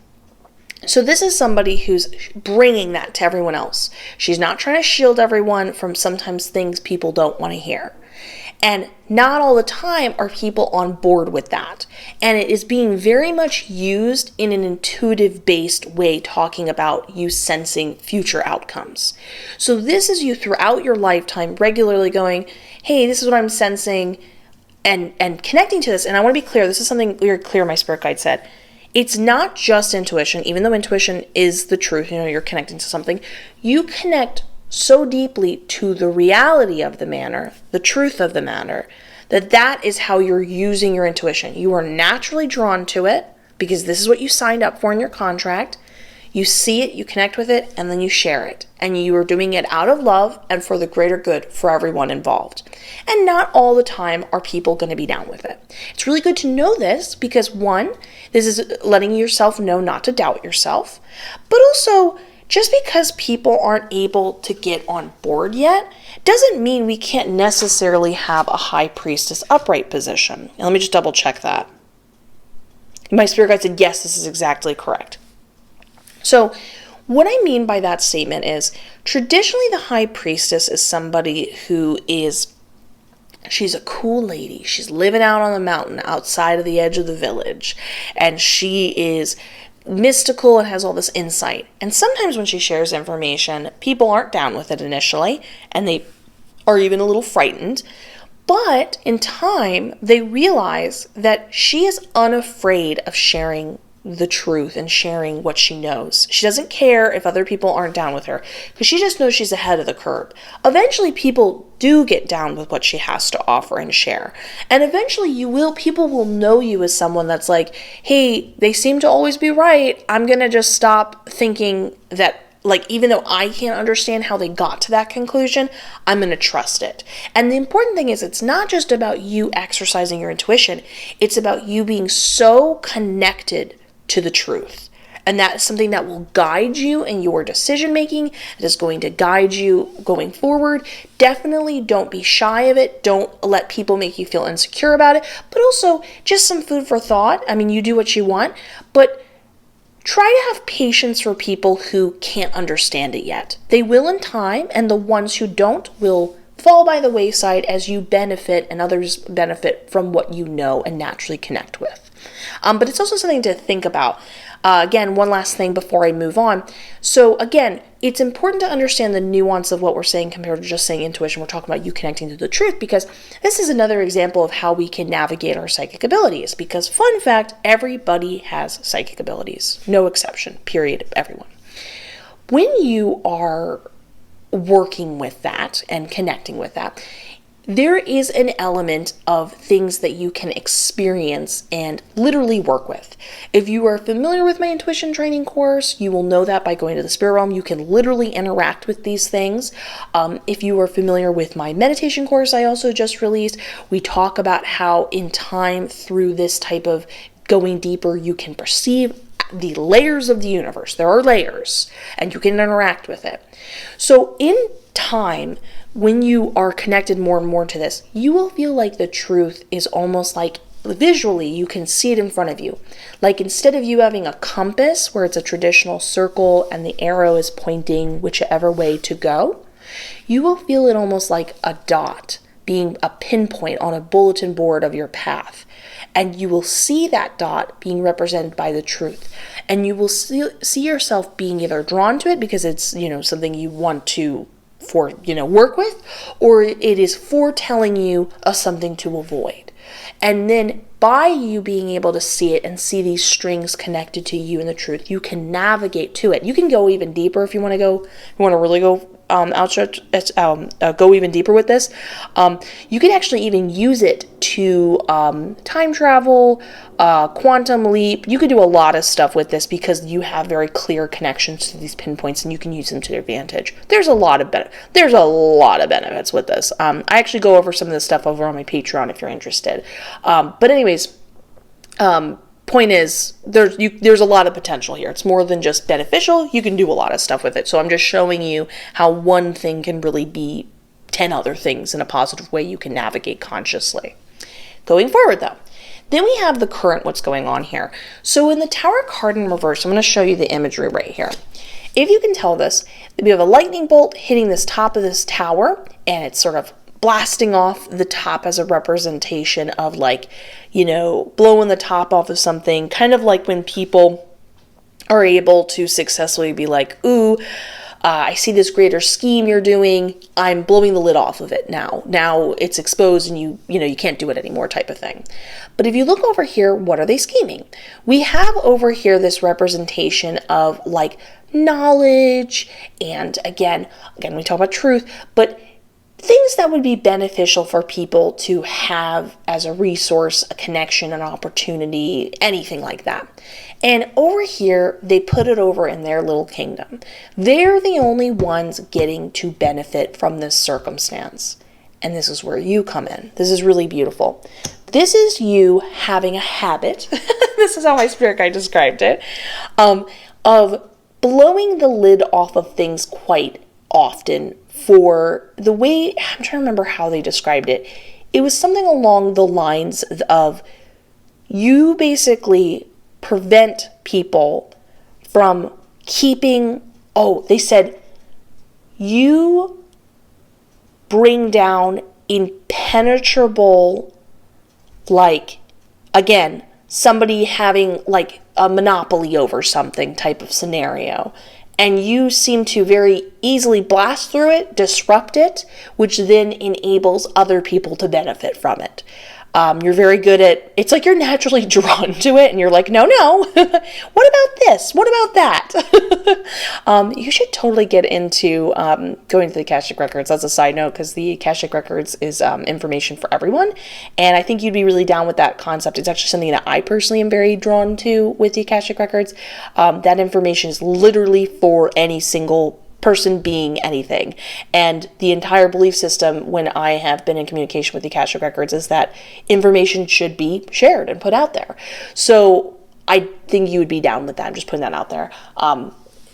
so this is somebody who's bringing that to everyone else. She's not trying to shield everyone from sometimes things people don't want to hear. And not all the time are people on board with that. And it is being very much used in an intuitive-based way, talking about you sensing future outcomes. So this is you throughout your lifetime regularly going, hey, this is what I'm sensing, and connecting to this. And I want to be clear, this is something very clear my spirit guide said. It's not just intuition, even though intuition is the truth, you're connecting to something. You connect so deeply to the reality of the matter, the truth of the matter, that is how you're using your intuition. You are naturally drawn to it because this is what you signed up for in your contract. You see it, you connect with it, and then you share it. And you are doing it out of love and for the greater good for everyone involved. And not all the time are people going to be down with it. It's really good to know this because, one, this is letting yourself know not to doubt yourself, but also, just because people aren't able to get on board yet doesn't mean we can't necessarily have a high priestess upright position. And let me just double check that. My spirit guide said, yes, this is exactly correct. So what I mean by that statement is, traditionally the high priestess is somebody who she's a cool lady. She's living out on the mountain outside of the edge of the village. And she is mystical and has all this insight. And sometimes when she shares information, people aren't down with it initially, and they are even a little frightened. But in time, they realize that she is unafraid of sharing the truth and sharing what she knows. She doesn't care if other people aren't down with her because she just knows she's ahead of the curve. Eventually, people do get down with what she has to offer and share. And eventually people will know you as someone that's like, hey, they seem to always be right. I'm going to just stop thinking that, like, even though I can't understand how they got to that conclusion, I'm going to trust it. And the important thing is, it's not just about you exercising your intuition. It's about you being so connected to the truth. And that is something that will guide you in your decision making. It is going to guide you going forward. Definitely don't be shy of it. Don't let people make you feel insecure about it. But also, just some food for thought. I mean, you do what you want, but try to have patience for people who can't understand it yet. They will in time, and the ones who don't will fall by the wayside as you benefit and others benefit from what you know and naturally connect with. But it's also something to think about. Again, one last thing before I move on. So again, it's important to understand the nuance of what we're saying compared to just saying intuition. We're talking about you connecting to the truth because this is another example of how we can navigate our psychic abilities. Because fun fact, everybody has psychic abilities. No exception, period, everyone. When you are working with that and connecting with that, there is an element of things that you can experience and literally work with. If you are familiar with my intuition training course, you will know that by going to the spirit realm, you can literally interact with these things. If you are familiar with my meditation course I also just released, we talk about how in time through this type of going deeper, you can perceive the layers of the universe. There are layers and you can interact with it. So in time, when you are connected more and more to this, you will feel like the truth is almost like visually you can see it in front of you. Like instead of you having a compass where it's a traditional circle and the arrow is pointing whichever way to go, you will feel it almost like a dot being a pinpoint on a bulletin board of your path. And you will see that dot being represented by the truth. And you will see yourself being either drawn to it because it's, something you want to work with, or it is foretelling you of something to avoid. And then by you being able to see it and see these strings connected to you and the truth, you can navigate to it. You can go even deeper if you want to go, really go go even deeper with this. You can actually even use it to time travel, quantum leap. You could do a lot of stuff with this because you have very clear connections to these pinpoints and you can use them to your advantage. There's a lot of benefits with this. I actually go over some of this stuff over on my Patreon if you're interested. But anyways, point is, there's a lot of potential here. It's more than just beneficial. You can do a lot of stuff with it. So I'm just showing you how one thing can really be 10 other things in a positive way you can navigate consciously. Going forward though, then we have the current, what's going on here. So in the Tower card in reverse, I'm going to show you the imagery right here. If you can tell this, we have a lightning bolt hitting this top of this tower, and it's sort of blasting off the top as a representation of blowing the top off of something, kind of like when people are able to successfully be like, ooh, I see this greater scheme you're doing, I'm blowing the lid off of it now. Now it's exposed and you can't do it anymore type of thing. But if you look over here, what are they scheming? We have over here this representation of knowledge, and again, we talk about truth, but things that would be beneficial for people to have as a resource, a connection, an opportunity, anything like that. And over here, they put it over in their little kingdom. They're the only ones getting to benefit from this circumstance. And this is where you come in. This is really beautiful. This is you having a habit. This is how my spirit guide described it, of blowing the lid off of things quite often. For the way, I'm trying to remember how they described it. It was something along the lines of you basically prevent people from keeping, they said you bring down impenetrable, again, somebody having a monopoly over something type of scenario. And you seem to very easily blast through it, disrupt it, which then enables other people to benefit from it. You're very good at, it's like you're naturally drawn to it and you're like, no, what about this? What about that? You should totally get into going to the Akashic Records as a side note, because the Akashic Records is information for everyone. And I think you'd be really down with that concept. It's actually something that I personally am very drawn to with the Akashic Records. That information is literally for any single person being anything. And the entire belief system when I have been in communication with the Akashic Records is that information should be shared and put out there. So I think you would be down with that. I'm just putting that out there.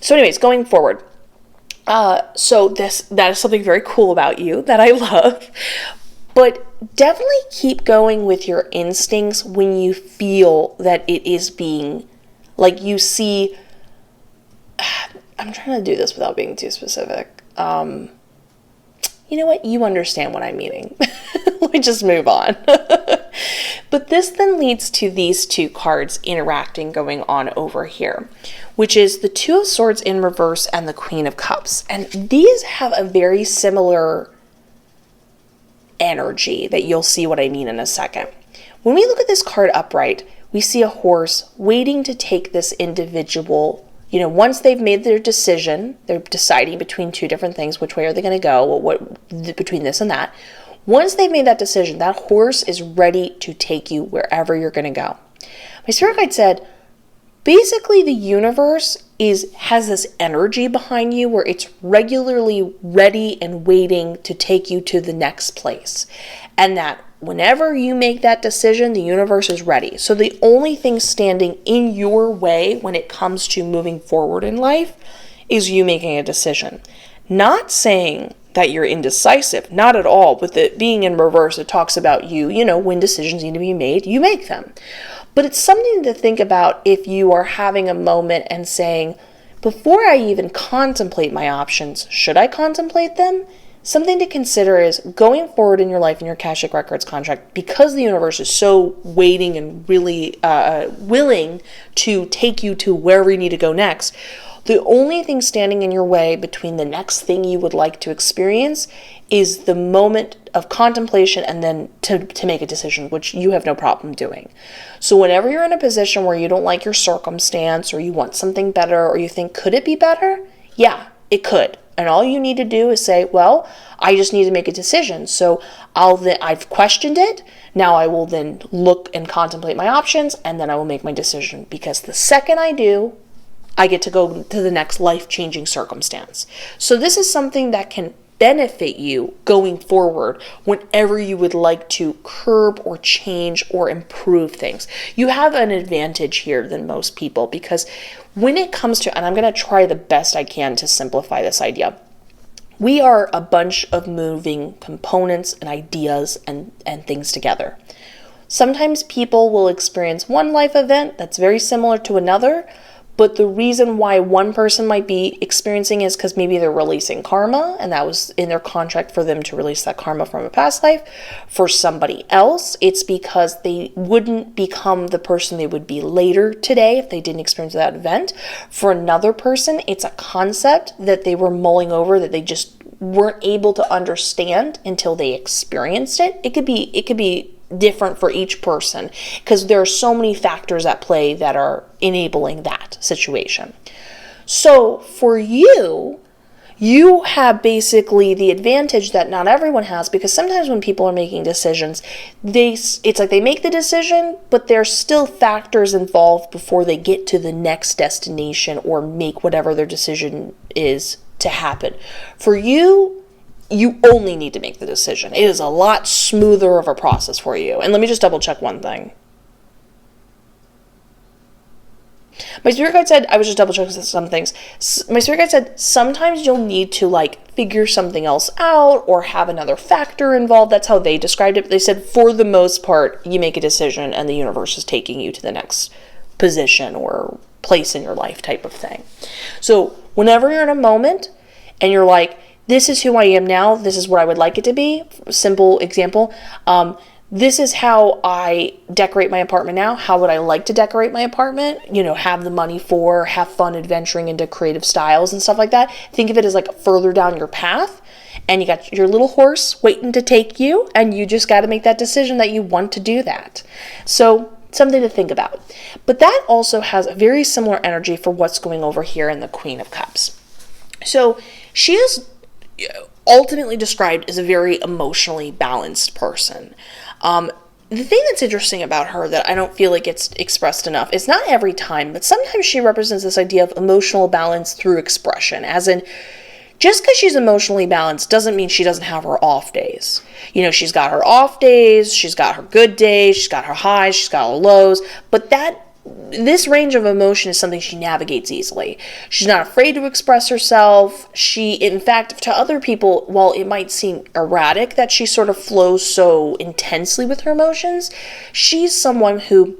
So anyways, going forward. So that is something very cool about you that I love. But definitely keep going with your instincts when you feel that it is being, you see, I'm trying to do this without being too specific. You know what? You understand what I'm meaning. Let me just move on. But this then leads to these two cards interacting going on over here, which is the Two of Swords in reverse and the Queen of Cups. And these have a very similar energy that you'll see what I mean in a second. When we look at this card upright, we see a horse waiting to take this individual. Once they've made their decision, they're deciding between two different things, which way are they going to go, between this and that. Once they've made that decision, that horse is ready to take you wherever you're going to go. My spirit guide said, basically the universe has this energy behind you where it's regularly ready and waiting to take you to the next place. And that whenever you make that decision, the universe is ready. So the only thing standing in your way when it comes to moving forward in life is you making a decision. Not saying that you're indecisive, not at all. With it being in reverse, it talks about when decisions need to be made, you make them. But it's something to think about if you are having a moment and saying, before I even contemplate my options, should I contemplate them? Something to consider is going forward in your life in your Akashic Records contract, because the universe is so waiting and really willing to take you to wherever you need to go next. The only thing standing in your way between the next thing you would like to experience is the moment of contemplation and then to make a decision, which you have no problem doing. So whenever you're in a position where you don't like your circumstance or you want something better or you think, could it be better? Yeah, it could. And all you need to do is say, well, I just need to make a decision. So I've questioned it. Now I will then look and contemplate my options, and then I will make my decision. Because the second I do, I get to go to the next life-changing circumstance. So this is something that can benefit you going forward whenever you would like to curb or change or improve things. You have an advantage here than most people, because when it comes to, and I'm going to try the best I can to simplify this idea, we are a bunch of moving components and ideas and things together. Sometimes people will experience one life event that's very similar to another, but the reason why one person might be experiencing is because maybe they're releasing karma, and that was in their contract for them to release that karma from a past life. For somebody else, it's because they wouldn't become the person they would be later today if they didn't experience that event. For another person, it's a concept that they were mulling over that they just weren't able to understand until they experienced it. It could be different for each person, because there are so many factors at play that are enabling that situation. So for you have basically the advantage that not everyone has, because sometimes when people are making decisions, it's like they make the decision, but there's still factors involved before they get to the next destination or make whatever their decision is to happen. For you only need to make the decision. It is a lot smoother of a process for you. And let me just double check one thing. My spirit guide said, I was just double checking some things. My spirit guide said, sometimes you'll need to figure something else out or have another factor involved. That's how they described it. They said, for the most part, you make a decision and the universe is taking you to the next position or place in your life type of thing. So whenever you're in a moment and you're like, this is who I am now, this is what I would like it to be. Simple example. This is how I decorate my apartment now. How would I like to decorate my apartment? Have the money for, have fun adventuring into creative styles and stuff like that. Think of it as further down your path, and you got your little horse waiting to take you, and you just got to make that decision that you want to do that. So something to think about. But that also has a very similar energy for what's going over here in the Queen of Cups. So she is ultimately described as a very emotionally balanced person. The thing that's interesting about her that I don't feel like it's expressed enough is not every time, but sometimes she represents this idea of emotional balance through expression, as in, just because she's emotionally balanced doesn't mean she doesn't have her off days. She's got her off days, she's got her good days, she's got her highs, she's got her lows, but this range of emotion is something she navigates easily. She's not afraid to express herself. She, in fact, to other people, while it might seem erratic that she sort of flows so intensely with her emotions, she's someone who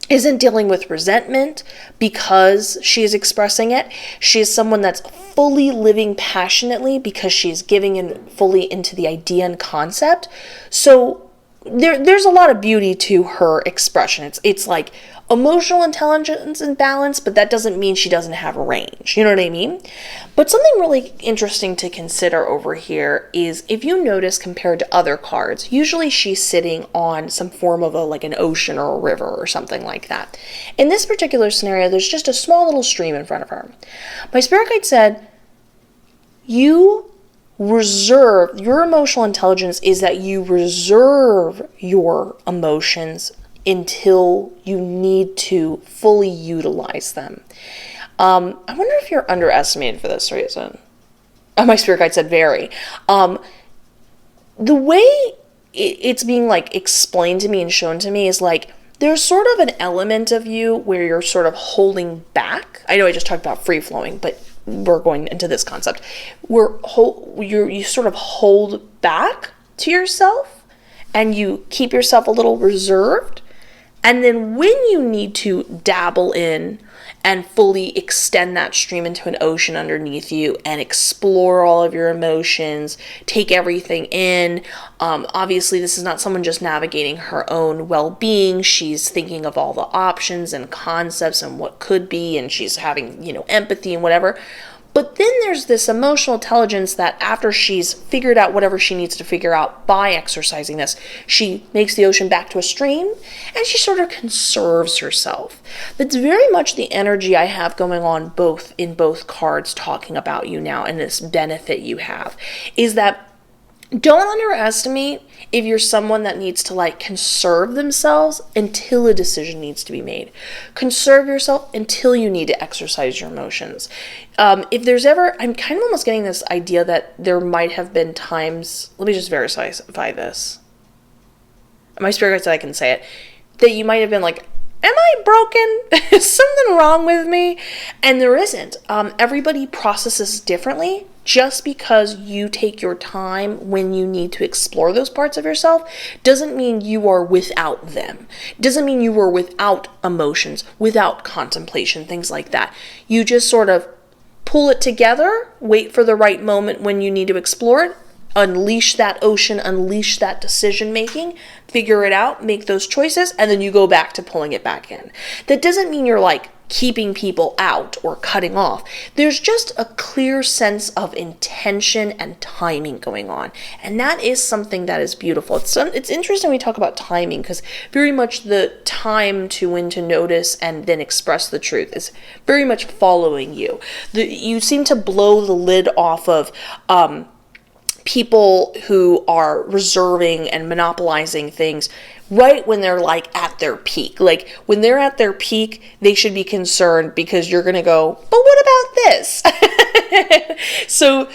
isn't dealing with resentment because she is expressing it. She is someone that's fully living passionately because she's giving in fully into the idea and concept. So there's a lot of beauty to her expression. It's like emotional intelligence and balance, but that doesn't mean she doesn't have a range. You know what I mean? But something really interesting to consider over here is, if you notice, compared to other cards, usually she's sitting on some form of an ocean or a river or something like that. In this particular scenario, there's just a small little stream in front of her. My spirit guide said, you your emotional intelligence is that you reserve your emotions until you need to fully utilize them. I wonder if you're underestimated for this reason. My spirit guide said very. The way it's being like explained to me and shown to me is like there's sort of an element of you where you're sort of holding back. I know I just talked about free flowing, but we're going into this concept where you sort of hold back to yourself and you keep yourself a little reserved. And then when you need to dabble in and fully extend that stream into an ocean underneath you and explore all of your emotions, take everything in. Obviously, this is not someone just navigating her own well-being. She's thinking of all the options and concepts and what could be, and she's having, empathy and whatever. But then there's this emotional intelligence that after she's figured out whatever she needs to figure out by exercising this, she makes the ocean back to a stream and she sort of conserves herself. That's very much the energy I have going on in both cards talking about you now and this benefit you have is that don't underestimate if you're someone that needs to conserve themselves until a decision needs to be made. Conserve yourself until you need to exercise your emotions. If there's ever, I'm kind of almost getting this idea that there might have been times, let me just verify this. My spirit guide said I can say it, that you might have been like, am I broken? Is something wrong with me? And there isn't. Everybody processes differently. Just because you take your time when you need to explore those parts of yourself doesn't mean you are without them. Doesn't mean you are without emotions, without contemplation, things like that. You just sort of pull it together, wait for the right moment when you need to explore it, unleash that ocean, unleash that decision making, figure it out, make those choices, and then you go back to pulling it back in. That doesn't mean you're keeping people out or cutting off. There's just a clear sense of intention and timing going on. And that is something that is beautiful. It's interesting we talk about timing because very much the time to when to notice and then express the truth is very much following you. You seem to blow the lid off of people who are reserving and monopolizing things right when they're at their peak. When they're at their peak, they should be concerned because you're going to go, but what about this? So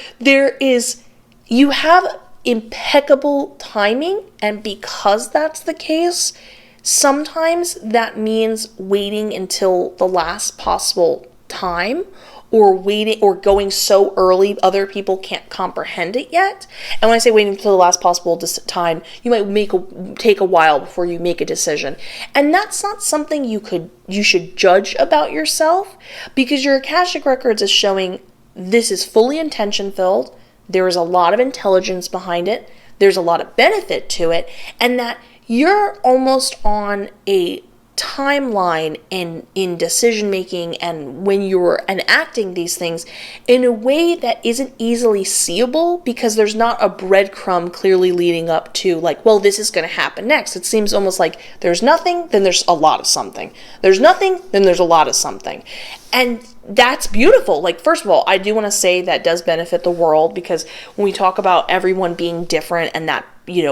you have impeccable timing. And because that's the case, sometimes that means waiting until the last possible time or waiting or going so early other people can't comprehend it yet. And when I say waiting until the last possible time, you might take a while before you make a decision. And that's not something you should judge about yourself because your Akashic Records is showing this is fully intention filled. There is a lot of intelligence behind it. There's a lot of benefit to it, and that you're almost on a timeline in decision making and when you're enacting these things in a way that isn't easily seeable because there's not a breadcrumb clearly leading up to well, this is going to happen next. It seems almost like there's nothing, then there's a lot of something. There's nothing, then there's a lot of something. And that's beautiful. First of all, I do want to say that does benefit the world because when we talk about everyone being different and that,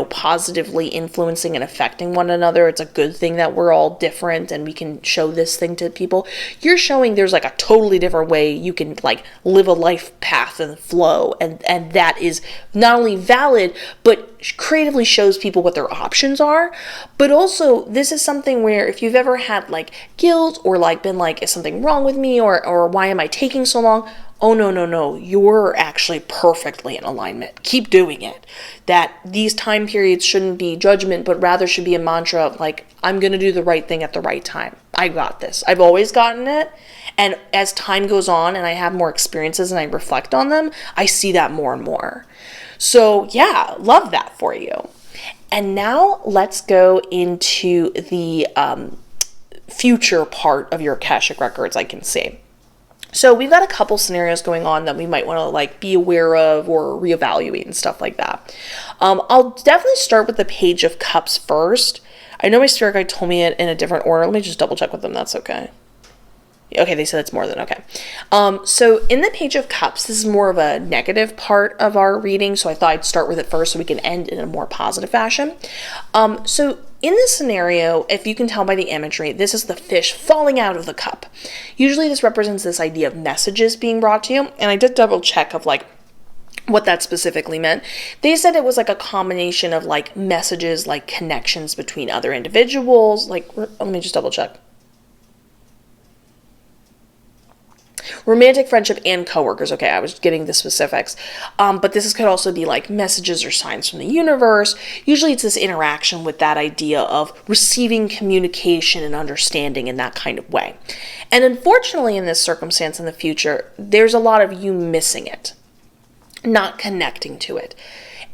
positively influencing and affecting one another, it's a good thing that we're all different and we can show this thing to people. You're showing there's a totally different way you can live a life path and flow. And that is not only valid, but creatively shows people what their options are. But also this is something where if you've ever had guilt or been is something wrong with me or why am I taking so long? Oh, no, you're actually perfectly in alignment. Keep doing it. That these time periods shouldn't be judgment, but rather should be a mantra of I'm going to do the right thing at the right time. I got this. I've always gotten it. And as time goes on and I have more experiences and I reflect on them, I see that more and more. So yeah, love that for you. And now let's go into the future part of your Akashic Records, I can say. So we've got a couple scenarios going on that we might want to be aware of or reevaluate and stuff like that. I'll definitely start with the Page of Cups first. I know my spirit guide told me it in a different order. Let me just double check with them. That's okay. Okay, they said it's more than okay. So in the Page of Cups, this is more of a negative part of our reading, so I thought I'd start with it first so we can end in a more positive fashion. So in this scenario, if you can tell by the imagery, this is the fish falling out of the cup. Usually this represents this idea of messages being brought to you, and I did double check of like what that specifically meant. They said it was like a combination of like messages, like connections between other individuals, like, let me just double check. Romantic friendship and coworkers. Okay, I was getting the specifics. But could also be like messages or signs from the universe. Usually it's this interaction with that idea of receiving communication and understanding in that kind of way. And unfortunately in this circumstance in the future, there's a lot of you missing it, not connecting to it.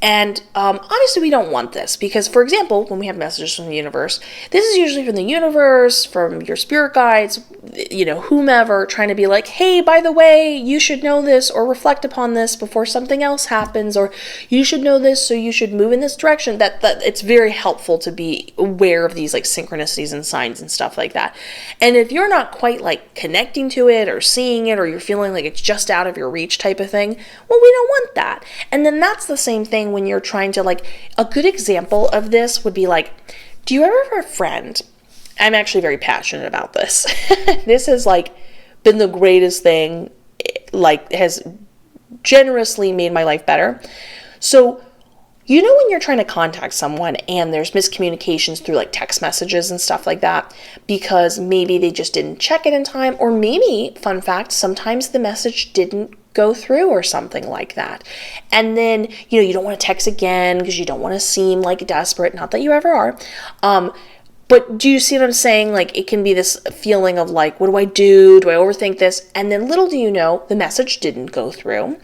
And obviously we don't want this because, for example, when we have messages from the universe, this is usually from the universe, from your spirit guides, whomever, trying to be like, hey, by the way, you should know this or reflect upon this before something else happens, or you should know this, so you should move in this direction. That it's very helpful to be aware of these like synchronicities and signs and stuff like that. And if you're not quite like connecting to it or seeing it, or you're feeling like it's just out of your reach type of thing, well, we don't want that. And then that's the same thing when you're trying to like, a good example of this would be like, do you ever have a friend? I'm actually very passionate about this. This has like been the greatest thing, like has generously made my life better. So, when you're trying to contact someone and there's miscommunications through like text messages and stuff like that, because maybe they just didn't check it in time, or maybe, fun fact, sometimes the message didn't go through or something like that. And then, you don't want to text again because you don't want to seem like desperate, not that you ever are. But do you see what I'm saying? Like, it can be this feeling of like, what do I do? Do I overthink this? And then little do you know, the message didn't go through.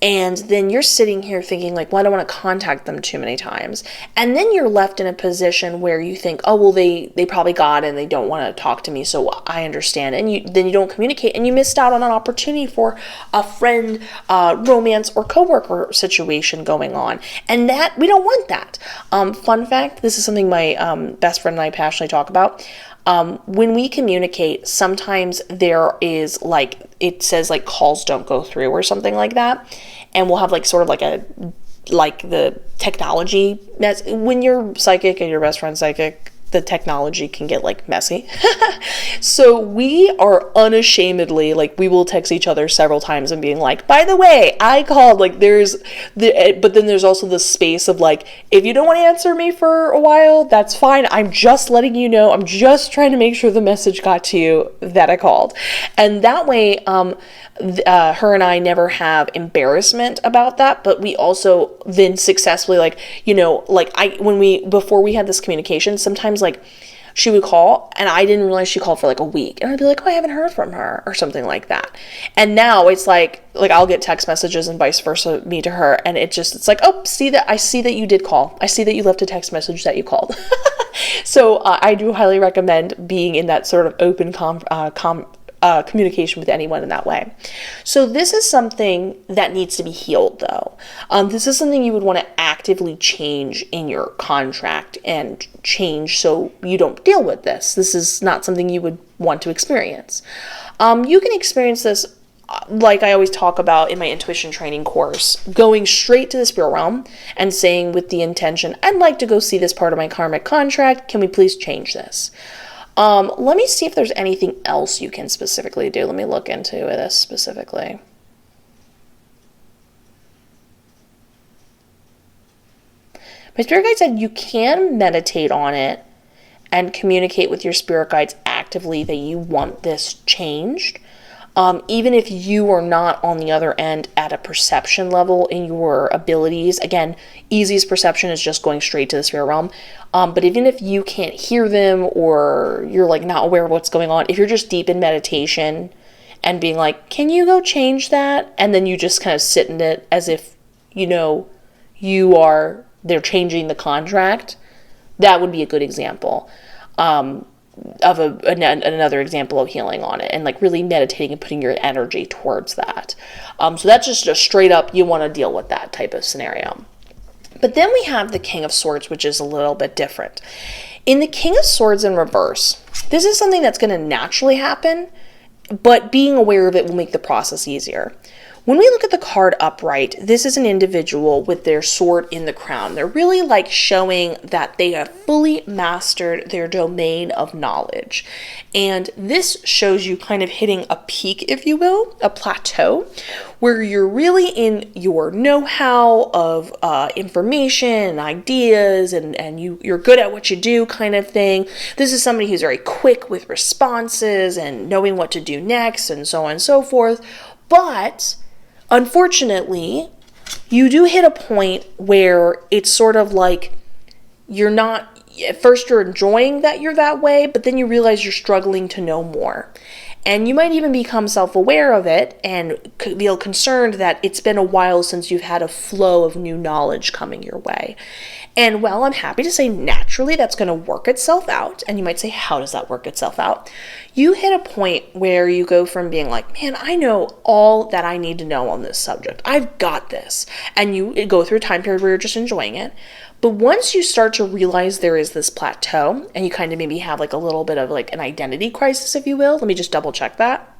And then you're sitting here thinking like, well, I don't want to contact them too many times. And then you're left in a position where you think, oh, well, they probably got it and they don't want to talk to me, so I understand. And then you don't communicate, and you missed out on an opportunity for a friend, romance, or coworker situation going on. And that, we don't want that. Fun fact, this is something my best friend and I passionately talk about. When we communicate, sometimes there is like, it says like calls don't go through or something like that. And we'll have like sort of like the technology. When you're psychic and your best friend's psychic, the technology can get like messy. So we are unashamedly, like, we will text each other several times and being like, by the way, I called, like, but then there's also the space of like, if you don't want to answer me for a while, that's fine. I'm just letting you know. I'm just trying to make sure the message got to you that I called. And that way, her and I never have embarrassment about that, but we also then successfully, like, before we had this communication, sometimes like she would call and I didn't realize she called for like a week, and I'd be like, oh, I haven't heard from her or something like that. And now it's like I'll get text messages and vice versa, me to her, and it's like, oh, I see that you did call. I see that you left a text message that you called. So I do highly recommend being in that sort of open communication with anyone in that way. So this is something that needs to be healed, though. This is something you would want to actively change in your contract and change so you don't deal with this. This is not something you would want to experience. You can experience this, like I always talk about in my intuition training course, going straight to the spirit realm and saying with the intention, I'd like to go see this part of my karmic contract. Can we please change this? Let me see if there's anything else you can specifically do. Let me look into this specifically. My spirit guide said you can meditate on it and communicate with your spirit guides actively that you want this changed. Even if you are not on the other end at a perception level in your abilities. Again, easiest perception is just going straight to the spirit realm. But even if you can't hear them or you're like not aware of what's going on, if you're just deep in meditation and being like, can you go change that? And then you just kind of sit in it as if, they're changing the contract. That would be a good example. Of another example of healing on it, and like really meditating and putting your energy towards that. So that's just a straight up, you want to deal with that type of scenario. But then we have the King of Swords, which is a little bit different. In the King of Swords in reverse, this is something that's going to naturally happen but being aware of it will make the process easier. When we look at the card upright, this is an individual with their sword in the crown. They're really like showing that they have fully mastered their domain of knowledge. And this shows you kind of hitting a peak, if you will, a plateau, where you're really in your know-how of information and ideas, and you're good at what you do kind of thing. This is somebody who's very quick with responses and knowing what to do next and so on and so forth. But unfortunately, you do hit a point where it's sort of like you're not, at first you're enjoying that you're that way, but then you realize you're struggling to know more. And you might even become self-aware of it and feel concerned that it's been a while since you've had a flow of new knowledge coming your way. And well, I'm happy to say naturally that's going to work itself out. And you might say, how does that work itself out? You hit a point where you go from being like, man, I know all that I need to know on this subject. I've got this. And you go through a time period where you're just enjoying it. But once you start to realize there is this plateau and you kind of maybe have like a little bit of like an identity crisis, if you will, let me just double check that.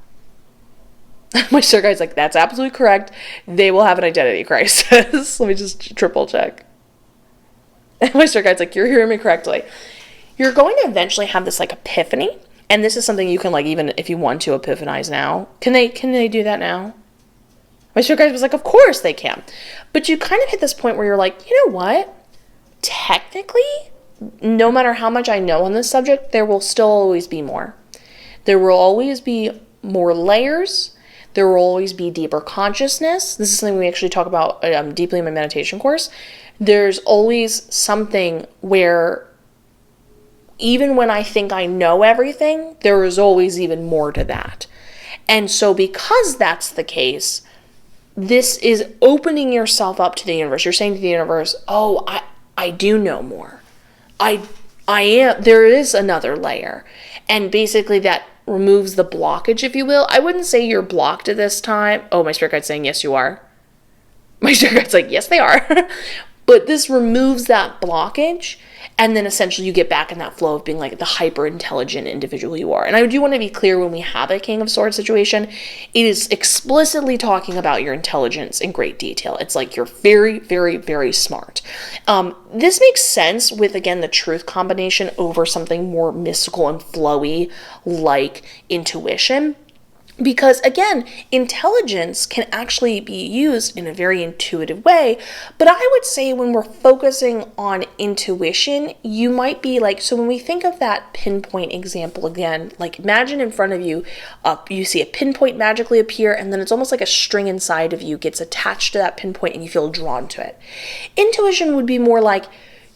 My star guide's like, that's absolutely correct. They will have an identity crisis. Let me just triple check. My star guide's like, you're hearing me correctly. You're going to eventually have this like epiphany. And this is something you can like, even if you want to epiphanize now. Can they do that now? My star guide was like, of course they can. But you kind of hit this point where you're like, you know what? Technically, no matter how much I know on this subject, there will still always be more. There will always be more layers. There will always be deeper consciousness. This is something we actually talk about deeply in my meditation course. There's always something where even when I think I know everything, there is always even more to that. And so because that's the case, this is opening yourself up to the universe. You're saying to the universe, oh, I do know more. I am, there is another layer. And basically that removes the blockage, if you will. I wouldn't say you're blocked at this time. Oh, my spirit guide's saying, yes, you are. My spirit guide's like, yes, they are. But this removes that blockage. And then essentially you get back in that flow of being like the hyper intelligent individual you are. And I do want to be clear, when we have a King of Swords situation, it is explicitly talking about your intelligence in great detail. It's like you're very, very, very smart. This makes sense with, again, the truth combination over something more mystical and flowy like intuition. Because again, intelligence can actually be used in a very intuitive way. But I would say when we're focusing on intuition, you might be like, so when we think of that pinpoint example again, like imagine in front of you, you see a pinpoint magically appear, and then it's almost like a string inside of you gets attached to that pinpoint and you feel drawn to it. Intuition would be more like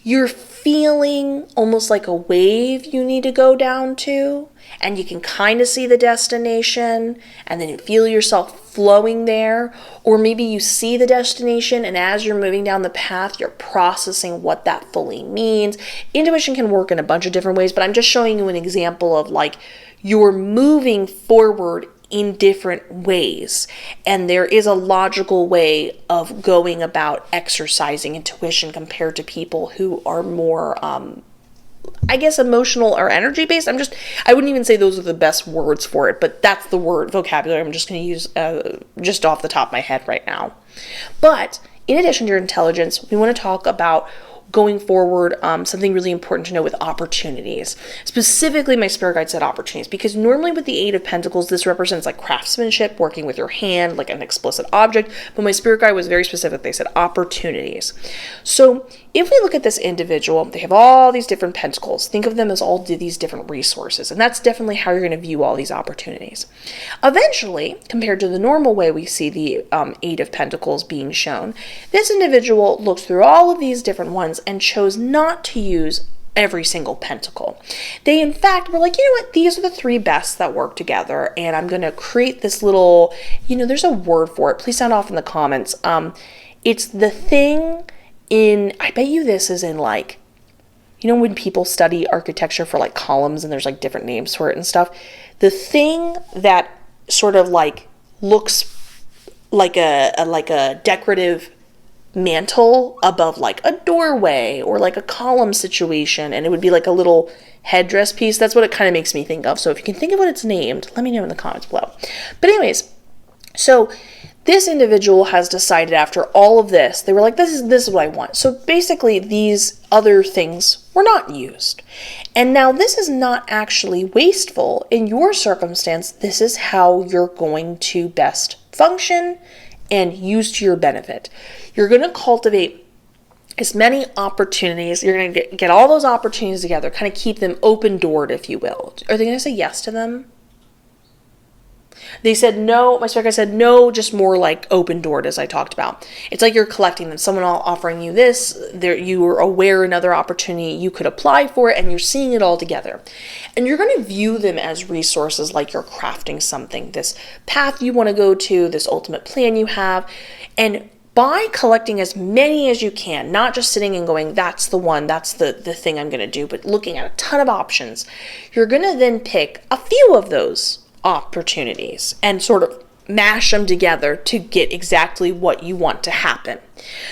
you're feeling almost like a wave you need to go down to, and you can kind of see the destination, and then you feel yourself flowing there. Or maybe you see the destination, and as you're moving down the path, you're processing what that fully means. Intuition can work in a bunch of different ways, but I'm just showing you an example of like you're moving forward in different ways, and there is a logical way of going about exercising intuition compared to people who are more I guess emotional or energy based. I wouldn't even say those are the best words for it, but that's the word vocabulary I'm just going to use just off the top of my head right now. But in addition to your intelligence, we want to talk about going forward, something really important to know with opportunities. Specifically, my spirit guide said opportunities, because normally with the Eight of Pentacles, this represents like craftsmanship, working with your hand, like an explicit object, but my spirit guide was very specific. They said opportunities. So if we look at this individual, they have all these different pentacles. Think of them as all these different resources, and that's definitely how you're going to view all these opportunities. Eventually, compared to the normal way we see the Eight of Pentacles being shown, this individual looks through all of these different ones and chose not to use every single pentacle. They in fact were like, you know what, these are the three best that work together, and I'm going to create this little, there's a word for it. Please sound off in the comments. It's the thing in, I bet you this is in like, when people study architecture for like columns and there's like different names for it and stuff, the thing that sort of like looks like a decorative mantle above like a doorway or like a column situation, and it would be like a little headdress piece. That's what it kind of makes me think of. So if you can think of what it's named, let me know in the comments below. But anyways, so this individual has decided after all of this, they were like, this is what I want. So basically these other things were not used. And now this is not actually wasteful. In your circumstance, this is how you're going to best function and use to your benefit. You're going to cultivate as many opportunities. You're going to get all those opportunities together, kind of keep them open-doored, if you will. Are they going to say yes to them? They said no. My spirit guide said no, just more like open-doored, as I talked about. It's like you're collecting them. Someone offering you this, you were aware another opportunity you could apply for it, and you're seeing it all together. And you're going to view them as resources, like you're crafting something, this path you want to go to, this ultimate plan you have. And by collecting as many as you can, not just sitting and going, that's the one, that's the thing I'm going to do, but looking at a ton of options, you're going to then pick a few of those opportunities and sort of mash them together to get exactly what you want to happen.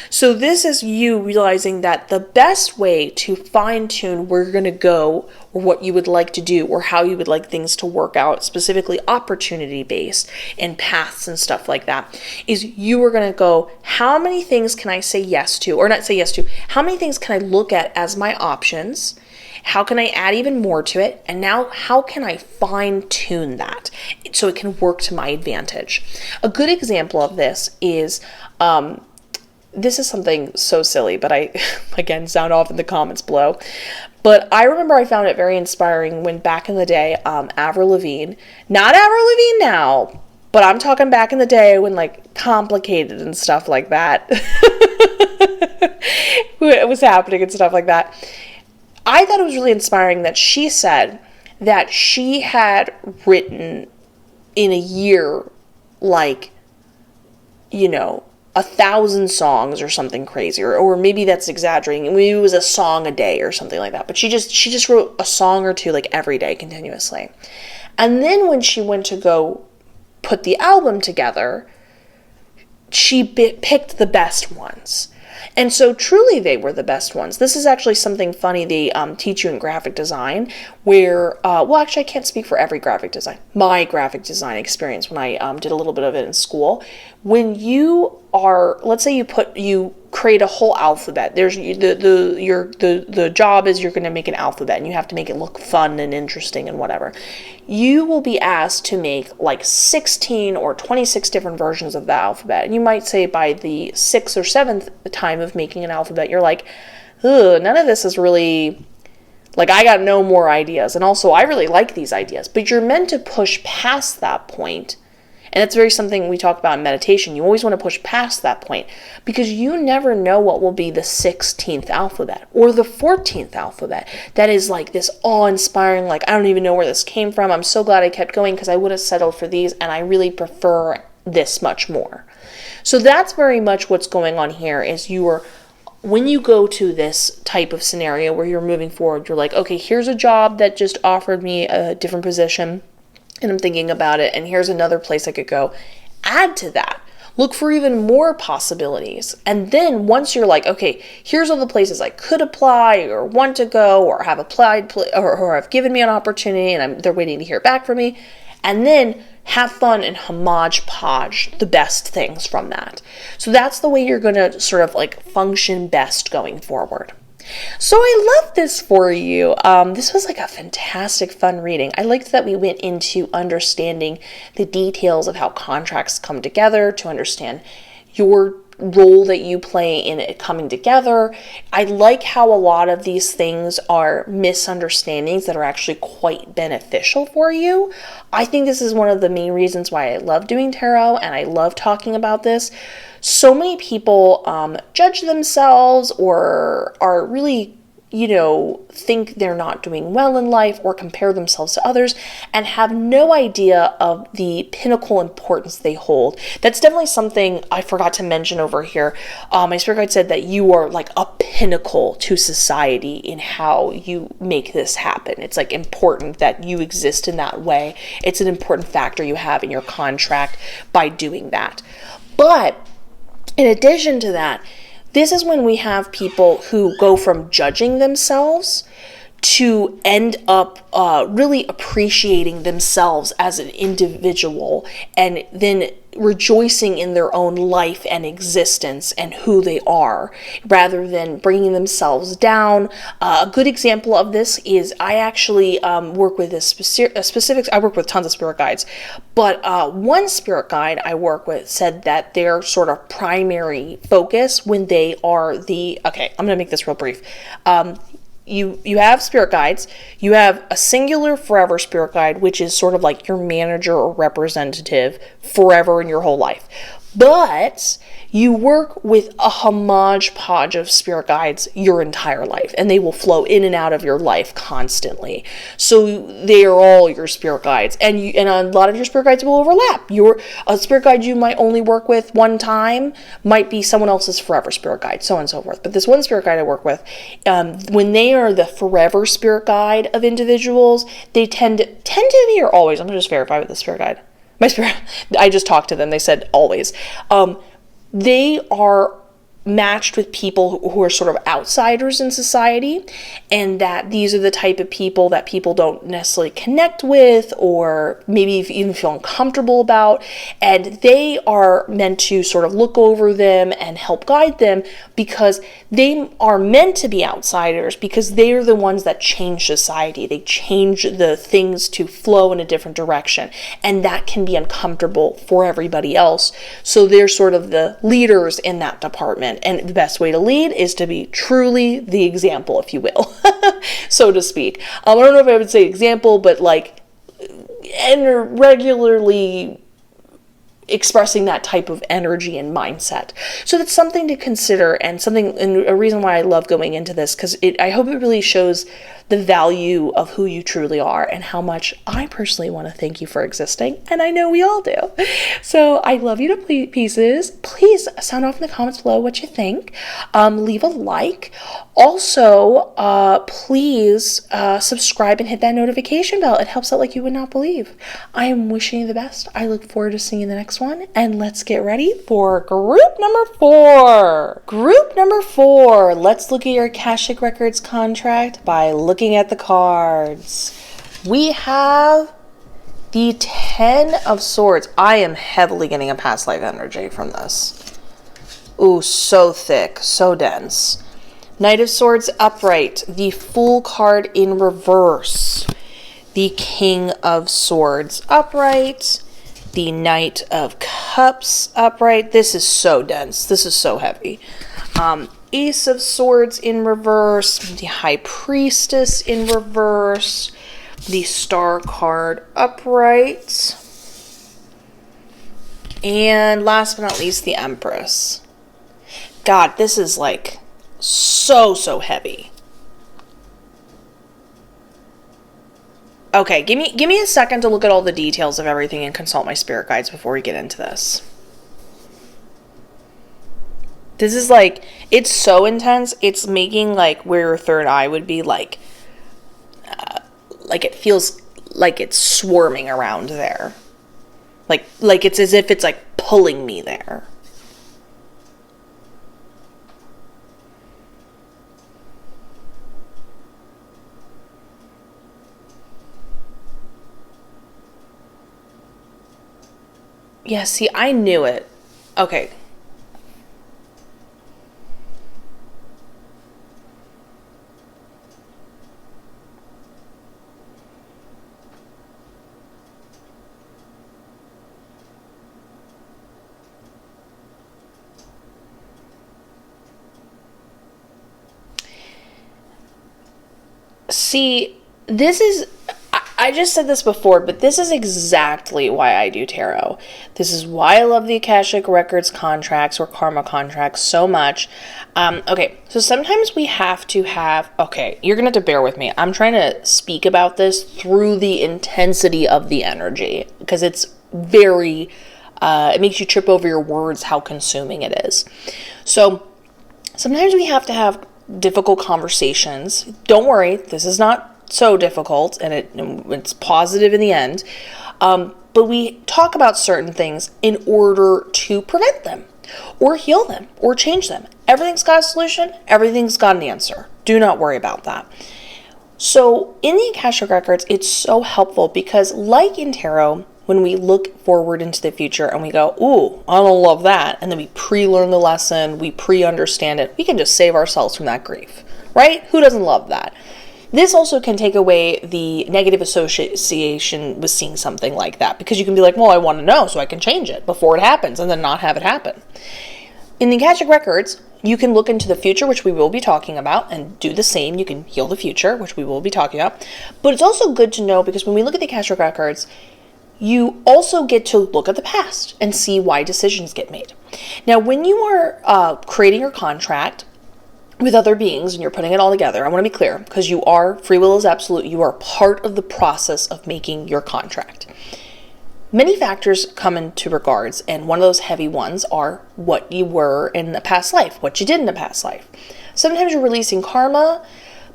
So this is you realizing that the best way to fine-tune where you're going to go, or what you would like to do, or how you would like things to work out, specifically opportunity-based and paths and stuff like that, is you are going to go, how many things can I say yes to, or not say yes to, how many things can I look at as my options? How can I add even more to it? And now how can I fine tune that so it can work to my advantage? A good example of this is, this is something so silly, but I, again, sound off in the comments below. But I remember I found it very inspiring when back in the day, Avril Lavigne, not Avril Lavigne now, but I'm talking back in the day when like Complicated and stuff like that it was happening and stuff like that. I thought it was really inspiring that she said that she had written in a year, like, 1,000 songs or something crazy, or maybe that's exaggerating. Maybe it was a song a day or something like that. But she just wrote a song or two like every day continuously. And then when she went to go put the album together, she picked the best ones. And so truly they were the best ones. This is actually something funny they teach you in graphic design where, well, actually I can't speak for every graphic design. My graphic design experience when I did a little bit of it in school. When you are, let's say you create a whole alphabet. There's the job is you're going to make an alphabet and you have to make it look fun and interesting and whatever. You will be asked to make like 16 or 26 different versions of the alphabet. And you might say by the 6th or 7th time of making an alphabet, you're like, ugh, none of this is really, like, I got no more ideas. And also, I really like these ideas. But you're meant to push past that point. And that's very something we talk about in meditation. You always want to push past that point because you never know what will be the 16th alphabet or the 14th alphabet. That is like this awe-inspiring, like, I don't even know where this came from. I'm so glad I kept going because I would have settled for these and I really prefer this much more. So that's very much what's going on here is when you go to this type of scenario where you're moving forward, you're like, okay, here's a job that just offered me a different position. And I'm thinking about it, and here's another place I could go. Add to that. Look for even more possibilities. And then once you're like, okay, here's all the places I could apply or want to go or have applied or have given me an opportunity and they're waiting to hear back from me. And then have fun and hodgepodge the best things from that. So that's the way you're going to sort of like function best going forward. So I love this for you. This was like a fantastic, fun reading. I liked that we went into understanding the details of how contracts come together, to understand your role that you play in it coming together. I like how a lot of these things are misunderstandings that are actually quite beneficial for you. I think this is one of the main reasons why I love doing tarot and I love talking about this. So many people judge themselves or are really, think they're not doing well in life or compare themselves to others and have no idea of the pinnacle importance they hold. That's definitely something I forgot to mention over here. My spirit guide said that you are like a pinnacle to society in how you make this happen. It's like important that you exist in that way. It's an important factor you have in your contract by doing that. But in addition to that, this is when we have people who go from judging themselves to end up really appreciating themselves as an individual, and then rejoicing in their own life and existence and who they are, rather than bringing themselves down. A good example of this is I actually work with I work with tons of spirit guides, but one spirit guide I work with said that their sort of primary focus when they are okay, I'm going to make this real brief. You have spirit guides. You have a singular forever spirit guide, which is sort of like your manager or representative forever in your whole life. But you work with a hodgepodge of spirit guides your entire life, and they will flow in and out of your life constantly. So they are all your spirit guides, and a lot of your spirit guides will overlap. A spirit guide you might only work with one time might be someone else's forever spirit guide, so on and so forth. But this one spirit guide I work with, when they are the forever spirit guide of individuals, they tend to be, or always, I'm going to just verify with the spirit guide. I just talked to them. They said always. They are matched with people who are sort of outsiders in society, and that these are the type of people that people don't necessarily connect with, or maybe even feel uncomfortable about, and they are meant to sort of look over them and help guide them, because they are meant to be outsiders, because they are the ones that change society. They change the things to flow in a different direction, and that can be uncomfortable for everybody else. So they're sort of the leaders in that department. And the best way to lead is to be truly the example, if you will, so to speak. I don't know if I would say example, but and regularly expressing that type of energy and mindset. So that's something to consider, and a reason why I love going into this, because I hope it really shows the value of who you truly are, and how much I personally want to thank you for existing, and I know we all do. So I love you to pieces. Please sound off in the comments below what you think. Leave a like. Also, please subscribe and hit that notification bell. It helps out like you would not believe. I am wishing you the best. I look forward to seeing you in the next one, and let's get ready for group number 4. Group number 4. Let's look at your Akashic Records contract by looking at the cards. We have the 10 of Swords. I am heavily getting a past life energy from this. Ooh, so thick, so dense. Knight of Swords upright. The Fool card in reverse. The King of Swords upright. The Knight of Cups upright. This is so dense. This is so heavy. Ace of Swords in reverse. The High Priestess in reverse. The Star card upright. And last but not least, the Empress. God, this is like so heavy. Okay, give me a second to look at all the details of everything and consult my spirit guides before we get into this. This is it's so intense. It's making where your third eye would be it feels like it's swarming around there. Like it's as if it's pulling me there. Yeah, see, I knew it. Okay. See, this is, I just said this before, but this is exactly why I do tarot. This is why I love the Akashic Records contracts or karma contracts so much. Okay, so sometimes we have to have, okay, you're going to have to bear with me. I'm trying to speak about this through the intensity of the energy, because it's very, it makes you trip over your words how consuming it is. So sometimes we have to have difficult conversations. Don't worry, this is not so difficult, and it's positive in the end. But we talk about certain things in order to prevent them, or heal them, or change them. Everything's got a solution. Everything's got an answer. Do not worry about that. So in the Akashic Records, it's so helpful because like in tarot, when we look forward into the future and we go, ooh, I don't love that, and then we pre-learn the lesson, we pre-understand it, we can just save ourselves from that grief, right? Who doesn't love that? This also can take away the negative association with seeing something like that, because you can be like, well, I want to know so I can change it before it happens and then not have it happen. In the Akashic Records, you can look into the future, which we will be talking about, and do the same. You can heal the future, which we will be talking about. But it's also good to know, because when we look at the Akashic Records, you also get to look at the past and see why decisions get made. Now, when you are creating your contract with other beings and you're putting it all together, I want to be clear, because free will is absolute. You are part of the process of making your contract. Many factors come into regards, and one of those heavy ones are what you were in the past life, what you did in the past life. Sometimes you're releasing karma,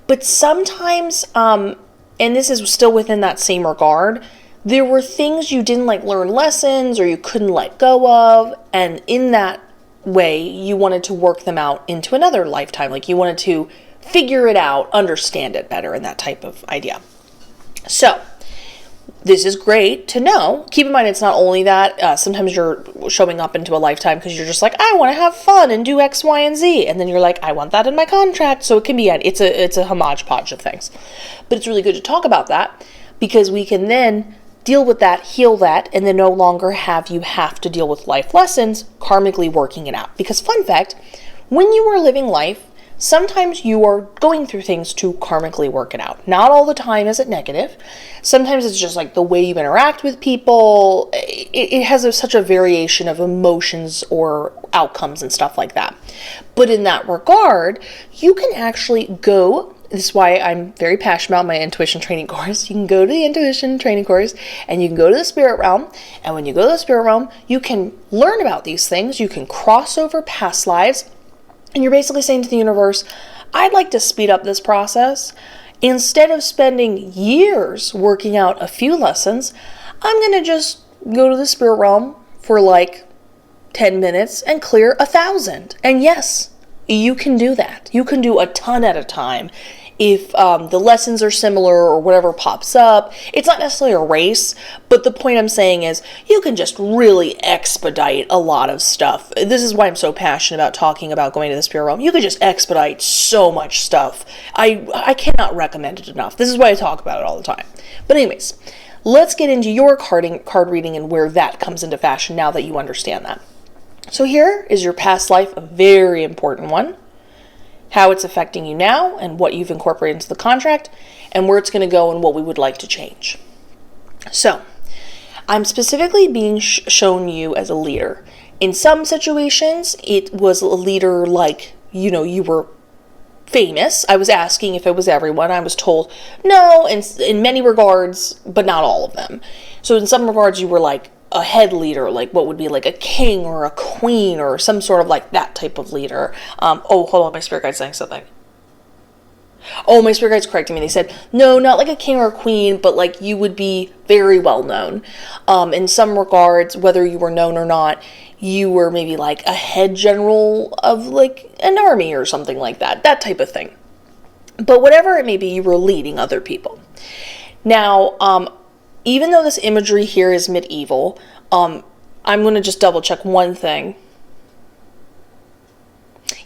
but sometimes, and this is still within that same regard, there were things you didn't learn lessons or you couldn't let go of, and in that way, you wanted to work them out into another lifetime. You wanted to figure it out, understand it better, and that type of idea. So, this is great to know. Keep in mind, it's not only that. Sometimes you're showing up into a lifetime because you're just like, I want to have fun and do X, Y, and Z. And then you're like, I want that in my contract. So it can be, it's a hodgepodge of things. But it's really good to talk about that, because we can then deal with that, heal that, and then no longer have to deal with life lessons, karmically working it out. Because fun fact, when you are living life, sometimes you are going through things to karmically work it out. Not all the time is it negative. Sometimes it's just the way you interact with people. It has such a variation of emotions or outcomes and stuff like that. But in that regard, you can actually go. This is why I'm very passionate about my intuition training course. You can go to the intuition training course and you can go to the spirit realm. And when you go to the spirit realm, you can learn about these things. You can cross over past lives. And you're basically saying to the universe, I'd like to speed up this process. Instead of spending years working out a few lessons, I'm going to just go to the spirit realm for 10 minutes and clear 1,000. And yes, you can do that. You can do a ton at a time. If the lessons are similar or whatever pops up, it's not necessarily a race, but the point I'm saying is you can just really expedite a lot of stuff. This is why I'm so passionate about talking about going to the spirit realm. You can just expedite so much stuff. I cannot recommend it enough. This is why I talk about it all the time. But anyways, let's get into your card reading and where that comes into fashion now that you understand that. So here is your past life, a very important one. How it's affecting you now and what you've incorporated into the contract, and where it's going to go and what we would like to change. So, I'm specifically being shown you as a leader. In some situations, it was a leader you were famous. I was asking if it was everyone. I was told no, in many regards, but not all of them. So in some regards, you were a head leader, what would be a king or a queen or some sort of that type of leader. Oh, hold on, my spirit guide's saying something. Oh, my spirit guide's correcting me. They said, no, not a king or a queen, but you would be very well known. In some regards, whether you were known or not, you were maybe a head general of an army or something like that type of thing. But whatever it may be, you were leading other people. Now, even though this imagery here is medieval, I'm going to just double check one thing.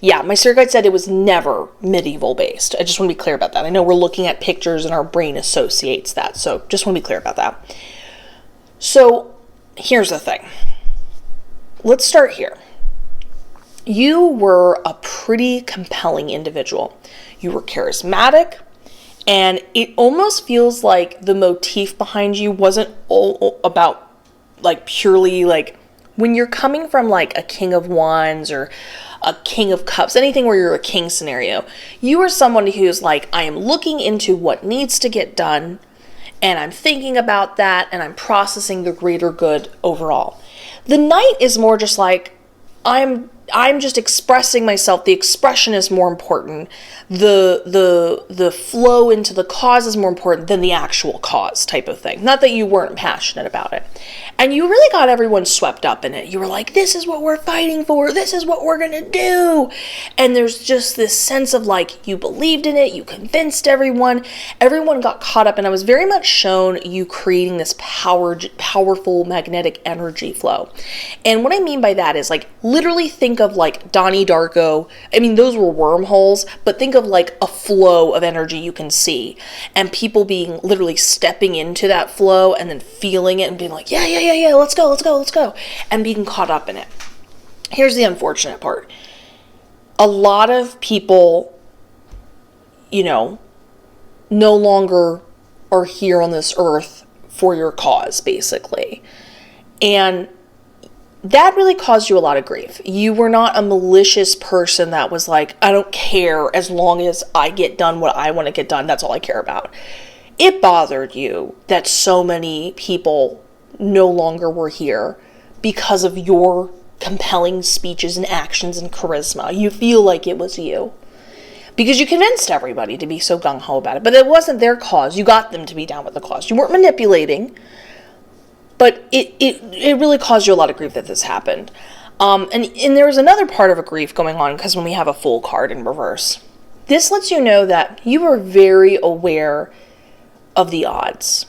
Yeah, my spirit guide said it was never medieval based. I just want to be clear about that. I know we're looking at pictures and our brain associates that, so just want to be clear about that. So here's the thing. Let's start here. You were a pretty compelling individual. You were charismatic. And it almost feels like the motif behind you wasn't all about purely when you're coming from a King of Wands or a King of Cups, anything where you're a king scenario. You are someone who's I am looking into what needs to get done, and I'm thinking about that, and I'm processing the greater good overall. The Knight is more just I'm I'm just expressing myself. The expression is more important. The flow into the cause is more important than the actual cause type of thing. Not that you weren't passionate about it. And you really got everyone swept up in it. You were like, this is what we're fighting for. This is what we're going to do. And there's just this sense of like, you believed in it. You convinced everyone. Everyone got caught up. And I was very much shown you creating this powerful magnetic energy flow. And what I mean by that is like, literally think of like Donnie Darko. I mean, those were wormholes, but think of like a flow of energy you can see, and people being literally stepping into that flow and then feeling it and being like, yeah, let's go, and being caught up in it. Here's the unfortunate part. A lot of people, no longer are here on this earth for your cause, basically. And that really caused you a lot of grief. You were not a malicious person that was like, I don't care as long as I get done what I want to get done. That's all I care about. It bothered you that so many people no longer were here because of your compelling speeches and actions and charisma. You feel like it was you because you convinced everybody to be so gung-ho about it. But it wasn't their cause. You got them to be down with the cause. You weren't manipulating. But it really caused you a lot of grief that this happened. And there was another part of a grief going on because when we have a Fool card in reverse, this lets you know that you were very aware of the odds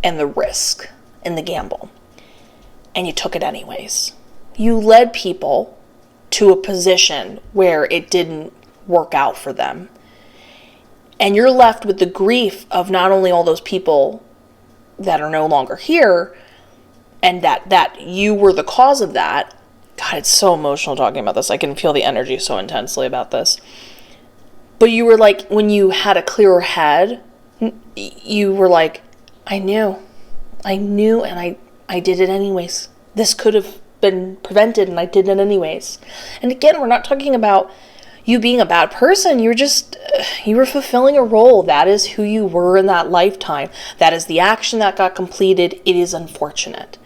and the risk and the gamble. And you took it anyways. You led people to a position where it didn't work out for them. And you're left with the grief of not only all those people that are no longer here, and that you were the cause of that. God, it's so emotional talking about this. I can feel the energy so intensely about this. But you were like, when you had a clearer head, you were like, I knew, and I did it anyways. This could have been prevented, and I did it anyways. And again, we're not talking about you being a bad person. You were fulfilling a role. That is who you were in that lifetime. That is the action that got completed. It is unfortunate.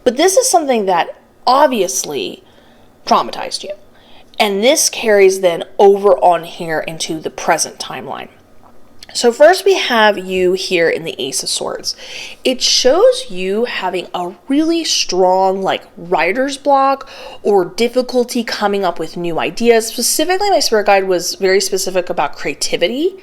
But this is something that obviously traumatized you. And this carries then over on here into the present timeline. So first we have you here in the Ace of Swords. It shows you having a really strong writer's block or difficulty coming up with new ideas. Specifically, my spirit guide was very specific about creativity.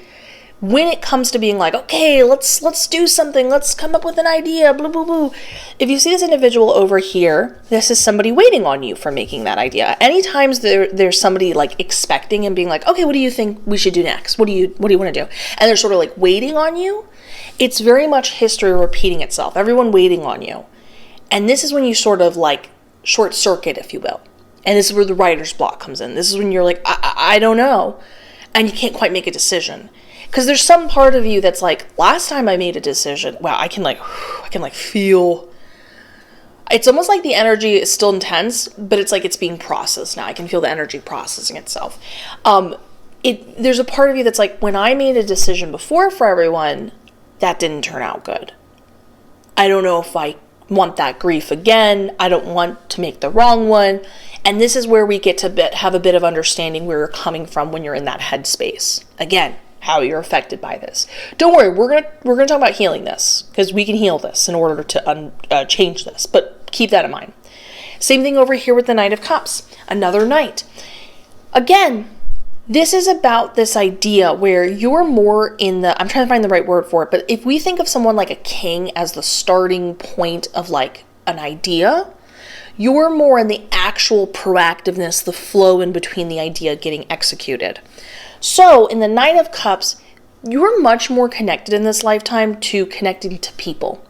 When it comes to being like, okay, let's do something, let's come up with an idea, blah, blah, blah. If you see this individual over here, this is somebody waiting on you for making that idea. Anytime there's somebody expecting and being like, okay, what do you think we should do next? What do you want to do? And they're sort of waiting on you. It's very much history repeating itself. Everyone waiting on you. And this is when you sort of short circuit, if you will. And this is where the writer's block comes in. This is when you're like, I don't know. And you can't quite make a decision. Because there's some part of you that's like, last time I made a decision, wow, I can feel, it's almost like the energy is still intense, but it's like it's being processed now. I can feel the energy processing itself. There's a part of you that's like, when I made a decision before for everyone, that didn't turn out good. I don't know if I want that grief again. I don't want to make the wrong one. And this is where we get to have a bit of understanding where you're coming from when you're in that headspace. Again, how you're affected by this. Don't worry, we're gonna talk about healing this, because we can heal this in order to change this, but keep that in mind. Same thing over here with the Knight of Cups, another knight. Again, this is about this idea where you're more in the, I'm trying to find the right word for it, but if we think of someone like a king as the starting point of an idea, you're more in the actual proactiveness, the flow in between the idea getting executed. So, in the Knight of Cups, you're much more connected in this lifetime to connecting to people.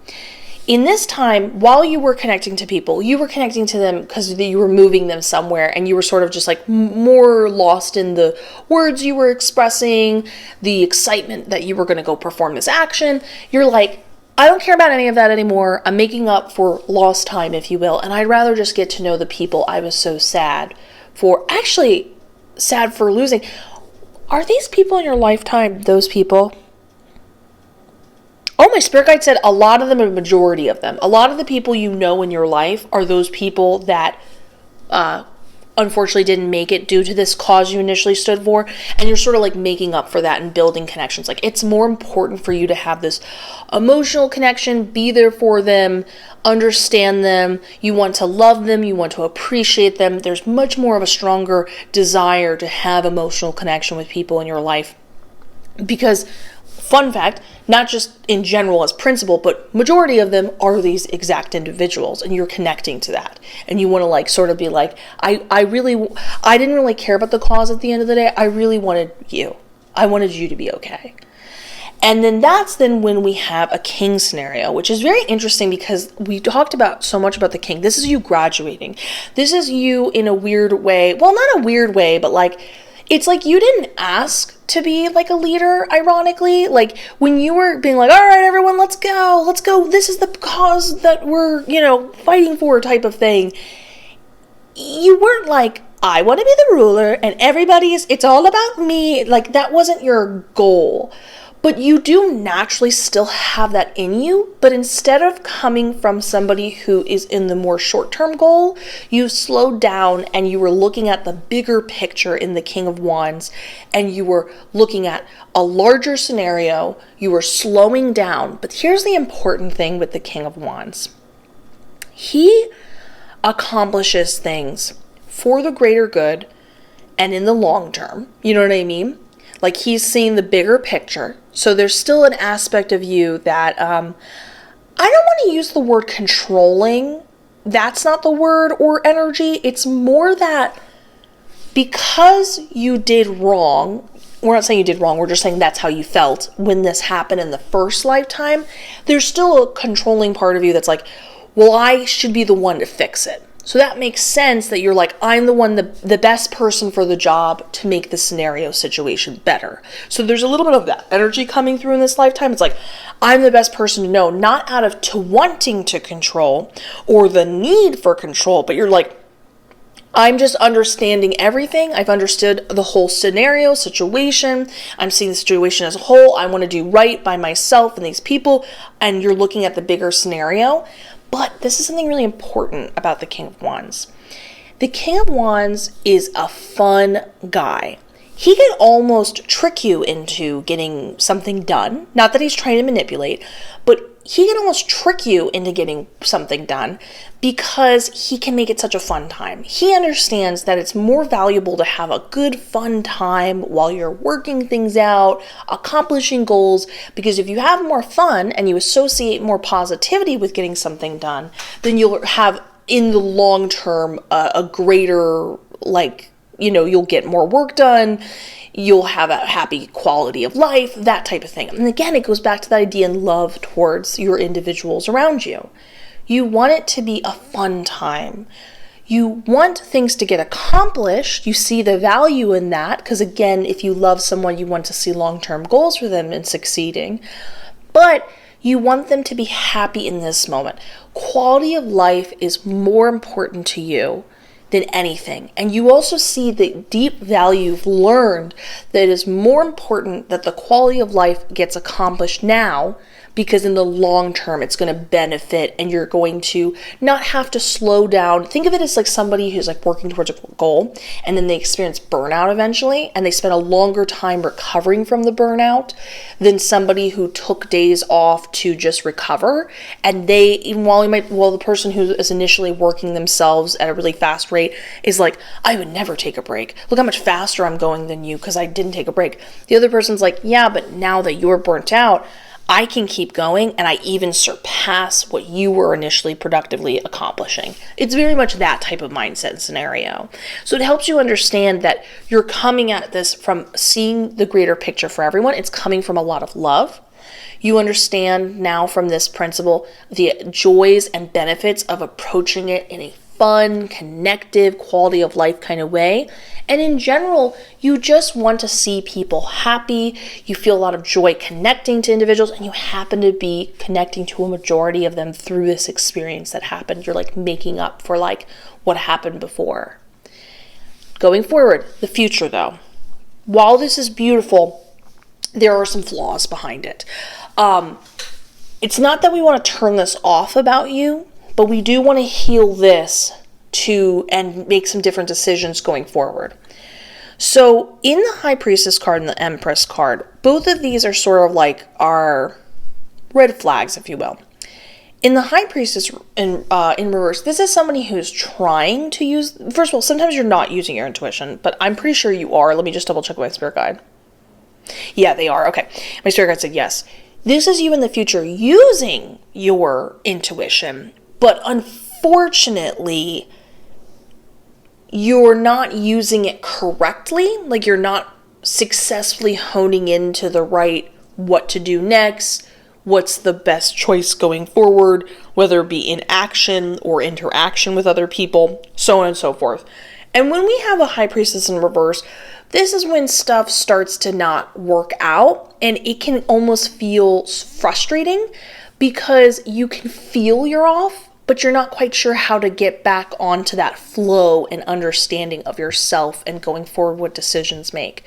In this time, while you were connecting to people, you were connecting to them because you were moving them somewhere, and you were sort of just more lost in the words you were expressing, the excitement that you were going to go perform this action. You're like, I don't care about any of that anymore. I'm making up for lost time, if you will, and I'd rather just get to know the people I was so sad for losing. Are these people in your lifetime those people? Oh, my spirit guide said a lot of them, a majority of them. A lot of the people you know in your life are those people that unfortunately didn't make it due to this cause you initially stood for, and you're sort of like making up for that and building connections. Like, it's more important for you to have this emotional connection, be there for them, understand them, you want to love them, you want to appreciate them. There's much more of a stronger desire to have emotional connection with people in your life, because, fun fact, not just in general as principle, but majority of them are these exact individuals, and you're connecting to that. And you want to like sort of be like, I didn't really care about the cause at the end of the day. I really wanted you. I wanted you to be okay. And then that's when we have a king scenario, which is very interesting because we talked about so much about the king. This is you graduating. This is you in a weird way. Well, not a weird way, but like, it's like you didn't ask to be like a leader, ironically. Like, when you were being like, all right, everyone, let's go. This is the cause that we're, fighting for type of thing. You weren't like, I want to be the ruler and it's all about me. Like, that wasn't your goal. But you do naturally still have that in you, but instead of coming from somebody who is in the more short-term goal, you slowed down and you were looking at the bigger picture in the King of Wands, and you were looking at a larger scenario. You were slowing down. But here's the important thing with the King of Wands. He accomplishes things for the greater good and in the long term. You know what I mean? Like, he's seeing the bigger picture. So there's still an aspect of you that, I don't want to use the word controlling. That's not the word or energy. It's more that because you did wrong, we're not saying you did wrong, we're just saying that's how you felt when this happened in the first lifetime. There's still a controlling part of you that's like, well, I should be the one to fix it. So that makes sense that you're like, I'm the best person for the job to make the scenario situation better. So there's a little bit of that energy coming through in this lifetime. It's like, I'm the best person to know, not out of wanting to control or the need for control, but you're like, I'm just understanding everything. I've understood the whole scenario, situation. I'm seeing the situation as a whole. I want to do right by myself and these people. And you're looking at the bigger scenario. But this is something really important about the King of Wands. The King of Wands is a fun guy. He can almost trick you into getting something done. Not that he's trying to manipulate, but he can almost trick you into getting something done because he can make it such a fun time. He understands that it's more valuable to have a good, fun time while you're working things out, accomplishing goals, because if you have more fun and you associate more positivity with getting something done, then you'll have, in the long term, a greater, you'll get more work done, you'll have a happy quality of life, that type of thing. And again, it goes back to that idea and love towards your individuals around you. You want it to be a fun time. You want things to get accomplished. You see the value in that, because again, if you love someone, you want to see long-term goals for them and succeeding. But you want them to be happy in this moment. Quality of life is more important to you than anything. And you also see the deep value you've learned that it is more important that the quality of life gets accomplished now, because in the long term it's going to benefit and you're going to not have to slow down. Think of it as like somebody who's like working towards a goal and then they experience burnout eventually, and they spend a longer time recovering from the burnout than somebody who took days off to just recover. And they, even while the person who is initially working themselves at a really fast rate is like, I would never take a break. Look how much faster I'm going than you because I didn't take a break. The other person's like, yeah, but now that you're burnt out, I can keep going and I even surpass what you were initially productively accomplishing. It's very much that type of mindset and scenario. So it helps you understand that you're coming at this from seeing the greater picture for everyone. It's coming from a lot of love. You understand now from this principle the joys and benefits of approaching it in a fun, connective, quality of life kind of way. And in general, you just want to see people happy. You feel a lot of joy connecting to individuals, and you happen to be connecting to a majority of them through this experience that happened. You're like making up for like what happened before. Going forward, the future though. While this is beautiful, there are some flaws behind it. It's not that we want to turn this off about you, but we do want to heal this and make some different decisions going forward. So in the High Priestess card and the Empress card, both of these are sort of like our red flags, if you will. In the High Priestess in reverse, this is somebody who's trying to use, first of all, sometimes you're not using your intuition, but I'm pretty sure you are. Let me just double check my spirit guide. Yeah, they are. Okay. My spirit guide said yes. This is you in the future using your intuition, but unfortunately, you're not using it correctly. Like, you're not successfully honing into the right what to do next, what's the best choice going forward, whether it be in action or interaction with other people, so on and so forth. And when we have a High Priestess in reverse, this is when stuff starts to not work out, and it can almost feel frustrating because you can feel you're off, but you're not quite sure how to get back onto that flow and understanding of yourself and going forward what decisions make.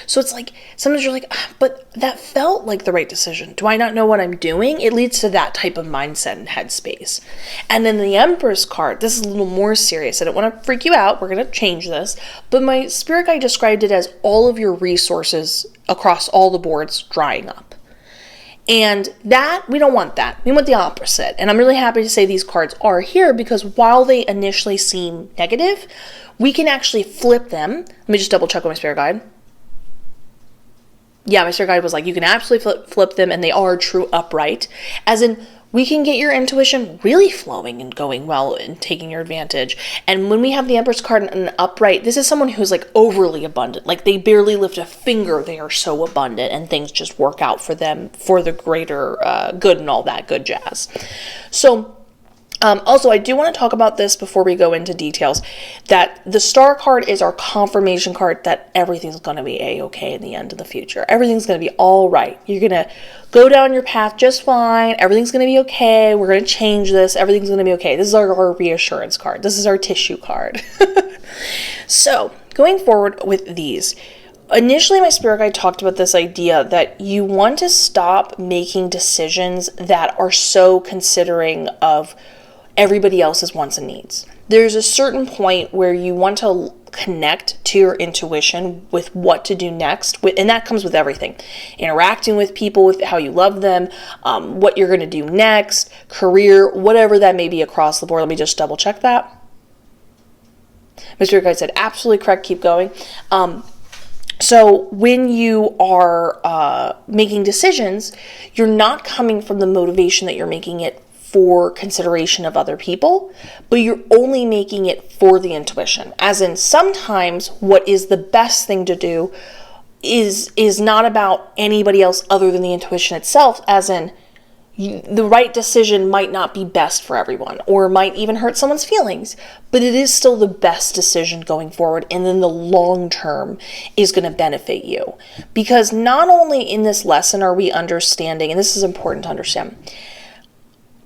So it's like, sometimes you're like, but that felt like the right decision. Do I not know what I'm doing? It leads to that type of mindset and headspace. And then the Empress card, this is a little more serious. I don't want to freak you out. We're going to change this. But my spirit guide described it as all of your resources across all the boards drying up. And that, we don't want that. We want the opposite. And I'm really happy to say these cards are here because while they initially seem negative, we can actually flip them. Let me just double check with my spirit guide. Yeah, my spirit guide was like, you can absolutely flip them, and they are true upright. As in, we can get your intuition really flowing and going well and taking your advantage. And when we have the Empress card and an upright, this is someone who's like overly abundant. Like, they barely lift a finger. They are so abundant and things just work out for them for the greater good and all that good jazz. So also, I do want to talk about this before we go into details, that the Star card is our confirmation card that everything's going to be A-okay in the end of the future. Everything's going to be all right. You're going to go down your path just fine. Everything's going to be okay. We're going to change this. Everything's going to be okay. This is our reassurance card. This is our tissue card. So, going forward with these, initially my spirit guide talked about this idea that you want to stop making decisions that are so considering of everybody else's wants and needs. There's a certain point where you want to connect to your intuition with what to do next, and that comes with everything. Interacting with people, with how you love them, what you're going to do next, career, whatever that may be across the board. Let me just double check that. My spirit guide said, absolutely correct, keep going. So when you are making decisions, you're not coming from the motivation that you're making it for consideration of other people, but you're only making it for the intuition. As in, sometimes what is the best thing to do is not about anybody else other than the intuition itself, as in, the right decision might not be best for everyone, or might even hurt someone's feelings, but it is still the best decision going forward, and then the long term is going to benefit you. Because not only in this lesson are we understanding, and this is important to understand,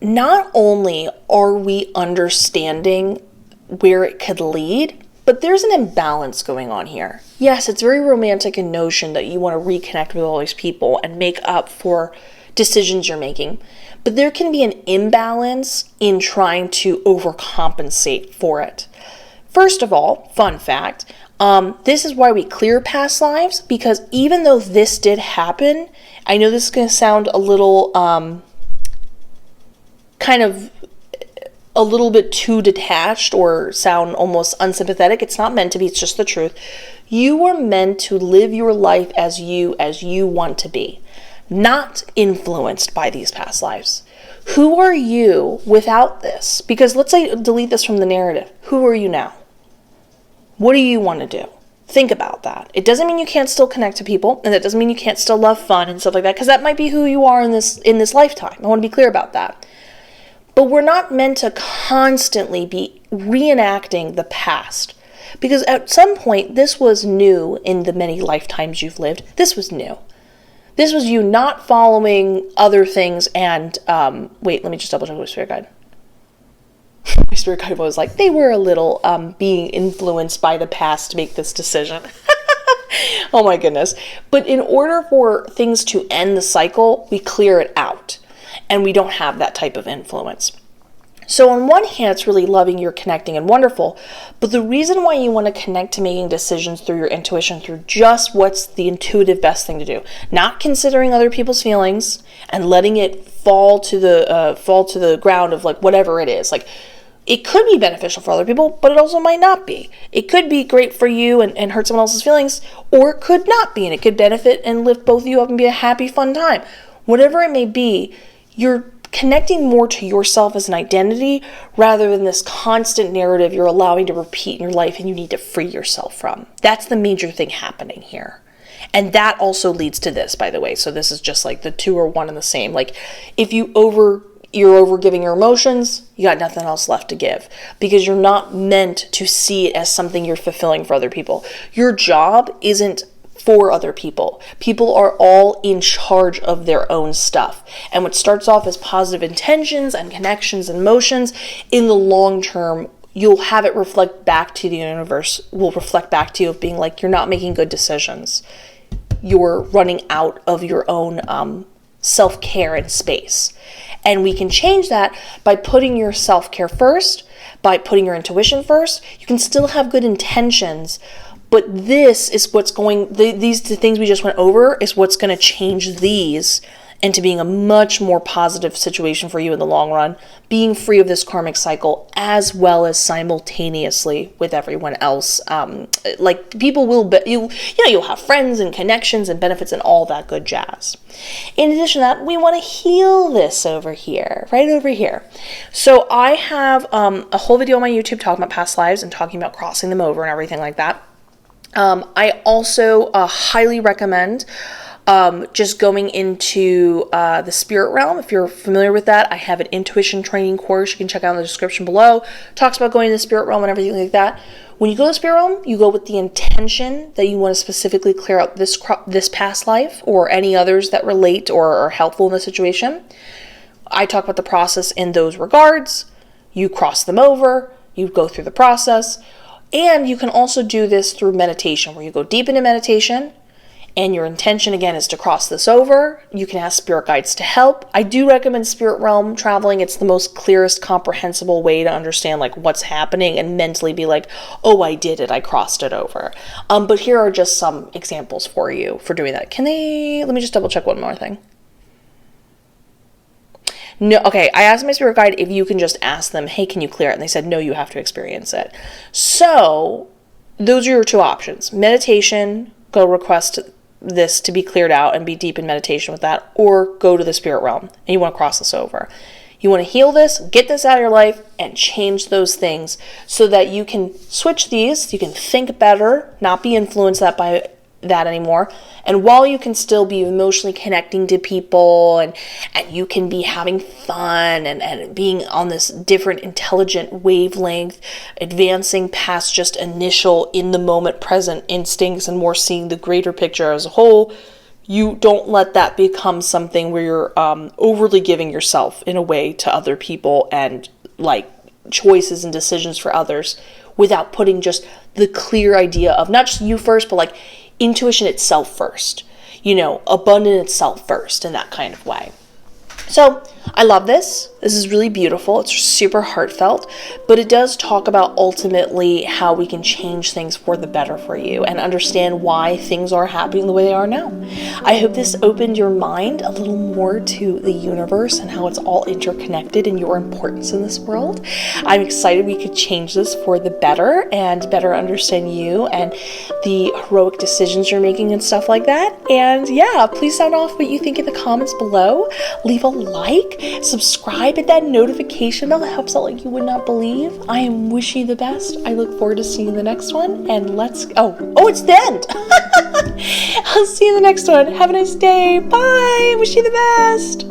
not only are we understanding where it could lead, but there's an imbalance going on here. Yes, it's very romantic in notion that you want to reconnect with all these people and make up for decisions you're making, but there can be an imbalance in trying to overcompensate for it. First of all, fun fact, this is why we clear past lives, because even though this did happen, I know this is going to sound a little kind of a little bit too detached or sound almost unsympathetic. It's not meant to be, it's just the truth. You are meant to live your life as you want to be, not influenced by these past lives. Who are you without this? Because let's say delete this from the narrative. Who are you now? What do you want to do? Think about that. It doesn't mean you can't still connect to people, and that doesn't mean you can't still love fun and stuff like that, because that might be who you are in this lifetime. I want to be clear about that. But we're not meant to constantly be reenacting the past, because at some point this was new in the many lifetimes you've lived. This was new. This was you not following other things and, wait, let me just double check with Spirit Guide. My Spirit Guide was like, they were a little being influenced by the past to make this decision. Oh my goodness. But in order for things to end the cycle, we clear it out. And we don't have that type of influence. So on one hand, it's really loving, you're connecting and wonderful. But the reason why you want to connect to making decisions through your intuition, through just what's the intuitive best thing to do, not considering other people's feelings and letting it fall to the ground of like whatever it is. Like, it could be beneficial for other people, but it also might not be. It could be great for you and hurt someone else's feelings, or it could not be, and it could benefit and lift both of you up and be a happy, fun time. Whatever it may be, you're connecting more to yourself as an identity rather than this constant narrative you're allowing to repeat in your life and you need to free yourself from. That's the major thing happening here. And that also leads to this, by the way. So this is just like the two are one and the same. Like, if you're over giving your emotions, you got nothing else left to give, because you're not meant to see it as something you're fulfilling for other people. Your job isn't for other people. People are all in charge of their own stuff. And what starts off as positive intentions and connections and emotions, in the long term, you'll have it reflect back to the universe, will reflect back to you of being like, you're not making good decisions. You're running out of your own self-care and space. And we can change that by putting your self-care first, by putting your intuition first. You can still have good intentions, but this is what's these things we just went over is what's going to change these into being a much more positive situation for you in the long run, being free of this karmic cycle, as well as simultaneously with everyone else. Like, people will you'll have friends and connections and benefits and all that good jazz. In addition to that, we want to heal this over here, right over here. So I have a whole video on my YouTube talking about past lives and talking about crossing them over and everything like that. I also highly recommend just going into the spirit realm. If you're familiar with that, I have an intuition training course you can check out in the description below. Talks about going to the spirit realm and everything like that. When you go to the spirit realm, you go with the intention that you want to specifically clear out this past life or any others that relate or are helpful in the situation. I talk about the process in those regards. You cross them over. You go through the process. And you can also do this through meditation, where you go deep into meditation, and your intention, again, is to cross this over. You can ask spirit guides to help. I do recommend spirit realm traveling. It's the most clearest, comprehensible way to understand like what's happening and mentally be like, oh, I did it. I crossed it over. But here are just some examples for you for doing that. Let me just double check one more thing. No, okay, I asked my spirit guide if you can just ask them, hey, can you clear it? And they said, no, you have to experience it. So those are your two options. Meditation, go request this to be cleared out and be deep in meditation with that, or go to the spirit realm and you want to cross this over. You want to heal this, get this out of your life, and change those things so that you can switch these, you can think better, not be influenced by that anymore. And while you can still be emotionally connecting to people and you can be having fun and being on this different intelligent wavelength, advancing past just initial in the moment present instincts and more seeing the greater picture as a whole, you don't let that become something where you're overly giving yourself in a way to other people and like choices and decisions for others without putting just the clear idea of not just you first, but like intuition itself first, abundance itself first in that kind of way. So I love this. This is really beautiful. It's super heartfelt, but it does talk about ultimately how we can change things for the better for you and understand why things are happening the way they are now. I hope this opened your mind a little more to the universe and how it's all interconnected and your importance in this world. I'm excited we could change this for the better and better understand you and the heroic decisions you're making and stuff like that. And yeah, please sound off what you think in the comments below. Leave a like, subscribe, hit that notification bell. It helps out like you would not believe. I am wish you the best. I look forward to seeing you in the next one. And it's the end. I'll see you in the next one. Have a nice day. Bye. Wish you the best.